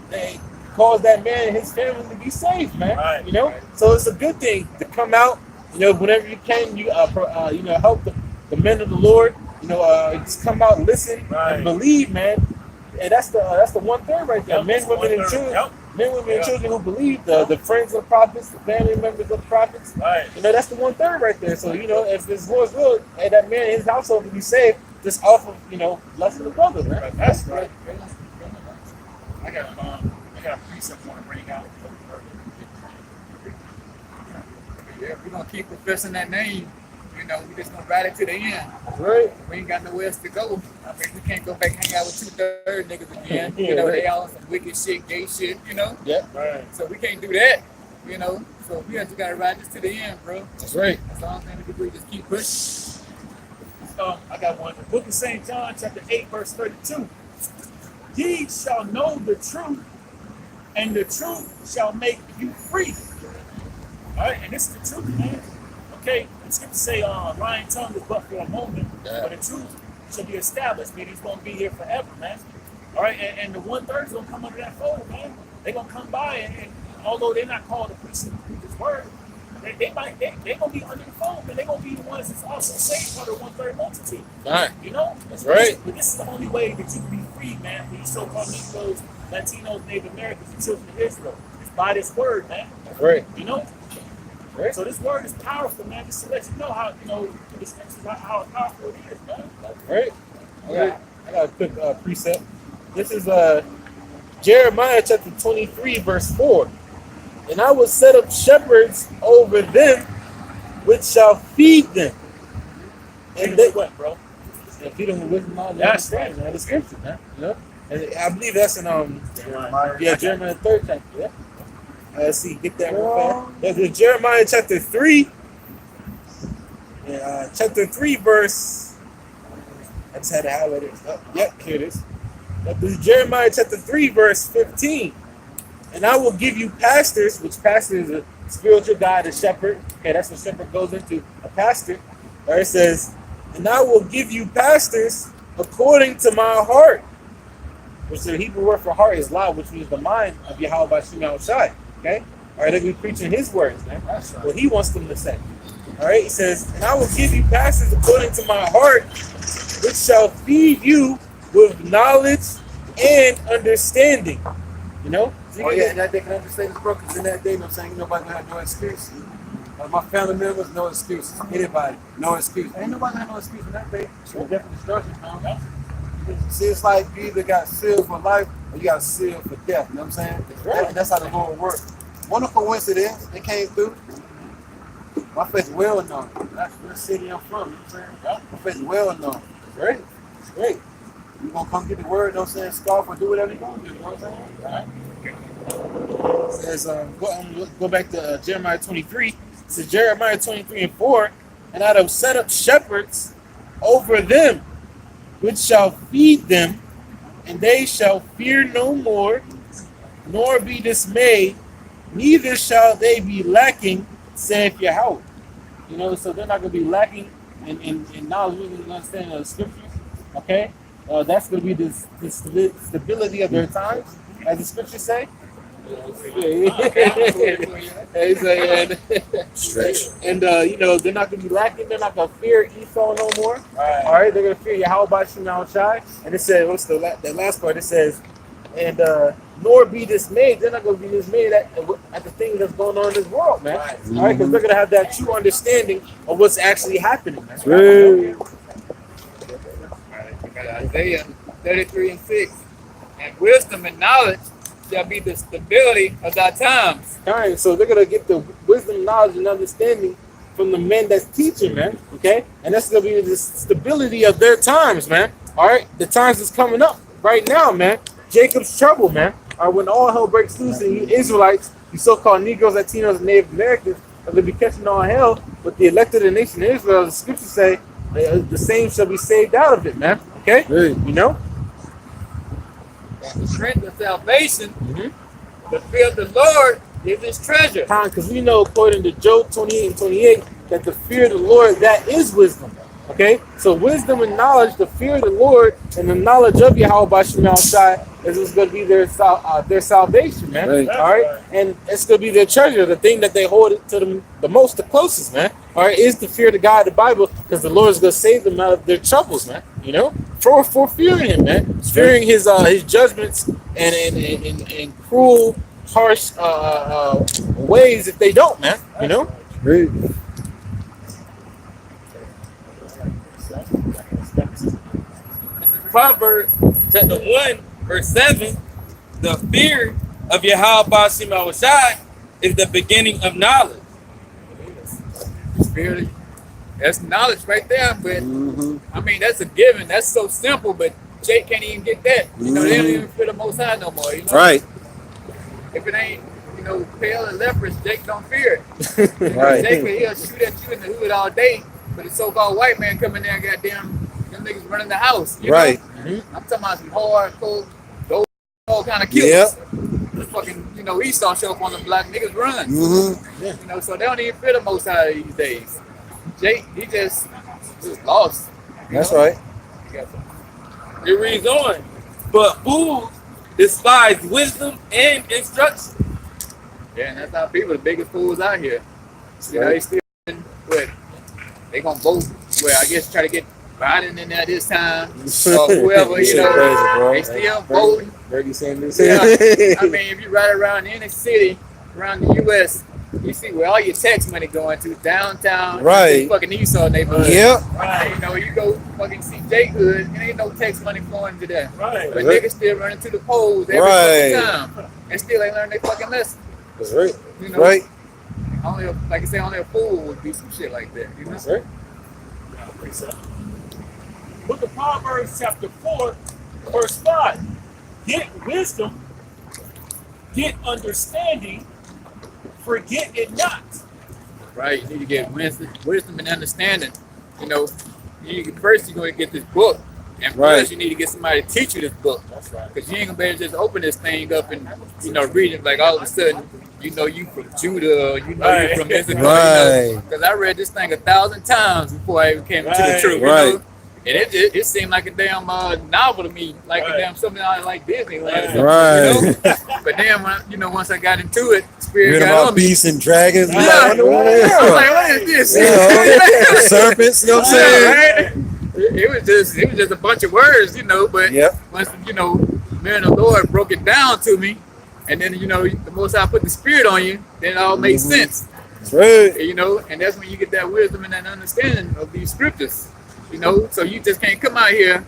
They cause that man and his family to be saved, man. You know? So it's a good thing to come out, you know, whenever you can, you know, help the men of the Lord. You know, just come out, listen, and believe, man. And that's the 1/3 right there. Men, women, and children. Men, women, and children who believe. The friends of the prophets, the family members of the prophets. You know, that's the 1/3 right there. So you know, if it's Lord's will, and that man and his household to be saved, just off of, you know, blessing the brother, man. That's right. I got a precept I want to bring out. Yeah, if we're gonna keep professing that name, you know, we just gonna ride it to the end. Right. We ain't got nowhere else to go. I mean, we can't go back hang out with 2/3 niggas again. You know, they all on some wicked shit, gay shit, you know? Yeah. So we can't do that, you know? So we just gotta ride this to the end, bro. That's right. That's the only thing we can do, just keep pushing. I got one. The book of St. John, chapter 8, verse 32. Ye shall know the truth, and the truth shall make you free. All right, and this is the truth, man. Okay, the scripture say, lying tongue is but for a moment, but the truth shall be established, meaning it's going to be here forever, man. All right, and the 1/3 is going to come under that fold, man. They're going to come by, and although they're not called to preach His word, they're going to be under the fold, and they're going to be the ones that's also saved for the 1/3 multitude. Right. You know? That's right. But this is the only way that you can be free, man, for you so-called Negroes, Latinos, Native Americans, and children of Israel. It's by this word, man. That's right. You know? Right. So this word is powerful, man, just to let you know how, you know, how powerful it is, man. Right. I got a quick precept. This is Jeremiah chapter 23, verse 4. And I will set up shepherds over them, which shall feed them. And they what, bro? feed them with wisdom, knowledge, That's understanding, man. The scripture, man. You know? And I believe that's in Jeremiah 3rd chapter. Yeah. Let's see, get that real fast. There's Jeremiah chapter 3. Chapter 3, verse. I just had to highlight it. Yep, here it is. This is Jeremiah chapter 3, verse 15. And I will give you pastors, which pastor is a spiritual guide, a shepherd. Okay, that's what shepherd goes into, a pastor. Where it says, and I will give you pastors according to my heart. Which the Hebrew word for heart is la, which means the mind of Yahweh Shema Shai. Okay? All right, they're going to be preaching his words, man. That's what he wants them to say. All right, he says, and I will give you pastors according to my heart, which shall feed you with knowledge and understanding. You know? Oh yeah, and that they can understand this, bro, because in that day, you know what I'm saying, nobody gonna have no excuse. My family members, no excuse. Anybody, no excuse. Ain't nobody have no excuse in that day. Sure. Definitely destruction, man. See, it's like you either got sealed for life or you got sealed for death. You know what I'm saying? That's how the Lord works. Wonderful coincidence, it came through. My face well known. That's the city I'm from. You know what I'm saying? My face well known. Great. Great. You gonna come get the word, you know what I'm saying? Scoff or do whatever you gonna do. You know what I'm saying? It says, go back to Jeremiah 23. It says Jeremiah 23 and 4. And I have set up shepherds over them, which shall feed them, and they shall fear no more, nor be dismayed, neither shall they be lacking, saith Yahweh. You know, so they're not going to be lacking in knowledge and understanding of the scriptures. Okay? That's going to be the stability of their times, as the scriptures say. And you know, they're not going to be lacking. They're not going to fear Esau no more. All right, they're going to fear Yahweh by Shema Shai. And it says, what's the last part? It says, and nor be dismayed. They're not going to be dismayed at the things that's going on in this world, man. All right, because they're going to have that true understanding of what's actually happening, man. Isaiah 33:6. And wisdom and knowledge shall be the stability of thy times. All right, so they're gonna get the wisdom, knowledge, and understanding from the men that's teaching, man. Okay, and that's gonna be the stability of their times, man. All right, the times is coming up right now, man. Jacob's trouble, man. All right, when all hell breaks loose and you Israelites, you so-called Negroes, Latinos, and Native Americans, they'll be catching all hell. But the elected of the nation of Israel, the scriptures say, the same shall be saved out of it, man. Okay, you know. The strength of salvation, the fear of the Lord is his treasure. Because we know, according to Job 28:28, that the fear of the Lord, that is wisdom. Okay? So wisdom and knowledge, the fear of the Lord, and the knowledge of Yahweh by Shema Shai is going to be their salvation, man. Right. All right? And it's going to be their treasure, the thing that they hold to the most, the closest, man. All right? Is the fear of the God of the Bible, because the Lord is going to save them out of their troubles, man. You know? For fearing him, man. Fearing his judgments and cruel, harsh ways if they don't, man. You know? Great. Proverbs chapter 1, verse 7. The fear of Yahweh by Shema Shai is the beginning of knowledge. Spirit, that's knowledge right there, but I mean that's a given. That's so simple, but Jake can't even get that. You know, they don't even fear the Most High no more. You know? Right. If it ain't, you know, pale and leprous, Jake don't fear it. You know, Right. Jake, he'll shoot at you in the hood all day, but the so-called white man come in there and goddamn them niggas running the house. You Right. know? I'm talking about some hardcore, those all kind of killers. This fucking, you know, Esau show up on the block, niggas run. You know, so they don't even fear the Most High these days. Jake, he just lost. That's right. It reads on. But fools despise wisdom and instruction. Yeah, and that's how people, the biggest fools out here. You know, they still, what, they gonna vote, well, I guess try to get Biden in there this time, or whoever, you know, they still voting. Yeah. I mean, if you ride around any city around the U.S., you see where all your tax money going to, downtown, Right. fucking Esau neighborhood. Yep. Right. You know, you go fucking see J Hood, and ain't no tax money flowing to that. Right. But niggas still running to the polls every fucking time, and still ain't learning their fucking lesson. That's right. You know, Right. only like I say, only a fool would do some shit like that. You know, That's right. Book of Proverbs chapter 4, verse 5. Get wisdom, get understanding, forget it not. right? You need to get wisdom and understanding. You know, first you're going to get this book, and first you need to get somebody to teach you this book. That's right. Because you ain't gonna be able to just open this thing up and, you know, read it like all of a sudden, you know, you from Judah, or you know, you from Israel. Right. Because I read this thing 1,000 times before I even came to the truth. You know? And it seemed like a damn novel to me, like a damn something like Disneyland. Right. You know? But then, you know, once I got into it, Spirit Read got about on me. beasts and dragons. Yeah. Like, I wonder what it is. I was like, what is this? You know, serpents, you know what I'm saying? Right? It was just a bunch of words, you know, but once, you know, man, the Lord broke it down to me, and then, you know, the most I put the Spirit on you, then it all makes sense. That's right. You know, and that's when you get that wisdom and that understanding of these scriptures. You know, so you just can't come out here,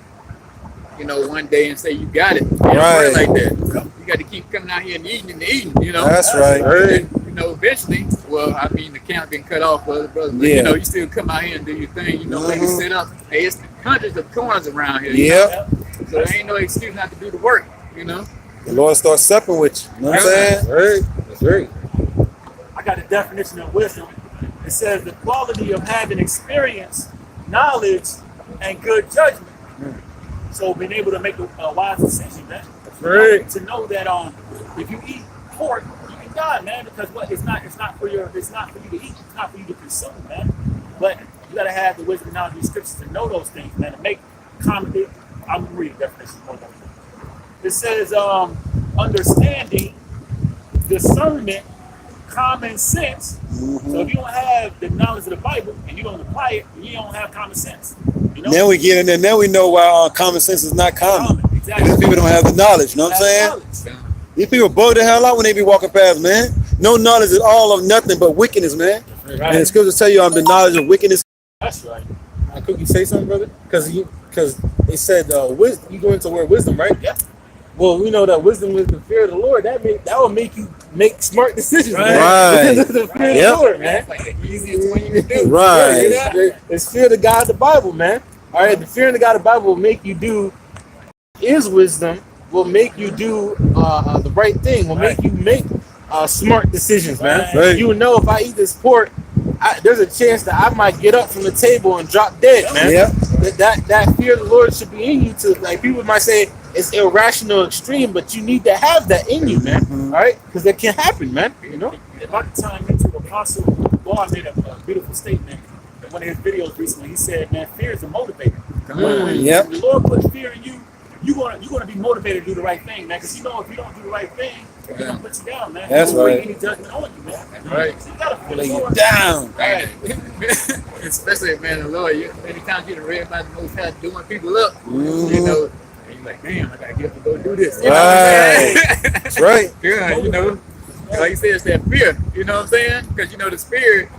you know, one day and say you got it. You Right. like that. You got to keep coming out here and eating, you know. That's right. And, you know, eventually, well, I mean, the count been cut off for other brothers, but you know, you still come out here and do your thing. You know, make it set up. Hey, it's hundreds of corners around here. You know? So there ain't no excuse not to do the work, you know. The Lord starts supping with you. You know what I'm saying? Right. That's right. I got a definition of wisdom. It says the quality of having experience, knowledge, and good judgment. So being able to make a wise decision, man. Right. To know that if you eat pork, you can God, man, because what it's not for you to eat, it's not for you to consume, man. But you gotta have the wisdom and knowledge of the scriptures to know those things, man, to make common. I'm gonna read the definition more than it says understanding, discernment, common sense. So if you don't have the knowledge of the Bible and you don't apply it, you don't have common sense. You know? Now we get in there. Now we know why common sense is not common. Exactly. These people don't have the knowledge. You know what I'm saying? These people bug the hell out when they be walking past, man. No knowledge is all of nothing but wickedness, man. Right. And the scriptures tell you I'm the knowledge of wickedness. That's right. Could you say something, brother? Because it said wisdom. You go into the word wisdom, right? Yeah. Well, we know that wisdom is the fear of the Lord. That will make you make smart decisions, man. Right. This is the fear of the Lord, man. That's like the easiest one you can do. Right. It's fear of the God of the Bible, man. All right, the fear of the God of the Bible will make you do is wisdom. Will make you do the right thing. Will make you make smart decisions, man. Right. You know, if I eat this pork, there's a chance that I might get up from the table and drop dead, man. Yeah. That fear of the Lord should be in you. To like people might say it's irrational, extreme, but you need to have that in you, man. All right, because that can happen, man. You know. About the time into Apostle Paul made a beautiful statement in one of his videos recently. He said, "Man, fear is a motivator. When the Lord puts fear in you, you're gonna be motivated to do the right thing, man. Because you know if you don't do the right thing, He's gonna put you down, man. That's right. Any judgment on you, man. Right. So you gotta feel Lay the you Lord. down. Right. Especially, man, the Lord, anytime you read about the Most High doing people up, you know, and you're like, damn, I gotta get up and go do this. You know what I'm saying? That's right. Yeah, you know, like you said, it's that fear. You know what I'm saying? Because you know the spirit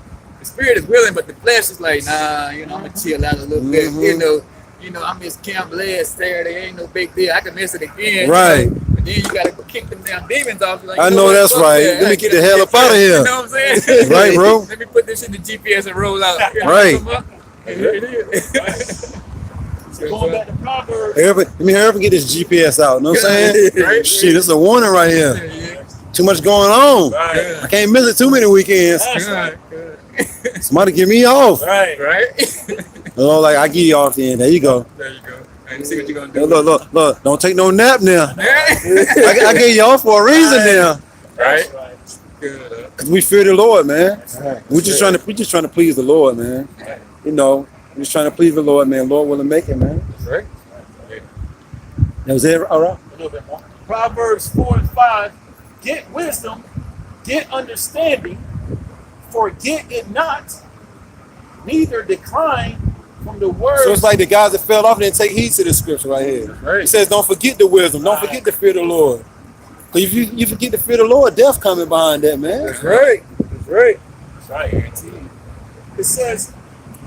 is willing, but the flesh is like, nah. You know, I'm gonna chill out a little bit. You know, I missed Camp last Saturday. Ain't no big deal. I can miss it again. Right. You know? But then you gotta go kick them damn demons off. Like, I you know what, that's fuck right. that. Let me get the hell up out of here. You know what I'm saying? Right, bro. Let me put this in the GPS and roll out. You know Right. what I'm saying? And here it is. Going back to Proverbs. Let me hurry up and get this GPS out. You know what I'm saying? Right. Shit, this is a warning right here. Yeah. Too much going on. Right. I can't miss it too many weekends. That's right. Good. Somebody get me off. Right. Right? Oh, like I get you off then. There you go. There you go. And see what you're gonna do. Look. Don't take no nap now. Right? I get you off for a reason now. Right? Right. Good. Cause we fear the Lord, man. We just trying to please the Lord, man. You know, we're just trying to please the Lord, man. Lord willing, make it, man. Right? That was it. All right. A little bit more. Proverbs 4:5. Get wisdom, get understanding, forget it not, neither decline from the words. So it's like the guys that fell off and didn't take heed to the scripture right here. Right. He says, don't forget the wisdom. Don't forget the fear of the Lord. Because if you forget the fear of the Lord, death coming behind that, man. That's right. That's right. That's right. It says,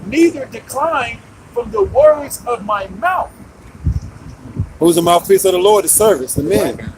neither decline from the words of my mouth. Who's the mouthpiece of the Lord? The servants, the men.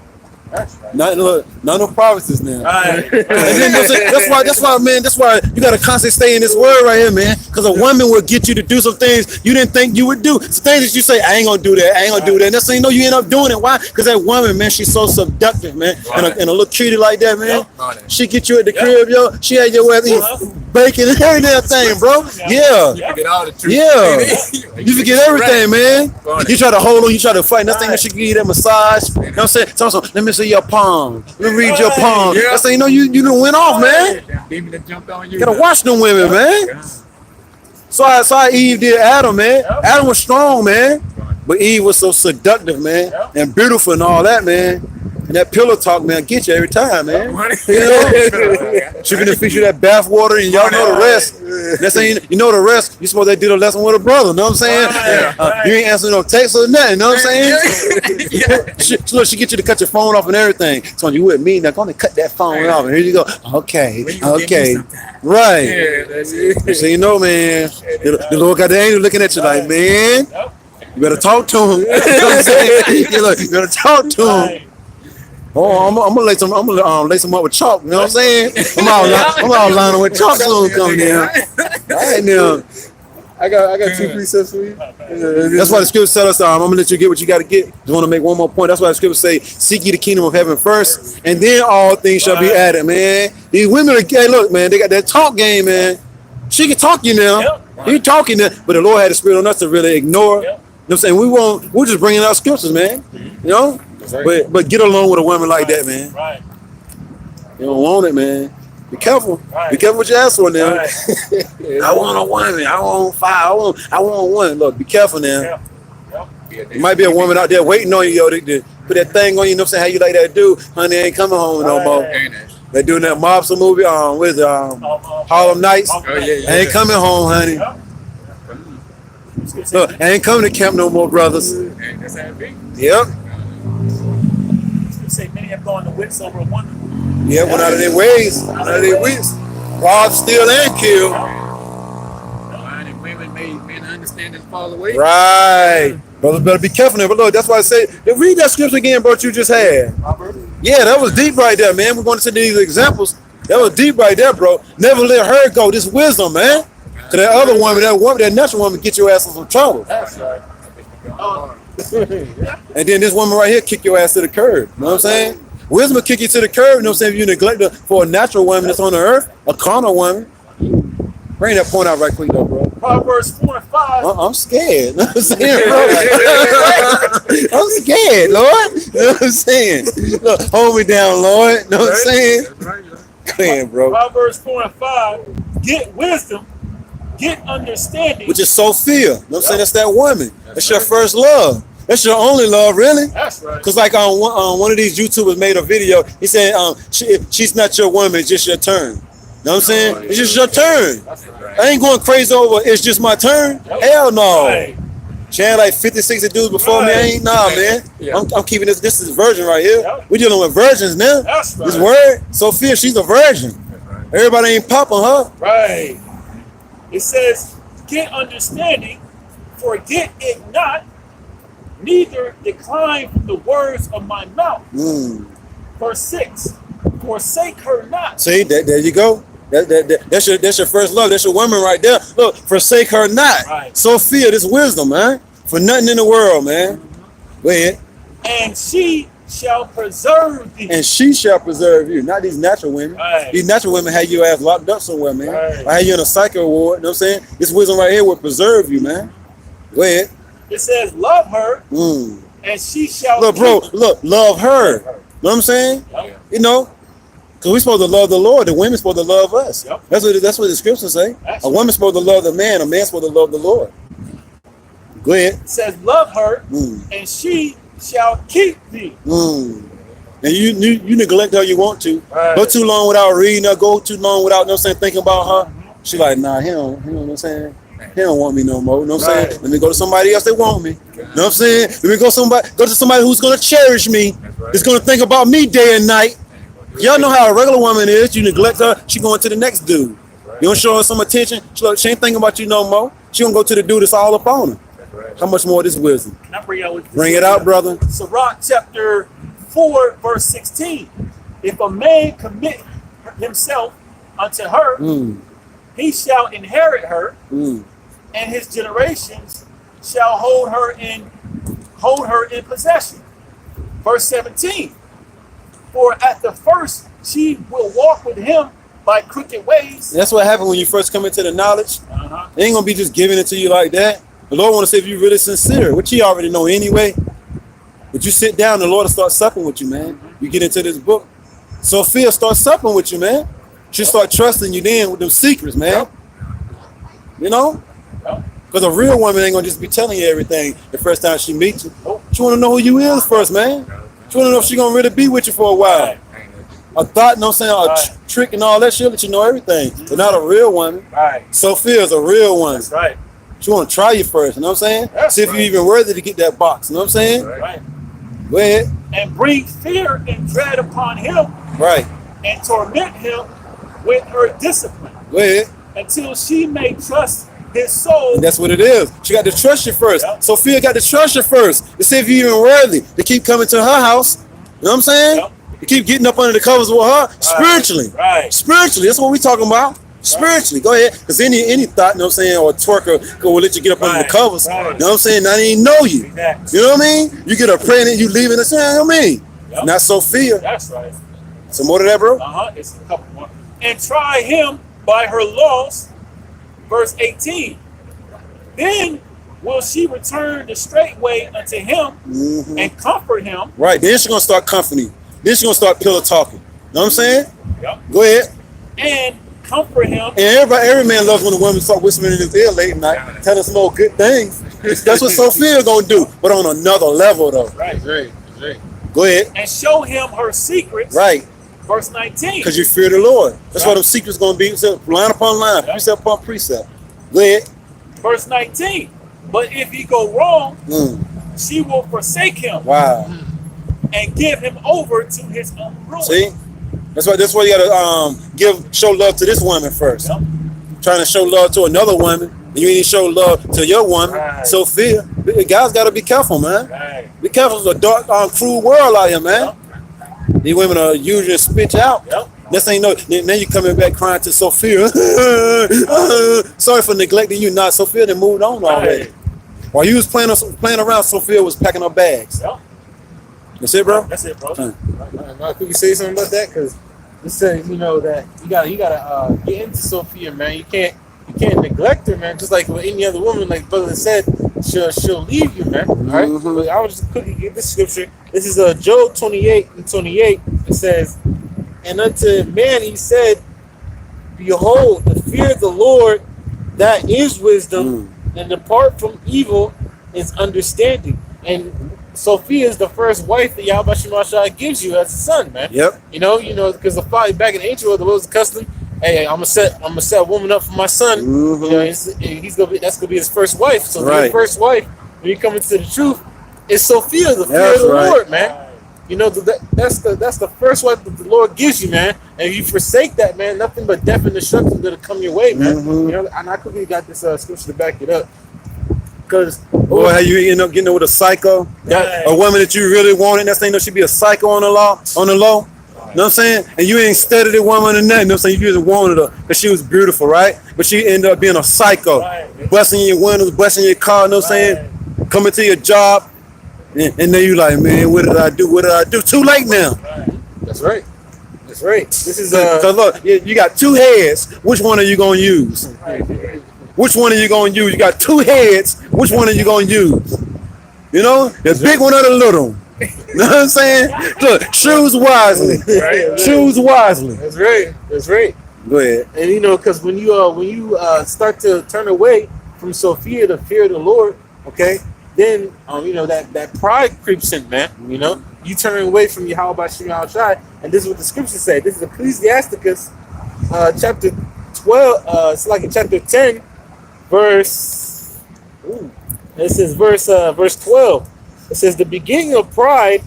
That's right. Not no promises now. Right. And then that's why, man, that's why you gotta constantly stay in this word right here, man. Because a woman will get you to do some things you didn't think you would do. Some things that you say, I ain't gonna do that, I ain't gonna do that. And that's how you know you end up doing it. Why? Because that woman, man, she's so seductive, man. And a little cutie like that, man. She get you at the crib, yo. She had your ass eating bacon and everything, bro. Yeah. You forget all the truth. Yeah. You forget everything, man. You try to hold on, you try to fight. That's thing that she give you that massage. You know what I'm saying? So, let me see your palm. Let me read your palm. Yeah. That's how you know you done went off, man. Demon that jumped on you. You gotta watch them women, man. So how Eve did Adam, man. Adam was strong, man. But Eve was so seductive, man. And beautiful and all that, man. And that pillow talk, man, get you every time, man. You know? She gonna fix you that bath water and y'all know the rest. That's ain't you know the rest. You supposed to do the lesson with a brother, know what I'm saying? You ain't answering no text or nothing, know what I'm saying? She get you to cut your phone off and everything. So you with me, now go and cut that phone off. And here you go. Okay. Right. Yeah, that's it. So you know, man, the Lord got the angel looking at you like, man, you better talk to him. You know what I'm saying? You better talk to him. Oh, I'm gonna lace them up with chalk. You know what I'm saying? I'm all lining with chalk soon come down. All right now. I got two precepts for you. That's why the scripture tell us, I'm gonna let you get what you got to get. Just want to make one more point. That's why the scripture say, seek ye the kingdom of heaven first, and then all things shall be added, man. These women are, hey, look, man, they got that talk game, man. She can talk you now. You talking now, but the Lord had the spirit on us to really ignore. You know what I'm saying? We're just bringing out scriptures, man. You know? But get along with a woman like that, man. Right. You don't want it, man. Be careful. Right. Be careful what you ask for now. Right. I want a woman. I want 5. I want one. Look, be careful now. Yeah. There might be a woman out there waiting on you, yo, to put that thing on you. You know what I'm saying? How you like that dude? Honey ain't coming home no more. Ain't it? They doing that mobster movie. What is it? Harlem Nights. Oh, yeah. Ain't coming home, honey. Yeah. Look, ain't coming to camp no more, brothers. Ain't that's how it be. Yep. Say many have gone to wits over a woman. Yeah, went out of their ways. Out of their wits. Robbed, steal, and kill. Blind and women made men understand and fall away. Right. Brothers better be careful now. But look, that's why I say, read that scripture again, bro, you just had. Yeah, that was deep right there, man. We're going to see these examples. That was deep right there, bro. Never let her go. This wisdom, man. To that other woman, that natural woman, get your ass in some trouble. That's right. And then this woman right here kick your ass to the curb. You know what I'm saying? Wisdom will kick you to the curb. You know what I'm saying? If you neglect her for a natural woman that's on the earth, a carnal woman. Bring that point out right quick, though, bro. Proverbs 4 and 5. I'm scared. You know what I'm saying, bro? I'm scared, Lord. You know what I'm saying? Look, hold me down, Lord. You know what I'm saying? Go ahead, bro. Proverbs 4 and 5. Get wisdom, get understanding. Which is Sophia. You know what I'm saying? That's that woman. That's your first love. That's your only love, really. That's right. Because like one of these YouTubers made a video. He said, she's not your woman, it's just your turn. You know what I'm saying? It's just your turn. I ain't going crazy over it's just my turn. Hell no. Right. She had like 50, 60 dudes before me. I ain't, nah, man. Yeah. I'm keeping this. This is virgin right here. Yep. We're dealing with virgins now. That's right. This word, Sophia, she's a virgin. Everybody ain't popping her. Right. It says, get understanding, forget it not, neither decline from the words of my mouth. Verse 6, forsake her not. See, there you go. That's your first love. That's your woman right there. Look, forsake her not. Right. Sophia, this wisdom, man. For nothing in the world, man. Go ahead. And she shall preserve thee. And she shall preserve you. Not these natural women. Right. These natural women have your ass locked up somewhere, man. Right. I have you in a psycho ward. You know what I'm saying? This wisdom right here will preserve you, man. Go ahead. It says, love her, and she shall Look, bro, keep. look, love her. You know what I'm saying? Yep. You know? Because we're supposed to love the Lord. The women's supposed to love us. Yep. That's what the scriptures say. That's a woman's supposed to love the man. A man's supposed to love the Lord. Go ahead. It says, love her, and she shall keep thee. And you neglect her you want to. Right. Go too long without reading her. Go too long without, you know what I'm saying, thinking about her. She like, nah, he don't, you know what I'm saying? He don't want me no more. You know what I'm saying? Let me go to somebody else that want me. You know what I'm saying? Let me go to somebody who's gonna cherish me. That's gonna think about me day and night. Y'all know how a regular woman is. You neglect her, she going to the next dude. You don't show her some attention, she ain't thinking about you no more. She gonna go to the dude that's all up on her. How much more of this wisdom? Can I bring Bring it out, brother. Sirach chapter 4, verse 16. If a man commit himself unto her, he shall inherit her, and his generations shall hold her in possession. Verse 17. For at the first she will walk with him by crooked ways. That's what happened when you first come into the knowledge. They ain't gonna be just giving it to you like that. The Lord want to see if you're really sincere, which he already know anyway. But you sit down, the Lord will start supping with you, man. You get into this book. Sophia start supping with you, man. She start trusting you then with them secrets, man. You know? Because a real woman ain't gonna just be telling you everything the first time she meets you. She wanna know who you is first, man. She wanna know if she gonna really be with you for a while. A thought, you know what I'm saying, a trick and all that shit, let you know everything. But not a real woman. Sophia's a real one. That's right. She want to try you first, you know what I'm saying? That's see if you're even worthy to get that box, you know what I'm saying? Right. Go ahead. And bring fear and dread upon him. Right. And torment him with her discipline. Go ahead. Until she may trust his soul. And that's what it is. She got to trust you first. Yep. Sophia got to trust you first to see if you're even worthy to keep coming to her house. You know what I'm saying? Yep. To keep getting up under the covers with her spiritually. Right. Spiritually. That's what we're talking about. Spiritually, go ahead. Because any thought, you know what I'm saying, or twerker will let you get up under the covers. You know what I'm saying? Now they ain't know you. Exactly. You know what I mean? You get her pregnant, you leaving the saying, you know what I mean? Yep. Not Sophia. That's right. Some more to that, bro? It's a couple more. And try him by her laws. Verse 18. Then will she return the straight way unto him and comfort him. Right. Then she's going to start comforting. Then she's going to start pillow talking. You know what I'm saying? Yep. Go ahead. And comfort him. And every man loves when a woman start whispering in his ear late at night, tell us more good things. That's what Sophia gonna do, but on another level though. Right. That's right. That's right. Go ahead. And show him her secrets. Right. Verse 19. Because you fear the Lord. That's what them secrets gonna be. So line upon line, precept upon precept. Go ahead. Verse 19. But if he go wrong, she will forsake him. Wow. And give him over to his own ruin. See? That's why you gotta show love to this woman first. Yep. Trying to show love to another woman, and you ain't show love to your woman, Right. Sophia. Guys gotta be careful, man. Right. Be careful. It's a dark, cruel world out here, man. These women are usually spit out. Yep. This ain't no. Then you coming back crying to Sophia. Sorry for neglecting you. Not Sophia. They moved on already. Right. While you was playing around, Sophia was packing her bags. Yep. That's it, bro. That's it, bro. Could you say something about that? Because it says, you know, that you gotta get into Sophia, man. You can't neglect her, man. Just like with any other woman, like brother said, she'll leave you, man. All right. But I was just quickly get this scripture. This is Job 28:28. It says, and unto man he said, behold, the fear of the Lord, that is wisdom, and depart from evil is understanding. And Sophia is the first wife that Yahweh Shema gives you as a son, man. Yep. You know, because the father back in the ancient world, the Lord's custom. Hey, I'm gonna set a woman up for my son. You know, that's gonna be his first wife. So your first wife, when you come into the truth, is Sophia, the fear of the Lord, man. You know, that's the first wife that the Lord gives you, man. And if you forsake that, man, nothing but death and destruction is gonna come your way, man. You know, and I quickly got this scripture to back it up. Because how you end up getting with a psycho, a woman that you really wanted. That's ain't no she be a psycho on the low. You know what I'm saying? And you ain't studied the woman or nothing. You know what I'm saying? You just wanted her because she was beautiful, right? But she ended up being a psycho, busting your windows, busting your car. You know what I'm saying? Coming to your job, and then you like, man, what did I do? What did I do? Too late now. That's right. That's right. This is So look, you got two heads. Which one are you gonna use? Which one are you going to use? You got two heads. Which one are you going to use? You know, the big one or the little one? You know what I'm saying? Look, choose wisely. Choose wisely. That's right. That's right. Go ahead. And you know, because when you start to turn away from Sophia, the fear of the Lord, okay, then you know that pride creeps in, man. You know, you turn away from Yahweh Shema Shai, and this is what the scriptures say. This is Ecclesiasticus, chapter 12. It's like in chapter 10. Verse 12. It says, the beginning of pride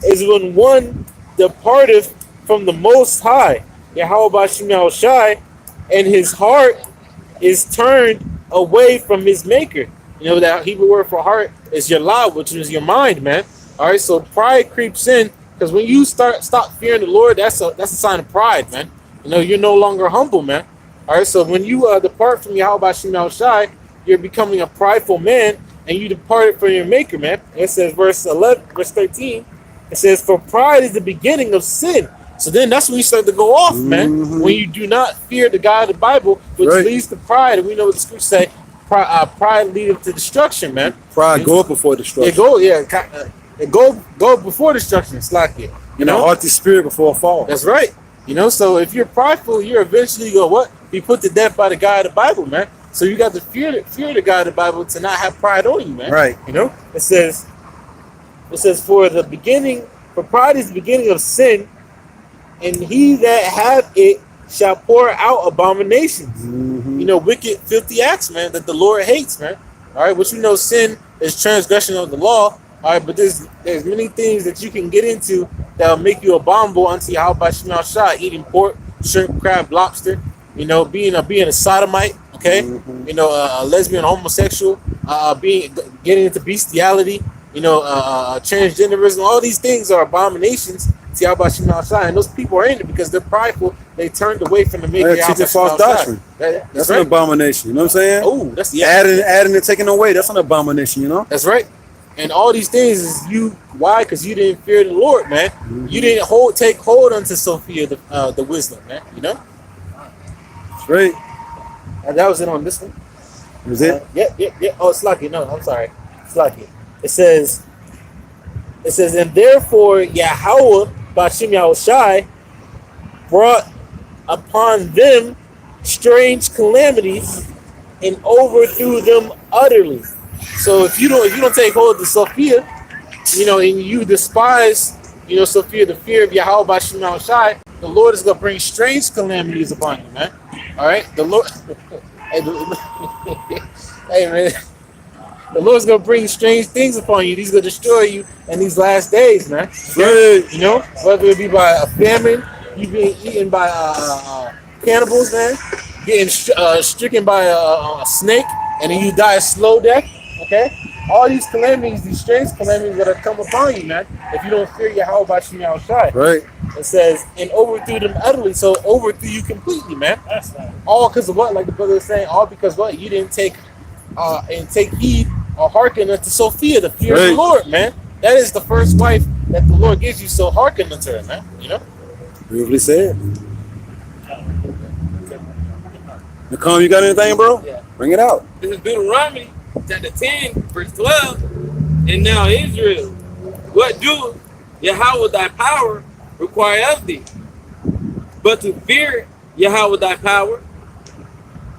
is when one departeth from the Most High, Yahweh Shema Shai, and his heart is turned away from his Maker. You know, that Hebrew word for heart is yalad, which is your mind, man. All right, so pride creeps in because when you stop fearing the Lord, that's a sign of pride, man. You know, you're no longer humble, man. All right, so when you depart from Yahweh Shema Shai, you're becoming a prideful man, and you departed from your Maker, man. It says, verse 13, it says, for pride is the beginning of sin. So then that's when you start to go off, man. When you do not fear the God of the Bible, which leads to pride. And we know what the scriptures say, pride leadeth to destruction, man. Pride go up before destruction. It go before destruction. It's like it. You know, haughty spirit before a fall. That's right. You know, so if you're prideful, you're eventually going what? Be put to death by the God of the Bible, man. So you got to fear the God of the Bible to not have pride on you, man. Right. You know, it says for pride is the beginning of sin, and he that hath it shall pour out abominations. You know, wicked, filthy acts, man, that the Lord hates, man. All right, which we know sin is transgression of the law. All right, but there's many things that you can get into that will make you abominable unto Yahweh Shema Shai, eating pork, shrimp, crab, lobster. You know, being a sodomite, okay. You know, a lesbian, homosexual, getting into bestiality. You know, transgenderism. All these things are abominations to Yahweh Shema Shai, and those people are in it because they're prideful. They turned away from the Maker. Teaching false doctrine. That's an abomination. You know what I'm saying? Oh, that's adding and taking away. That's an abomination. You know. That's right. And all these things is why? Because you didn't fear the Lord, man. You didn't take hold unto Sophia, the wisdom, man. You know. That's right. And that was it on this one. Was it? Yeah. Oh, it's lucky. No, I'm sorry. It's lucky. It says, and therefore Yahweh Bashim Yahushai brought upon them strange calamities and overthrew them utterly. So if you don't take hold of Sophia, and you despise, Sophia, the fear of Yahweh Bashim Shai, the Lord is gonna bring strange calamities upon you, man. All right, the Lord. Hey, man. The Lord's gonna bring strange things upon you. He's gonna destroy you in these last days, man. Whether it be by a famine, you being eaten by cannibals, man, getting stricken by a snake, and then you die a slow death. Okay, all these calamities, these strange calamities that are come upon you, man. If you don't fear Yahweh Bashim Shai, Right. it says, and overthrew them utterly. So overthrew you completely, man. That's right. All because of what? Like the brother was saying, all because what? You didn't take heed or hearken unto Sophia, the fear of the Lord, man. That is the first wife that the Lord gives you, so hearken unto her, man. Beautifully said. Nicole, you got anything, bro? Yeah. Bring it out. This is Deuteronomy chapter 10, verse 12. And now Israel, what do Yahweh thy power require of thee? But to fear Yahweh thy power.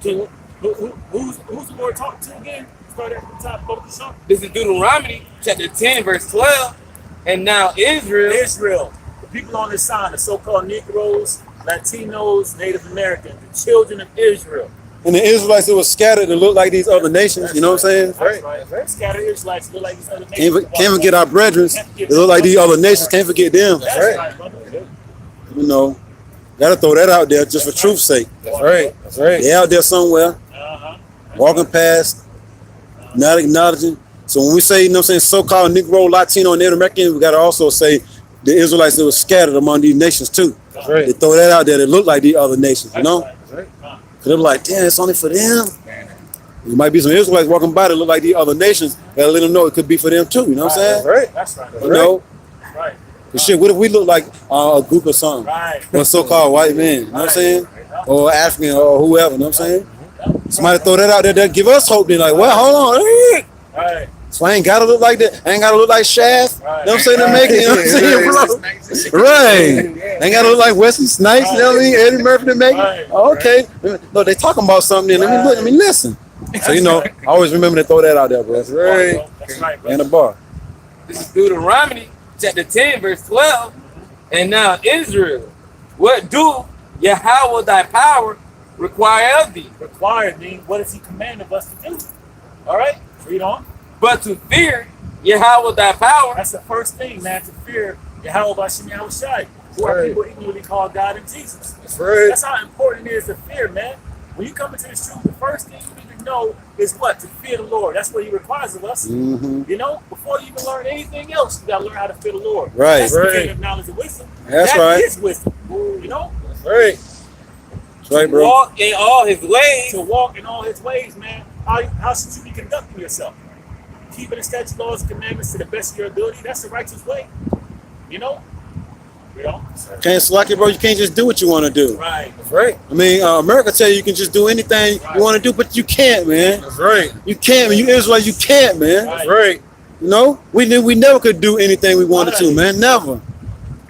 Who's the Lord talking to again? Start at the top of the song. This is Deuteronomy chapter 10, verse 12. And now Israel, the people on this side, the so-called Negroes, Latinos, Native Americans, the children of Israel. And the Israelites that were scattered to look like these other nations, you know what I'm saying? That's right. Scattered Israelites look like these other nations. Can't forget our brethren. They look like these other nations. Can't forget them. That's right, brother. Gotta throw that out there just for truth's sake. That's right. They're out there somewhere, walking past, not acknowledging. So when we say, so-called Negro, Latino, and Native American, we gotta also say the Israelites that were scattered among these nations too. That's right. They throw that out there. They look like these other nations, That's right. Cause they're like, damn, it's only for them. There might be some Israelites walking by that look like these other nations. Gotta let them know it could be for them too. You know what I'm saying? Right. That's right. Right. But shit, what if we look like a group of something? Right. Or so-called white men, you know what I'm saying? Or African or whoever, you know what I'm saying? Somebody throw that out there that give us hope. They're like, well, hold on. Right. So I ain't gotta look like that. I ain't gotta look like Shaft. Right. You know what I'm saying? To make it, you know what I'm saying, bro? Right. I ain't gotta look like Wesley Snipes, you know what I mean? Eddie Murphy to make it. Right. Oh, okay. No, they talking about something. Let me look, let me listen. So, I always remember to throw that out there, bro. That's right. That's right, And brother. the bar. This is Deuteronomy chapter 10, verse 12. And now Israel, what do Yahweh thy power require of thee? Required means what does he command of us to do? All right, read on. But to fear Yahweh thy power. That's the first thing, man, to fear Yahweh Bashim Yahushai, who are people ignorantly called God and Jesus. That's right. That's how important it is to fear, man. When you come into this truth, the first thing you need to know is what? To fear the Lord. That's what he requires of us. Mm-hmm. Before you even learn anything else, you got to learn how to fear the Lord. Right. That's the beginning of knowledge and wisdom. That's That right. is wisdom. That's right. That's right, bro. Walk in all his ways. To walk in all his ways, man. How should you be conducting yourself? Keeping the statutes, laws, and commandments to the best of your ability. That's the righteous way. Can't slack it, bro. You can't just do what you want to do. Right. That's right. I mean, America tell you can just do anything you want to do, but you can't, man. That's right. You can't, man. You Israelites, you can't, man. That's right. We never could do anything we wanted to, man. Never.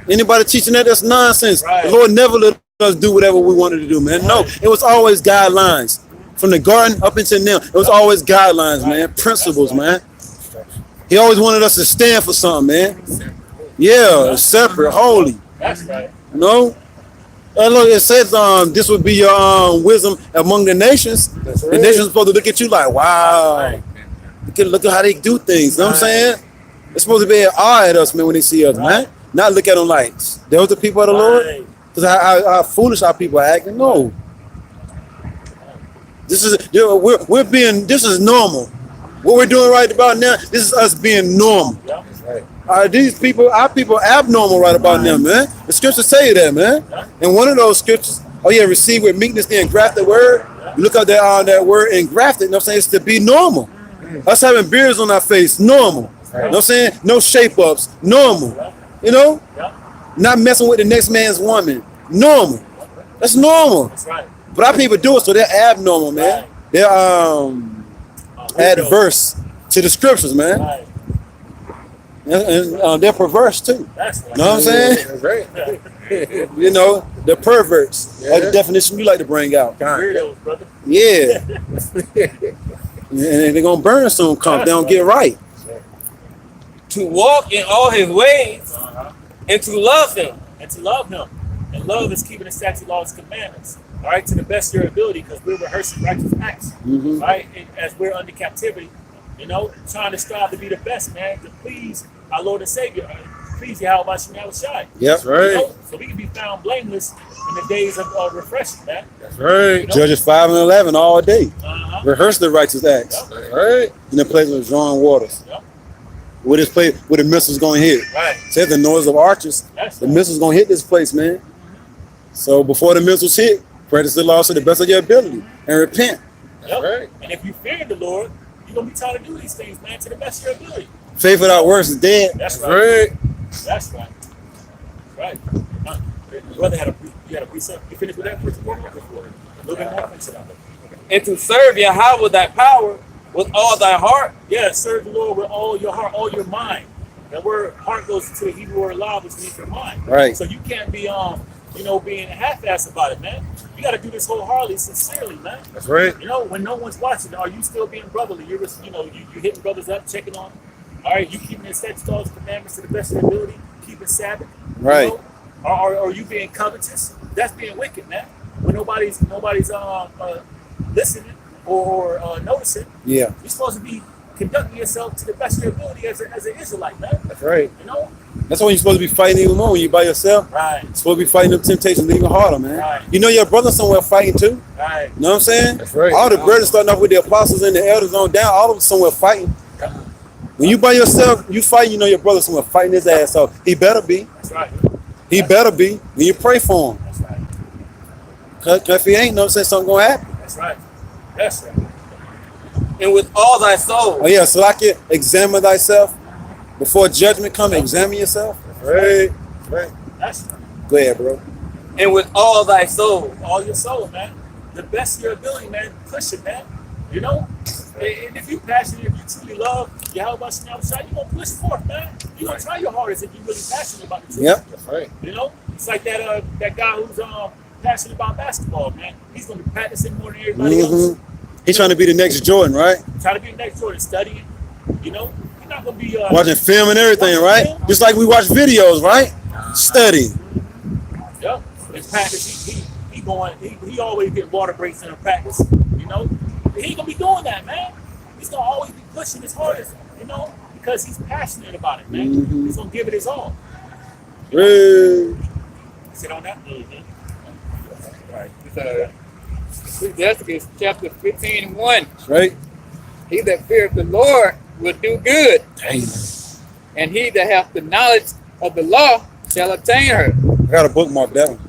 Anybody teaching that's nonsense. Right. The Lord never let us do whatever we wanted to do, man. No, it was always guidelines. From the garden up until now, it was always guidelines, man. Principles, man. He always wanted us to stand for something, man. Yeah, separate, holy. That's right. Look, it says this would be your wisdom among the nations. That's The right. nations are supposed to look at you like, wow. Right. Look at how they do things. You know what I'm saying? They're supposed to be an eye at us, man, when they see us, man. Not look at them like, those the people of the Lord. Right. Because how foolish our people are acting. No. This is this is normal. What we're doing right about now, this is us being normal. Yeah. Our people abnormal right about now, man. The scriptures tell you that, man. And one of those scriptures, receive with meekness the engrafted word. You look up that word engrafted, you know what I'm saying? It's to be normal. Us having beards on our face, normal. You know what I'm saying? No shape ups, normal. Not messing with the next man's woman, normal. That's normal. That's right. But our people do it, so they're abnormal, man. They're adverse to the scriptures, man. Right. And they're perverse too. That's right. Know what I'm saying? That's right. You know, the perverts. That's the definition you like to bring out. Weirdos, brother. Yeah. And they're gonna burn soon come if they don't get right. To walk in all his ways and to love him. And to love him. And love is keeping the statute, laws, and commandments. All right, to the best of your ability, because we're rehearsing righteous acts. Right, and as we're under captivity, you know, trying to strive to be the best, man, to please our Lord and Savior, please Yahweh Shai. Yep, right. You know, so we can be found blameless in the days of refreshing, man. That's right. You know? Judges 5 and 11 all day. Rehearse the righteous acts. Yep. Right. In the place of drawing waters. Yep. Where this place, where the missile's gonna hit. Right. Says the noise of archers. That's The right. missile's gonna hit this place, man. So before the missiles hit, practice the law to the best of your ability and repent. Yep. Right. And if you fear the Lord, you're gonna be trying to do these things, man, to the best of your ability. Faith without works is dead. That's right. Right. That's right. Right. Brother had a precept. You finished with that first one? A little bit more. Finish it out. And to serve Yahweh with thy power, with all thy heart. Yeah, serve the Lord with all your heart, all your mind. That word heart goes into the Hebrew word lav, which means your mind. Right. So you can't be you know, being half-assed about it, man. You got to do this wholeheartedly, sincerely, man. That's right. You know, when no one's watching, are you still being brotherly? You're, you know, you hitting brothers up, checking on them. All right, you keeping the statutes, laws, and commandments to the best of your ability, keeping Sabbath. Right. You know? Or are you being covetous? That's being wicked, man. When nobody's listening or noticing, Yeah. you're supposed to be conducting yourself to the best of your ability as an Israelite, man. That's right. You know? That's when you're supposed to be fighting even more when you by yourself. Right. You're supposed to be fighting them temptations even harder, man. Right. You know your brother somewhere fighting too. Right. You know what I'm saying? That's right. All the brothers starting off with the apostles and the elders on down, all of them somewhere fighting. When you by yourself, you fight, you know your brother somewhere fighting his ass off. He better be. That's right. He better be. When you pray for him. That's right. Cause if he ain't, no say something gonna happen. That's right. That's right. And with all thy soul. Oh yeah, so I can examine thyself before judgment come. Examine yourself. Right. Right. That's right. Go ahead, bro. And with all thy soul. All your soul, man. The best of your ability, man. Push it, man. You know? And if you're passionate, if you truly love Yahweh Shai, you're going to push forth, man. You're going to try your hardest if you're really passionate about the truth. Yep. That's right. You know? It's like that guy who's passionate about basketball, man. He's going to be practicing more than everybody else. He's trying to be the next Jordan, right? Trying to be the next Jordan, studying. You know? You're not going to be... Watching film and everything, watching right? film. Just like we watch videos, right? Studying. Yep. In practice, he always get water breaks in a practice, you know? He ain't gonna be doing that, man. He's gonna always be pushing his hardest, you know, because he's passionate about it, man. He's gonna give it his all. Right. Sit on that? All right. Ecclesiastes chapter 15 and 1. Right. He that feareth the Lord will do good, and he that hath the knowledge of the law shall obtain her. I got a bookmark that one.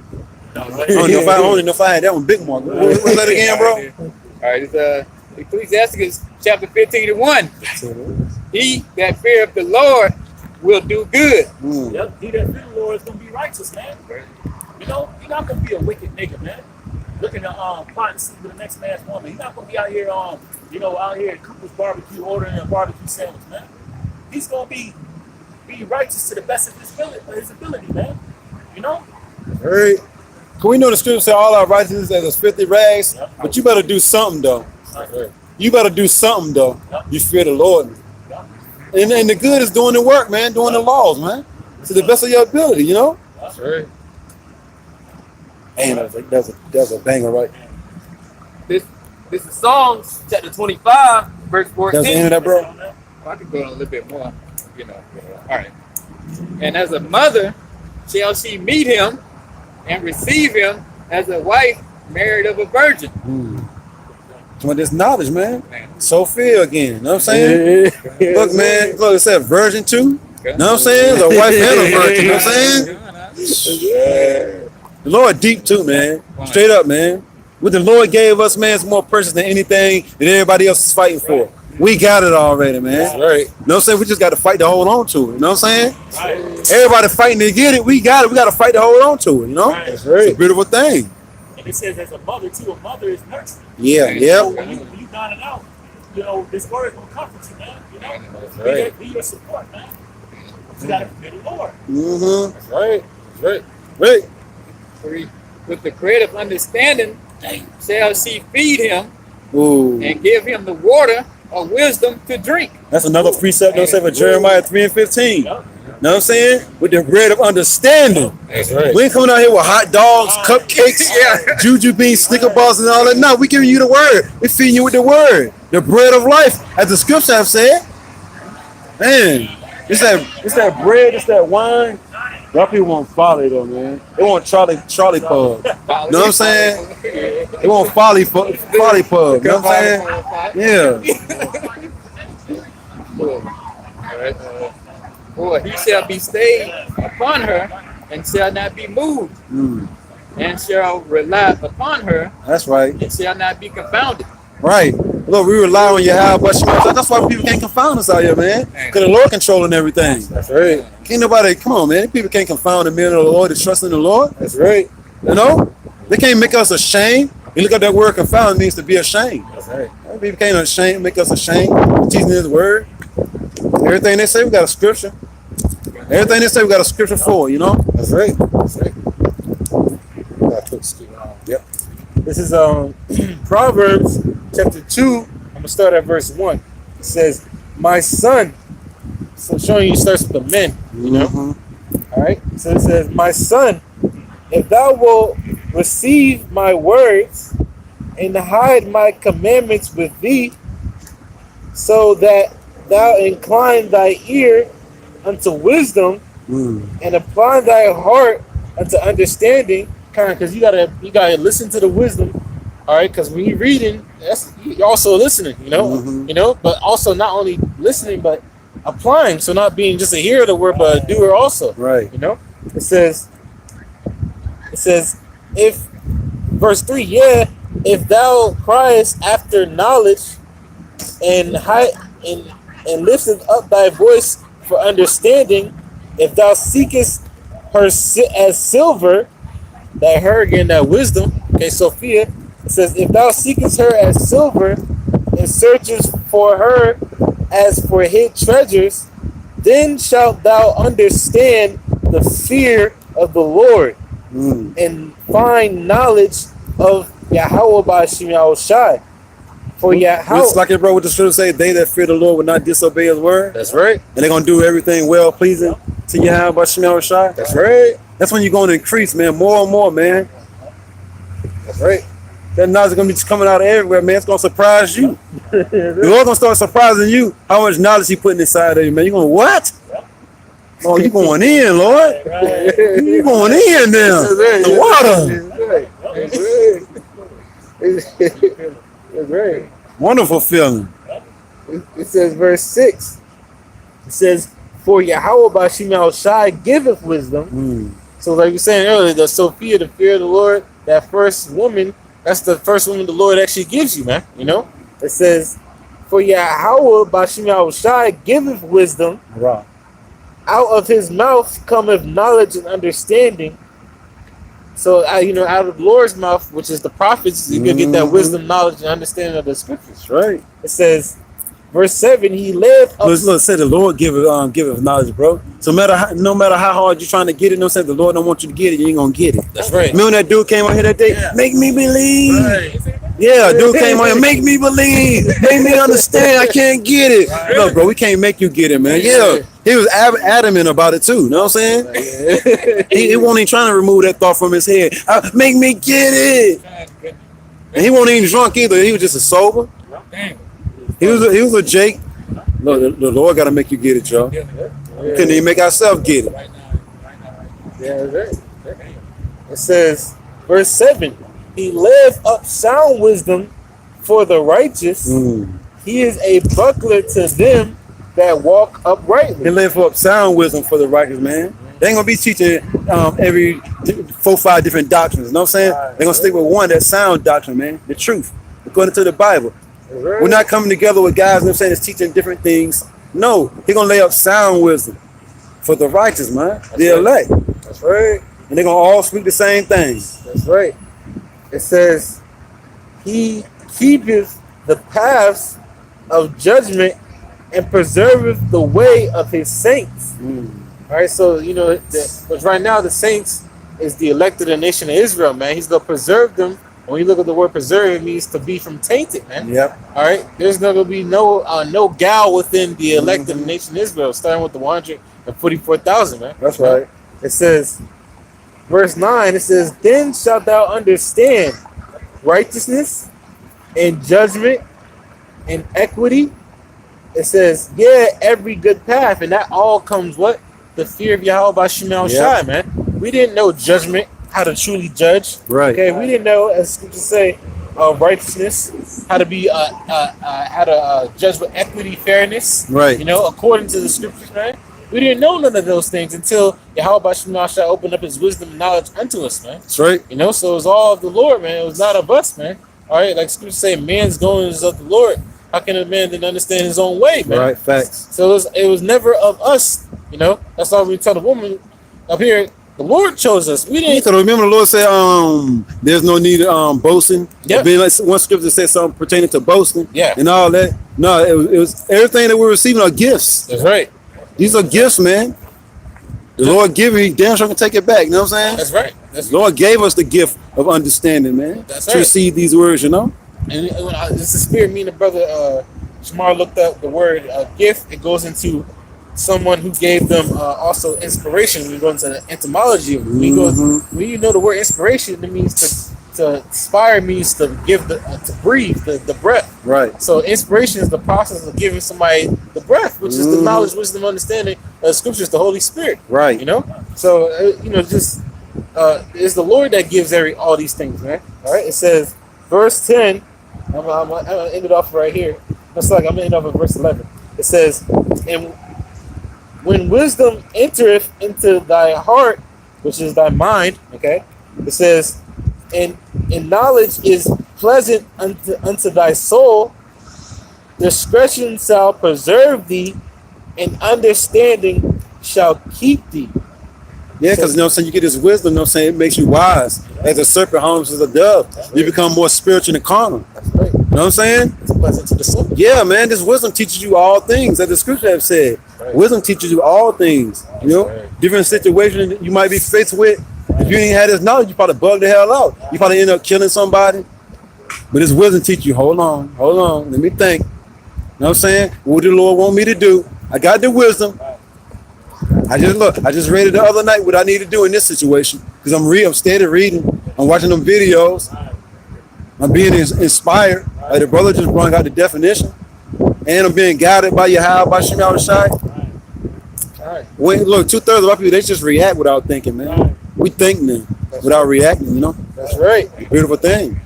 I don't know if I had that one big mark. What's that again, bro? All right, it's Ecclesiastes chapter 15 and 1. He that feareth the Lord will do good. Yep. He that fears the Lord is gonna be righteous, man. You know, you're not gonna be a wicked nigga, man. Looking to plot and sleep with the next man's woman. He's not gonna be out here you know, out here at Cooper's barbecue ordering a barbecue sandwich, man. He's gonna be righteous to the best of his ability, man. You know? Right. Can we know the scripture say all our righteousness as 50 rags? Yep. But you better do something though. Right. You better do something though. Yep. You fear the Lord. Yep. And the good is doing the work, man, doing the laws, man. To the best of your ability, you know? That's right. Man, that's a banger, right? This is Psalms chapter 25, verse 14. That's the end of that, bro. Well, I could go on a little bit more, you know. All right. And as a mother shall she meet him and receive him as a wife married of a virgin. Well, this knowledge, man. Sophia again. You know what I'm saying? Look, man. Look, it said virgin too. You know what I'm saying? It's a wife and a virgin. You know what I'm saying? The Lord deep too, man. Straight up, man. What the Lord gave us, man, is more precious than anything that everybody else is fighting for. We got it already, man. Right. You know what I'm saying? We just got to fight to hold on to it. You know what I'm saying? Right. Everybody fighting to get it. We got it. We got to fight to hold on to it, you know? Right. That's right. It's a beautiful thing. And it says as a mother too, a mother is nurturing. Yeah, So yeah. when you down and out, you know, this word is gonna comfort you, man. You know? right. Be your support, man. You gotta fear the Lord. Mm-hmm. That's right. That's right. Right. With the creative understanding, shall she feed him Ooh. and give him the water of wisdom to drink. That's another precept, don't say, for Jeremiah 3 and 15. Yep. Know what I'm saying? With the bread of understanding. That's right. We ain't coming out here with hot dogs, cupcakes, juju beans, Snicker bars, and all that. No, we giving you the word. We feeding you with the word, the bread of life, as the scripture have said. Man, it's that bread, it's that wine. Y'all people want folly though, man. They want Charlie Pub. Know what I'm saying? They want folly Pub. Know what I'm saying? Yeah. For he shall be stayed upon her and shall not be moved, and shall rely upon her That's right. and shall not be confounded. Right. Look, we rely on Yahweh, but that's why people can't confound us out here, man. Because the Lord controlling everything. That's right. Can't nobody, come on, man. People can't confound the men of the Lord that trust in the Lord. That's right. You know? They can't make us ashamed. You look at that word confound, means to be ashamed. That's right. People can't make us ashamed. Teaching his word. Everything they say, we got a scripture. Everything they say, we got a scripture for, you know? That's right. That's right. Yep. This is Proverbs chapter 2. I'm gonna start at verse 1. It says, "My son," so showing you starts with the men, you know. All right. So it says, "My son, if thou wilt receive my words and hide my commandments with thee, so that thou incline thy ear unto wisdom and apply thy heart unto understanding," kind of, because you gotta listen to the wisdom. All right, because when you're reading, you're also listening, you know, but also not only listening but applying. So not being just a hearer of the word, but a doer also. Right. You know, it says, if verse 3, yeah, if thou criest after knowledge and lifteth up thy voice for understanding, if thou seekest her as silver, that her again, that wisdom, okay, Sophia. It says, if thou seekest her as silver and searchest for her as for hid treasures, then shalt thou understand the fear of the Lord and find knowledge of Yahweh Ba'ashim Yahushai. For Yahweh, It's like it, bro, what the scripture say, they that fear the Lord will not disobey his word. that's right. And they're going to do everything well pleasing to Yahweh Ba'ashim Yahushai. That's right. That's when you're going to increase, man, more and more, man. That's right. That knowledge is going to be coming out of everywhere, man. It's going to surprise you. The Lord's going to start surprising you how much knowledge he putting inside of you, man. You're going, what? Oh, you going in, Lord. You going in now. The water. That's right. Wonderful feeling. It says, verse 6. It says, for Yahweh Ba'ashim Yahushai giveth wisdom. So like we were saying earlier, the Sophia, the fear of the Lord, that first woman, that's the first woman the Lord actually gives you, man. You know? It says, for Yahweh Ba'ashim Yahushai giveth wisdom. Right. Out of his mouth cometh knowledge and understanding. So, out of the Lord's mouth, which is the prophets, you're going to get that wisdom, knowledge, and understanding of the scriptures. Right. It says, verse 7, he led up... Look, say the Lord giveth knowledge, bro. So no matter how hard you're trying to get it, no sense the Lord don't want you to get it, you ain't going to get it. That's right. Remember that dude came on here that day? Yeah. Make me believe. Right. Yeah, dude came on here, make me believe. Make me understand, I can't get it. Right. Look, bro, we can't make you get it, man. Yeah. He was adamant about it too, you know what I'm saying? He wasn't even trying to remove that thought from his head. Make me get it. And he wasn't even drunk either, he was just a sober. He was a Jake. Look, the Lord got to make you get it, y'all. We couldn't even make ourselves get it. Yeah, that's right. It says, verse 7, he live up sound wisdom for the righteous. He is a buckler to them that walk uprightly. He live up sound wisdom for the righteous, man. They ain't going to be teaching every 4-5 different doctrines, you know what I'm saying? They're going to stick with one, that sound doctrine, man. The truth, according to the Bible. Right. We're not coming together with guys, you know what I'm saying, that's teaching different things. No, he's going to lay up sound wisdom for the righteous, man. That's the elect. That's right. And they're going to all speak the same things. That's right. It says, he keepeth the paths of judgment and preserveth the way of his saints. All right, so, but right now the saints, is the elect of the nation of Israel, man. He's gonna preserve them. When you look at the word preserve, it means to be from tainted, man. Yep. All right. There's not gonna be no gal within the elect of the nation of Israel, starting with the 144,000, man. That's right. It says, verse 9, it says, then shalt thou understand righteousness and judgment and equity. It says, yeah, every good path. And that all comes what? The fear of Yahweh by Shemal Shai, man. We didn't know judgment, how to truly judge. Right. Okay, we didn't know, as scriptures say, righteousness, how to be how to judge with equity, fairness. Right. You know, according to the scriptures, man. We didn't know none of those things until Yahweh by Shemal Shai opened up his wisdom and knowledge unto us, man. That's right. You know, so it was all of the Lord, man. It was not of us, man. All right, like scripture say, man's going is of the Lord. How can a man then understand his own way, man? Right, facts. So it was never of us, you know. That's why we tell the woman up here, the Lord chose us. We didn't. So remember the Lord said, there's no need of boasting. Yep. Being like one scripture said something pertaining to boasting. Yeah. And all that. No, it was everything that we're receiving are gifts. That's right. These are gifts, man. The Lord give you, he damn sure can take it back. You know what I'm saying? That's right. That's The Lord gave us the gift of understanding, man. That's to right. receive these words, you know? And it's the spirit. Me and the brother Shamar looked up the word gift. It goes into someone who gave them also inspiration. We go into the etymology of it. When you know the word inspiration, it means to inspire, means to give to breathe the breath. Right. So inspiration is the process of giving somebody the breath, which is the knowledge, wisdom, understanding of scriptures, the Holy Spirit. Right. You know. So just it's the Lord that gives all these things, man. All right. It says, verse 10. I'm gonna end it off right here. It's like I'm gonna end off at verse 11. It says, and when wisdom entereth into thy heart, which is thy mind, okay, it says, and knowledge is pleasant unto thy soul, discretion shall preserve thee, and understanding shall keep thee. Yeah, because you know what I'm saying, you get this wisdom, you know what I'm saying, it makes you wise. As a serpent harms as a dove. You become more spiritual and carnal. That's right. You know what I'm saying? It's pleasant to the soul. Yeah, man, this wisdom teaches you all things, as the scripture have said. Right. Wisdom teaches you all things. You know, right. different situations that you might be faced with. If you ain't had this knowledge, you probably bug the hell out. You probably end up killing somebody. But this wisdom teach you, hold on, let me think. You know what I'm saying? What the Lord want me to do? I got the wisdom. I just read it the other night what I need to do in this situation. Because I'm steady reading. I'm watching them videos. I'm being inspired. Like the brother just brought out the definition. And I'm being guided by Yahweh, by Shemal Shai. When, look, 2/3 of our people, they just react without thinking, man. We think now without reacting, you know? That's right. Beautiful thing.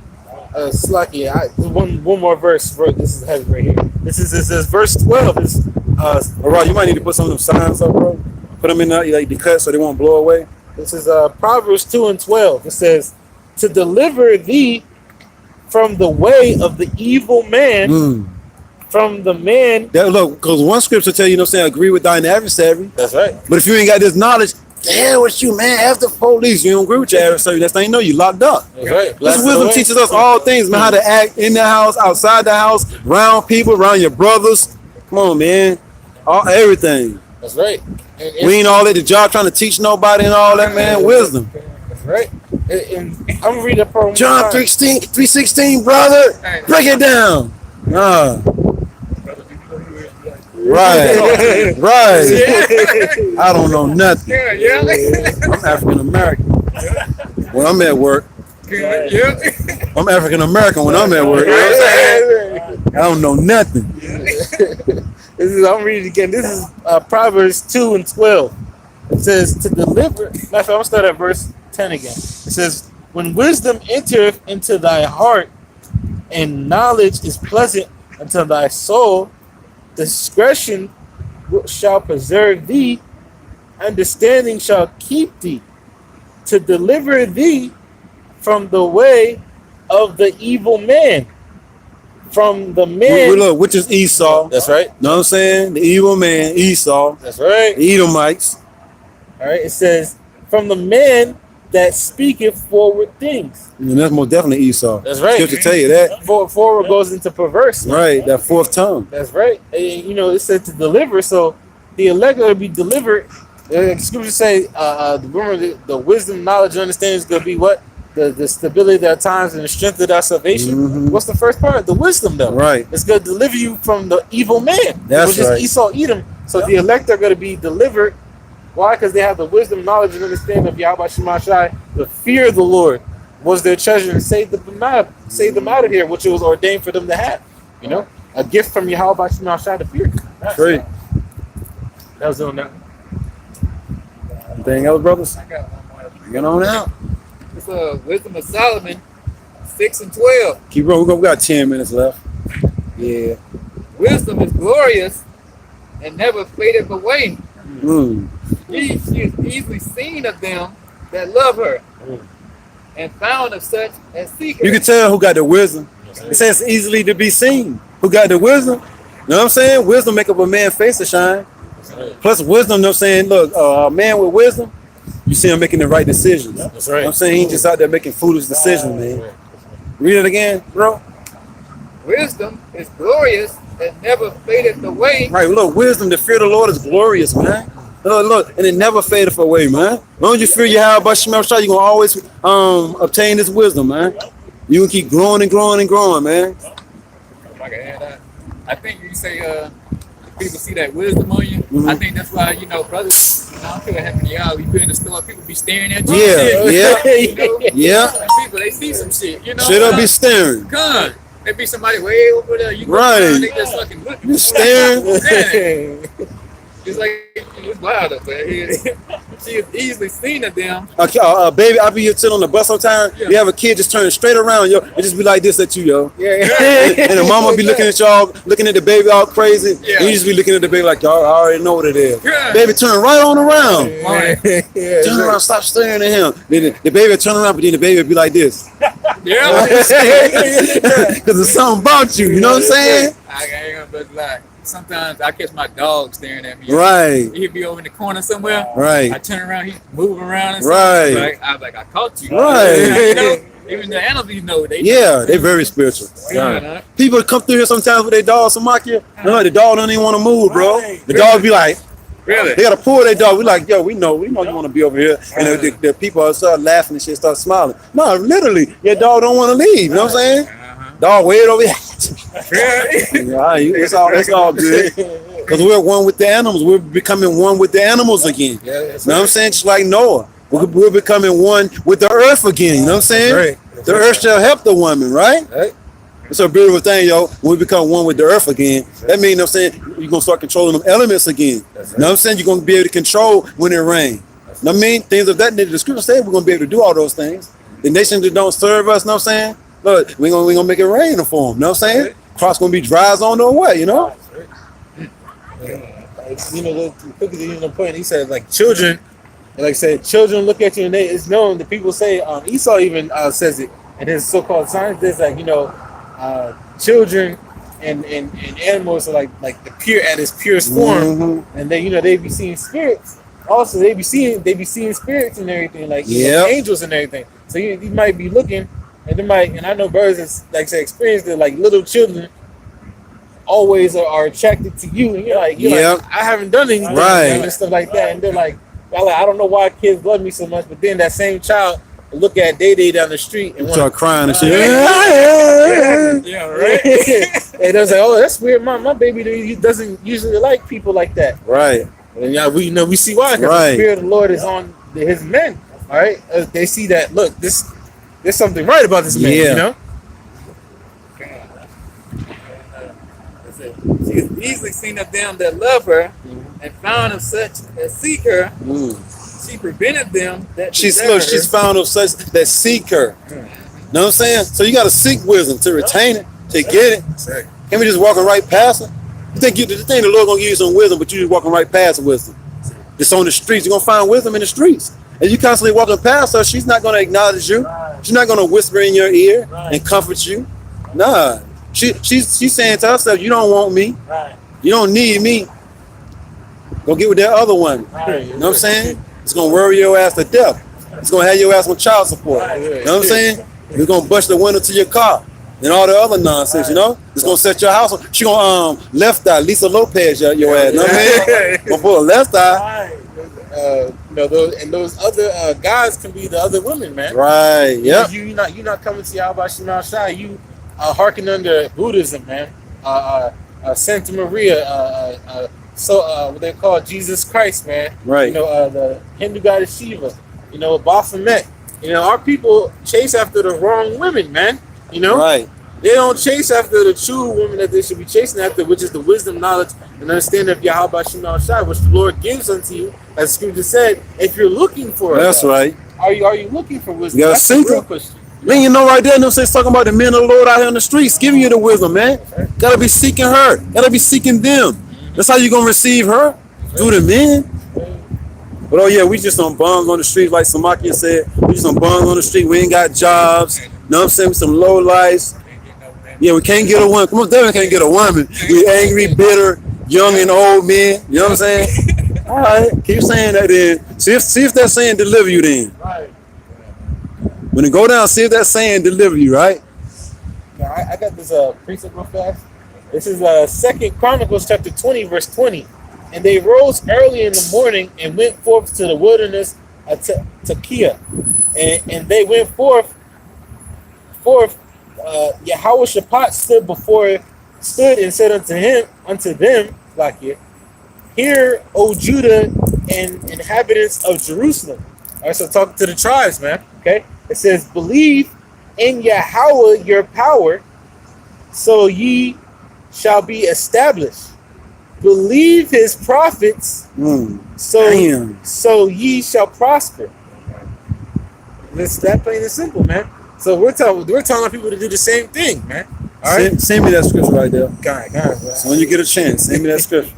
Slacky, one more verse. This is heavy right here. This is verse 12. All right, you might need to put some of them signs up, bro. Put them in like the cut so they won't blow away. This is Proverbs 2:12. It says, to deliver thee from the way of the evil man, from the man. That, look, because one scripture tell you, you know what I'm saying, agree with thine adversary. That's right. But if you ain't got this knowledge, hell with you, man. After the police, you don't agree with your adversary. Next thing you know, you locked up. That's right. This wisdom teaches us all things, man, how to act in the house, outside the house, around people, around your brothers. Come on, man. Everything. That's right. We ain't all at the job trying to teach nobody and all that, man. Wisdom. That's right. And I'm going to read that from John 3:16, brother. Break it down. Right. I don't know nothing. I'm African American. When I'm at work. I'm African American when I'm at work. You know what I'm saying? I don't know nothing. I'm reading it again. This is Proverbs 2:12. It says, to deliver. Matter of fact, I'm going to start at verse 10 again. It says, when wisdom entereth into thy heart, and knowledge is pleasant unto thy soul, discretion shall preserve thee, understanding shall keep thee, to deliver thee from the way of the evil man, from the man. Look, which is Esau. That's right. Know what I'm saying? The evil man, Esau. That's right. The Edomites. All right. It says, from the man that speaketh forward things. And that's most definitely Esau. That's right. Scripture tell you that. Forward goes into perverse. Right, that fourth tongue. That's right. And, it said to deliver. So the elect will be delivered Scriptures say, remember the wisdom, knowledge, and understanding is going to be what? The stability of their times and the strength of their salvation. What's the first part? The wisdom, though. Right. It's going to deliver you from the evil man. That's which is right. Esau, Edom. So the elect are going to be delivered. Why? Because they have the wisdom, knowledge, and understanding of Yahweh Shema Shai. The fear of the Lord was their treasure and saved them out of here, which it was ordained for them to have. You know, a gift from Yahweh Shema Shai to fear. That's right. That was on that. Anything else, brothers? I got one more. Get on out. It's Wisdom of Solomon, 6 and 12. Keep rolling. We got 10 minutes left. Yeah. Wisdom is glorious and never fadeth away. Mm. She is easily seen of them that love her, and found of such as seek her. You can tell who got the wisdom. It says easily to be seen. Who got the wisdom? You know what I'm saying? Wisdom make up a man's face to shine. Plus wisdom, you know what I'm saying? Look, a man with wisdom, you see him making the right decisions. That's You know right. what I'm saying? He ain't just out there making foolish decisions, man. Read it again, bro. Wisdom is glorious and never fadeth away. Right, look, wisdom, the fear of the Lord is glorious, man. Look, and it never fadeth away, man. As long as you fear Yahweh Shema Shai, you're going to always obtain this wisdom, man. You can keep growing and growing and growing, man. If I can add that, I think you say people see that wisdom on you. I think that's why, brothers, I don't care what happened to y'all. We be in the store, people be staring at you. Yeah. And people, they see some shit, Shit up be staring. Gun. There be somebody way over there. You go Right. down, they just fucking look. You staring. It's like, it's wild up there. She is easily seen of them. Baby, I be here sitting on the bus sometimes. You have a kid just turning straight around, yo. It just be like this at you, yo. And the mama be looking at y'all, looking at the baby all crazy. Yeah. And you just be looking at the baby like, y'all already know what it is. Yeah. Baby turn right on around. Yeah. Turn around, stop staring at him. Then the baby turn around, but then the baby would be like this. Yeah. Because there's something about you, you know what I'm saying? I ain't gonna lie. Sometimes I catch my dog staring at me. Right. He'll be over in the corner somewhere. Right. I turn around, he's moving around and Right. I'm like, I caught you. Right. Even the animals know they. Yeah, they very spiritual. Yeah. People come through here sometimes with their dog, Samakia. No, the dog don't even want to move, bro. The dog be like, Really? they gotta pull their dog. We like, yo, we know you want to be over here. And the people start laughing and shit, start smiling. No, literally, your dog don't want to leave. You know what I'm saying? Dog, wait over here. It's all good. Because we're one with the animals. We're becoming one with the animals again. You know what I'm saying? Just like Noah. We're becoming one with the earth again. You know what I'm saying? The earth shall help the woman, right? It's a beautiful thing, yo. When we become one with the earth again, that means, you know what I'm saying, you're going to start controlling them elements again. You know what I'm saying? You're going to be able to control when it rains. You know what I mean? Things of that nature. The scripture says we're going to be able to do all those things. The nations that don't serve us, you know what I'm saying? Look, we're gonna make it rain for them. You know what I'm saying? Cross gonna be dry on their way, you know? The cookies the point. He said, like, children, like I said, children look at you and it's known that people say, Esau even says it in his so-called science. There's like, children and animals are like the pure at its purest form, and then they be seeing spirits. Also, they be seeing spirits and everything, like angels and everything. So you might be looking. And I know birds that's like say experienced that like little children always are attracted to you, and you're like, I haven't done anything, and stuff like that, and they're like, I don't know why kids love me so much, but then that same child will look at Day down the street and start crying and shit. Yeah, right. And they're like, oh, that's weird. My baby he doesn't usually like people like that, right? And we see why, because the spirit of the Lord is on his men. All right, they see that. Look, there's something right about this man, you know? She is easily seen of them that love her, and found of such as seek her. She prevented them that she's found of such that seek her. Know what I'm saying? So you got to seek wisdom to retain it, to get it. Can't we just walking right past her? You think the Lord gonna give you some wisdom, but you just walking right past wisdom. Just on the streets, you're gonna find wisdom in the streets. If you constantly walking past her, she's not going to acknowledge you. She's not going to whisper in your ear and comfort you. Nah. She's saying to herself, you don't want me. You don't need me. Go get with that other one. You know what I'm saying? It's going to worry your ass to death. It's going to have your ass on child support. You know what I'm saying? It's going to bust the window to your car and all the other nonsense, you know? It's going to set your house on. She going to left eye, Lisa Lopez your ass. You know what I mean? Going to put a left eye. those other guys can be the other women, man. Right. Yep. You're not coming to Yahweh Shema Shai. You hearken under Buddhism, man. Santa Maria. What they call Jesus Christ, man. Right. The Hindu goddess Shiva. Baphomet. Our people chase after the wrong women, man. Right. They don't chase after the true woman that they should be chasing after, which is the wisdom, knowledge, and understanding of Yahweh Shema Shai, which the Lord gives unto you, as Scripture said. If you're looking for it, that's right. Are you looking for wisdom? You gotta That's seek the real it. question. Man, right there, it's talking about the men of the Lord out here in the streets, giving you the wisdom, man. Gotta be seeking her. Gotta be seeking them. That's how you gonna receive her, through the men. But oh yeah, we just on bums on the street, like Samakia said. We just on bums on the street. We ain't got jobs. You know what I'm saying? We some low lives. Yeah, we can't get a woman. Come on, definitely can't get a woman. We angry, bitter, young and old men. You know what I'm saying? All right, keep saying that then. See if that saying deliver you then. Right. When it go down, see if that saying deliver you, right? Now, I got this precept real fast. This is 2 Chronicles chapter 20, verse 20. And they rose early in the morning and went forth to the wilderness of Tekiah. And they went forth. Yehoshaphat stood and said unto them, like here, hear, O Judah and inhabitants of Jerusalem. All right, so talking to the tribes, man. Okay, it says, believe in Yahweh your power, so ye shall be established. Believe his prophets, so ye shall prosper. It's that plain and simple, man. So we're telling people to do the same thing, man. All right, send me that scripture right there. God, so when you get a chance, send me that scripture.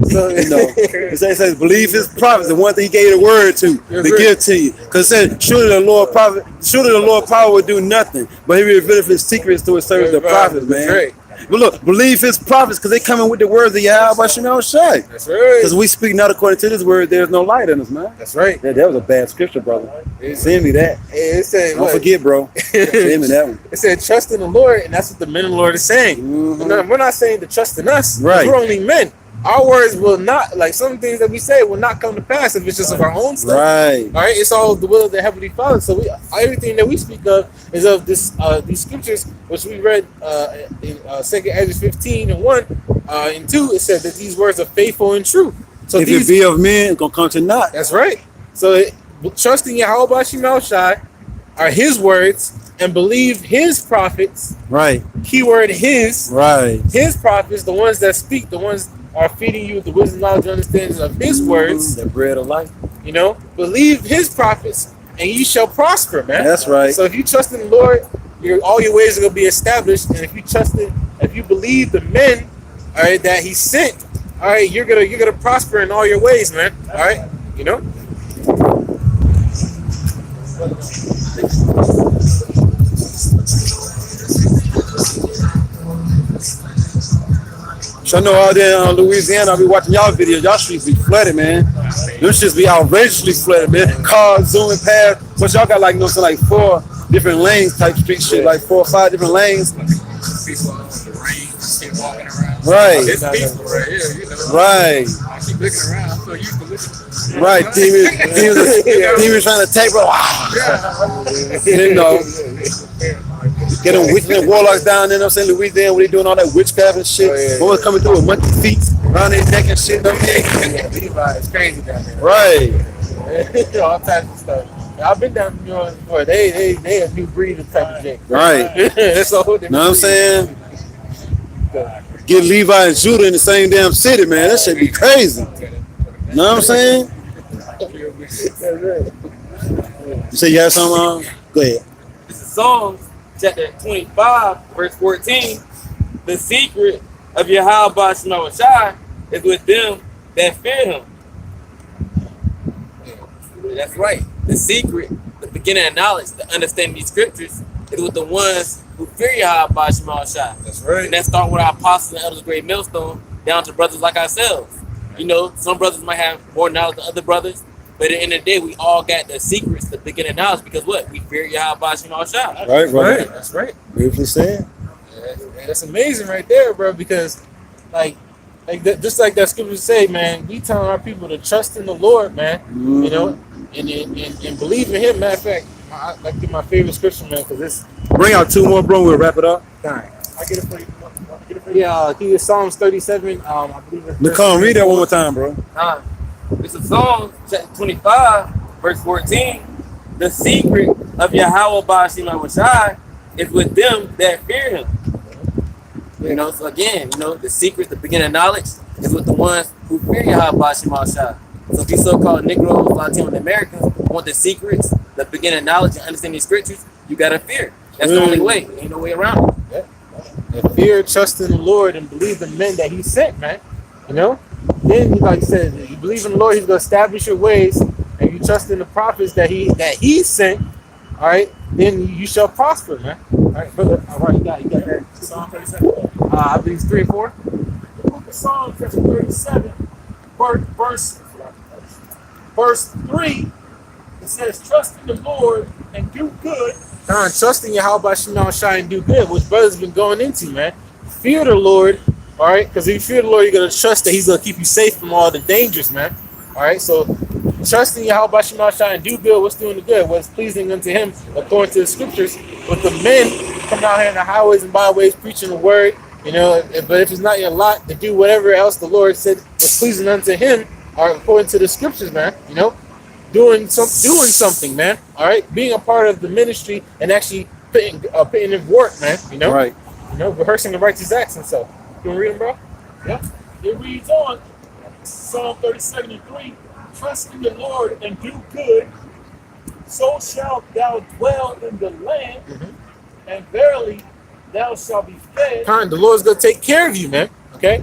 So it says, believe his prophets, the one that he gave the word to give to you. Because it said, surely the Lord power will do nothing, but he revealed his secrets to his servants, the prophets, man. Right. But look, believe his prophets, because they coming with the words of Yahweh Shema Shai. That's right. Because we speak not according to this word, there's no light in us, man. That's right. That was a bad scripture, brother. Send me that. It said, don't forget, bro. Send me that one. It said, trust in the Lord, and that's what the men of the Lord is saying. Mm-hmm. We're not saying to trust in us. Right. We're only men. Our words will not, like some things that we say, will not come to pass if it's just of our own stuff. Right. All right. It's all the will of the Heavenly Father. So everything that we speak of is of this these scriptures, which we read in 2 Ezra 15 and 1 and 2. It said that these words are faithful and true. So if it be of men, it's gonna come to naught. That's right. So trusting Yahweh Shema Shai are his words, and believe his prophets. Right. Keyword his. Right. His prophets, the ones that speak, the ones are feeding you the wisdom, knowledge, and understanding of his words. The bread of life. Believe his prophets, and you shall prosper, man. That's right. So if you trust in the Lord, all your ways are gonna be established. And if you believe the men, all right, that he sent, all right, you're gonna prosper in all your ways, man. All right, So I know out there in Louisiana, I'll be watching y'all videos. Y'all streets be flooded, man. Them shits be outrageously flooded, man. Cars zooming past. But y'all got like 4 different lanes type street shit, like 4 or 5 different lanes. People on the range, walking around. Right. It's peaceful right here, Right. I keep looking around, I'm so used to looking. Right. Demons trying to take, Get them witchcraft warlocks down there, Louisiana, where they doing all that witchcraft and shit. Boys coming through with monkey feet around their neck and shit. Levi, it's crazy down there. Right. all types of stuff. I've been down to New Orleans before. They a new breed of type of chick. Right. That's a whole different. Know what I'm saying? Get Levi and Judah in the same damn city, man. That shit be crazy. Know what I'm saying? You say you have something? Go ahead. This is Psalms chapter 25, verse 14. The secret of Yahweh Shema Shai is with them that fear him. That's right. The secret, the beginning of knowledge, the understanding these scriptures is with the ones who fear Yahweh Shema Shai. That's right. And that start with our apostles and elders, great millstone, down to brothers like ourselves. Some brothers might have more knowledge than other brothers, but at the end of the day, we all got the secrets, the beginning of knowledge, because what? We fear Yahweh Shema Shai. Right. That's right. Beautifully said. That's amazing right there, bro, because, like, just like that scripture say, man, we telling our people to trust in the Lord, man. You know, and believe in Him. Matter of fact, I like my favorite scripture, man, because this. Bring out two more, bro. We'll wrap it up. Time. I get it for you. Get it for you. Yeah, he is Psalms 37. I believe it's Nicole, read that one more time, bro. It's a Psalm, chapter 25, verse 14. The secret of Yahweh Ba'ashim Awashai is with them that fear Him. You know, so again, you know, the secret, the beginning of knowledge is with the ones who fear Yahweh Ba'ashim Awashai. So these so-called Negroes, Latino Americans want the secrets, the beginning of knowledge, and understanding these scriptures. You gotta fear. That's the only way. Ain't no way around it. And fear, trust in the Lord, and believe the men that He sent, man. You know? Then, like you said, you believe in the Lord, He's going to establish your ways, and you trust in the prophets that He sent, all right? Then you shall prosper, man. All right, brother. All right, you got that. Psalm 37. I believe it's 3 and 4. The book of Psalms, chapter 37, verse 3, it says, trust in the Lord and do good. Trust in Yahweh Shema Shai and do good, which brother's been going into, man. Fear the Lord, all right? Because if you fear the Lord, you're going to trust that He's going to keep you safe from all the dangers, man. All right? So trust in Yahweh Shema Shai and do good. What's doing the good? What's pleasing unto Him according to the scriptures. But the men come out here in the highways and byways preaching the word, you know, but if it's not your lot to do whatever else the Lord said is pleasing unto Him, all right, according to the scriptures, man, you know, doing something, man. All right, being a part of the ministry and actually putting in work, man. You know, Right. You know, rehearsing the righteous acts and so. You want to read them, bro? Yeah. It reads on, Psalm 37 and 3, trust in the Lord and do good, so shalt thou dwell in the land, and verily thou shalt be fed. The Lord's gonna take care of you, man. Okay,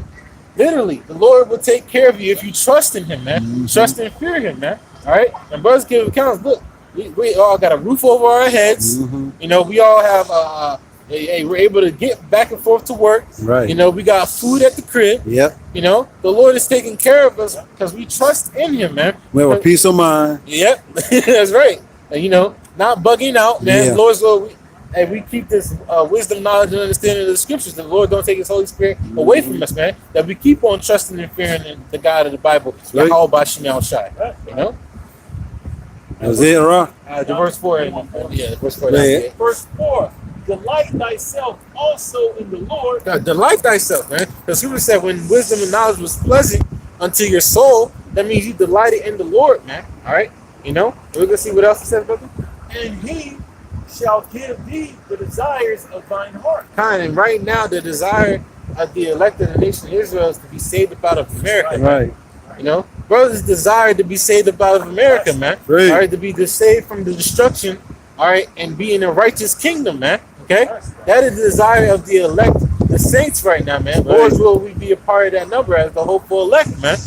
literally, the Lord will take care of you if you trust in Him, man. Trust and fear Him, man. All right, and brothers give accounts. Look, we all got a roof over our heads. You know, we all have we're able to get back and forth to work. Right. You know, we got food at the crib. Yep. You know, the Lord is taking care of us because we trust in Him, man. We have a peace of mind. Yep, that's right. And, you know, not bugging out, man. Yeah. Lord's will. We keep this wisdom, knowledge, and understanding of the scriptures. The Lord don't take His Holy Spirit away from us, man. That we keep on trusting and fearing in the God of the Bible. Right. Yahweh Ba'ashim Shai. You know. That was it, Ra? The verse 4. Yeah, verse 4. Yeah. Verse 4, delight thyself also in the Lord. God, delight thyself, man. Because Scripture said when wisdom and knowledge was pleasant unto your soul, that means you delighted in the Lord, man. All right? You know? We're going to see what else it says, brother. And He shall give thee the desires of thine heart. And right now, the desire of the elect of the nation of Israel is to be saved up out of America. Right. You know, brothers desire to be saved up out of America, man. Right. All right, to be saved from the destruction, all right, and be in a righteous kingdom, man. Okay, that is the desire of the elect, the saints, right now, man. Right. Lord, will we be a part of that number as the hopeful elect, man?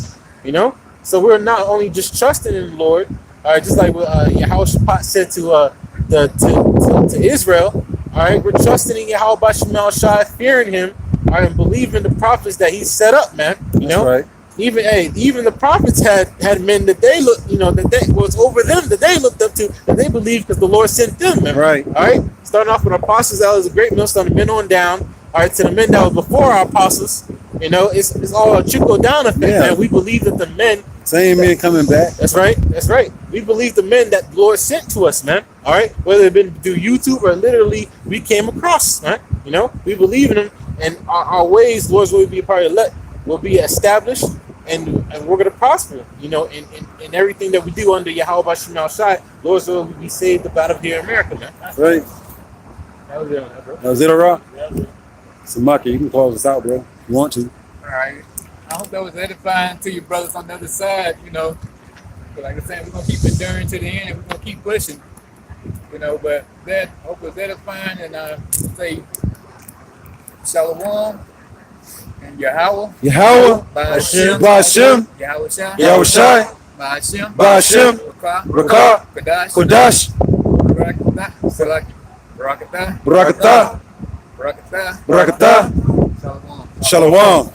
You know, so we're not only just trusting in the Lord, all right, just like what Yehoshaphat said to Israel, all right, we're trusting in Yahweh Ba'ashim Shai, fearing Him, all right, and believing the prophets that He set up, man. You know. That's right. Even the prophets had men that they looked, you know, that they was over them, that they looked up to, that they believed because the Lord sent them. Man. Right. All right. Starting off with apostles, that was a great millstone, the men on down. All right, to the men that was before our apostles. You know, it's all a trickle down effect. Yeah. Man. We believe that the men. Same men coming back. That's right. That's right. We believe the men that the Lord sent to us, man. All right. Whether it been through YouTube or literally we came across, man. You know, we believe in them, and our ways, Lord's will be a part of the will be established, and we're going to prosper, you know, in everything that we do under Yahweh Ba'ashim Shai. Lord's will be saved up out of here in America, man. Right. That was it, bro. That was it, Ra? So, Maki, you can close us out, bro, if you want to. All right. I hope that was edifying to your brothers on the other side, you know. But like I said, we're going to keep enduring to the end, and we're going to keep pushing, you know. But that, I hope it was edifying, and say, Shalom. And Yahweh, Ba'ashim, Yahweh Shai, Ba'ashim, Rakah, Kodash, Barakatah, Barakatah, Barakatah, Barakatah, Shalom. Shalom.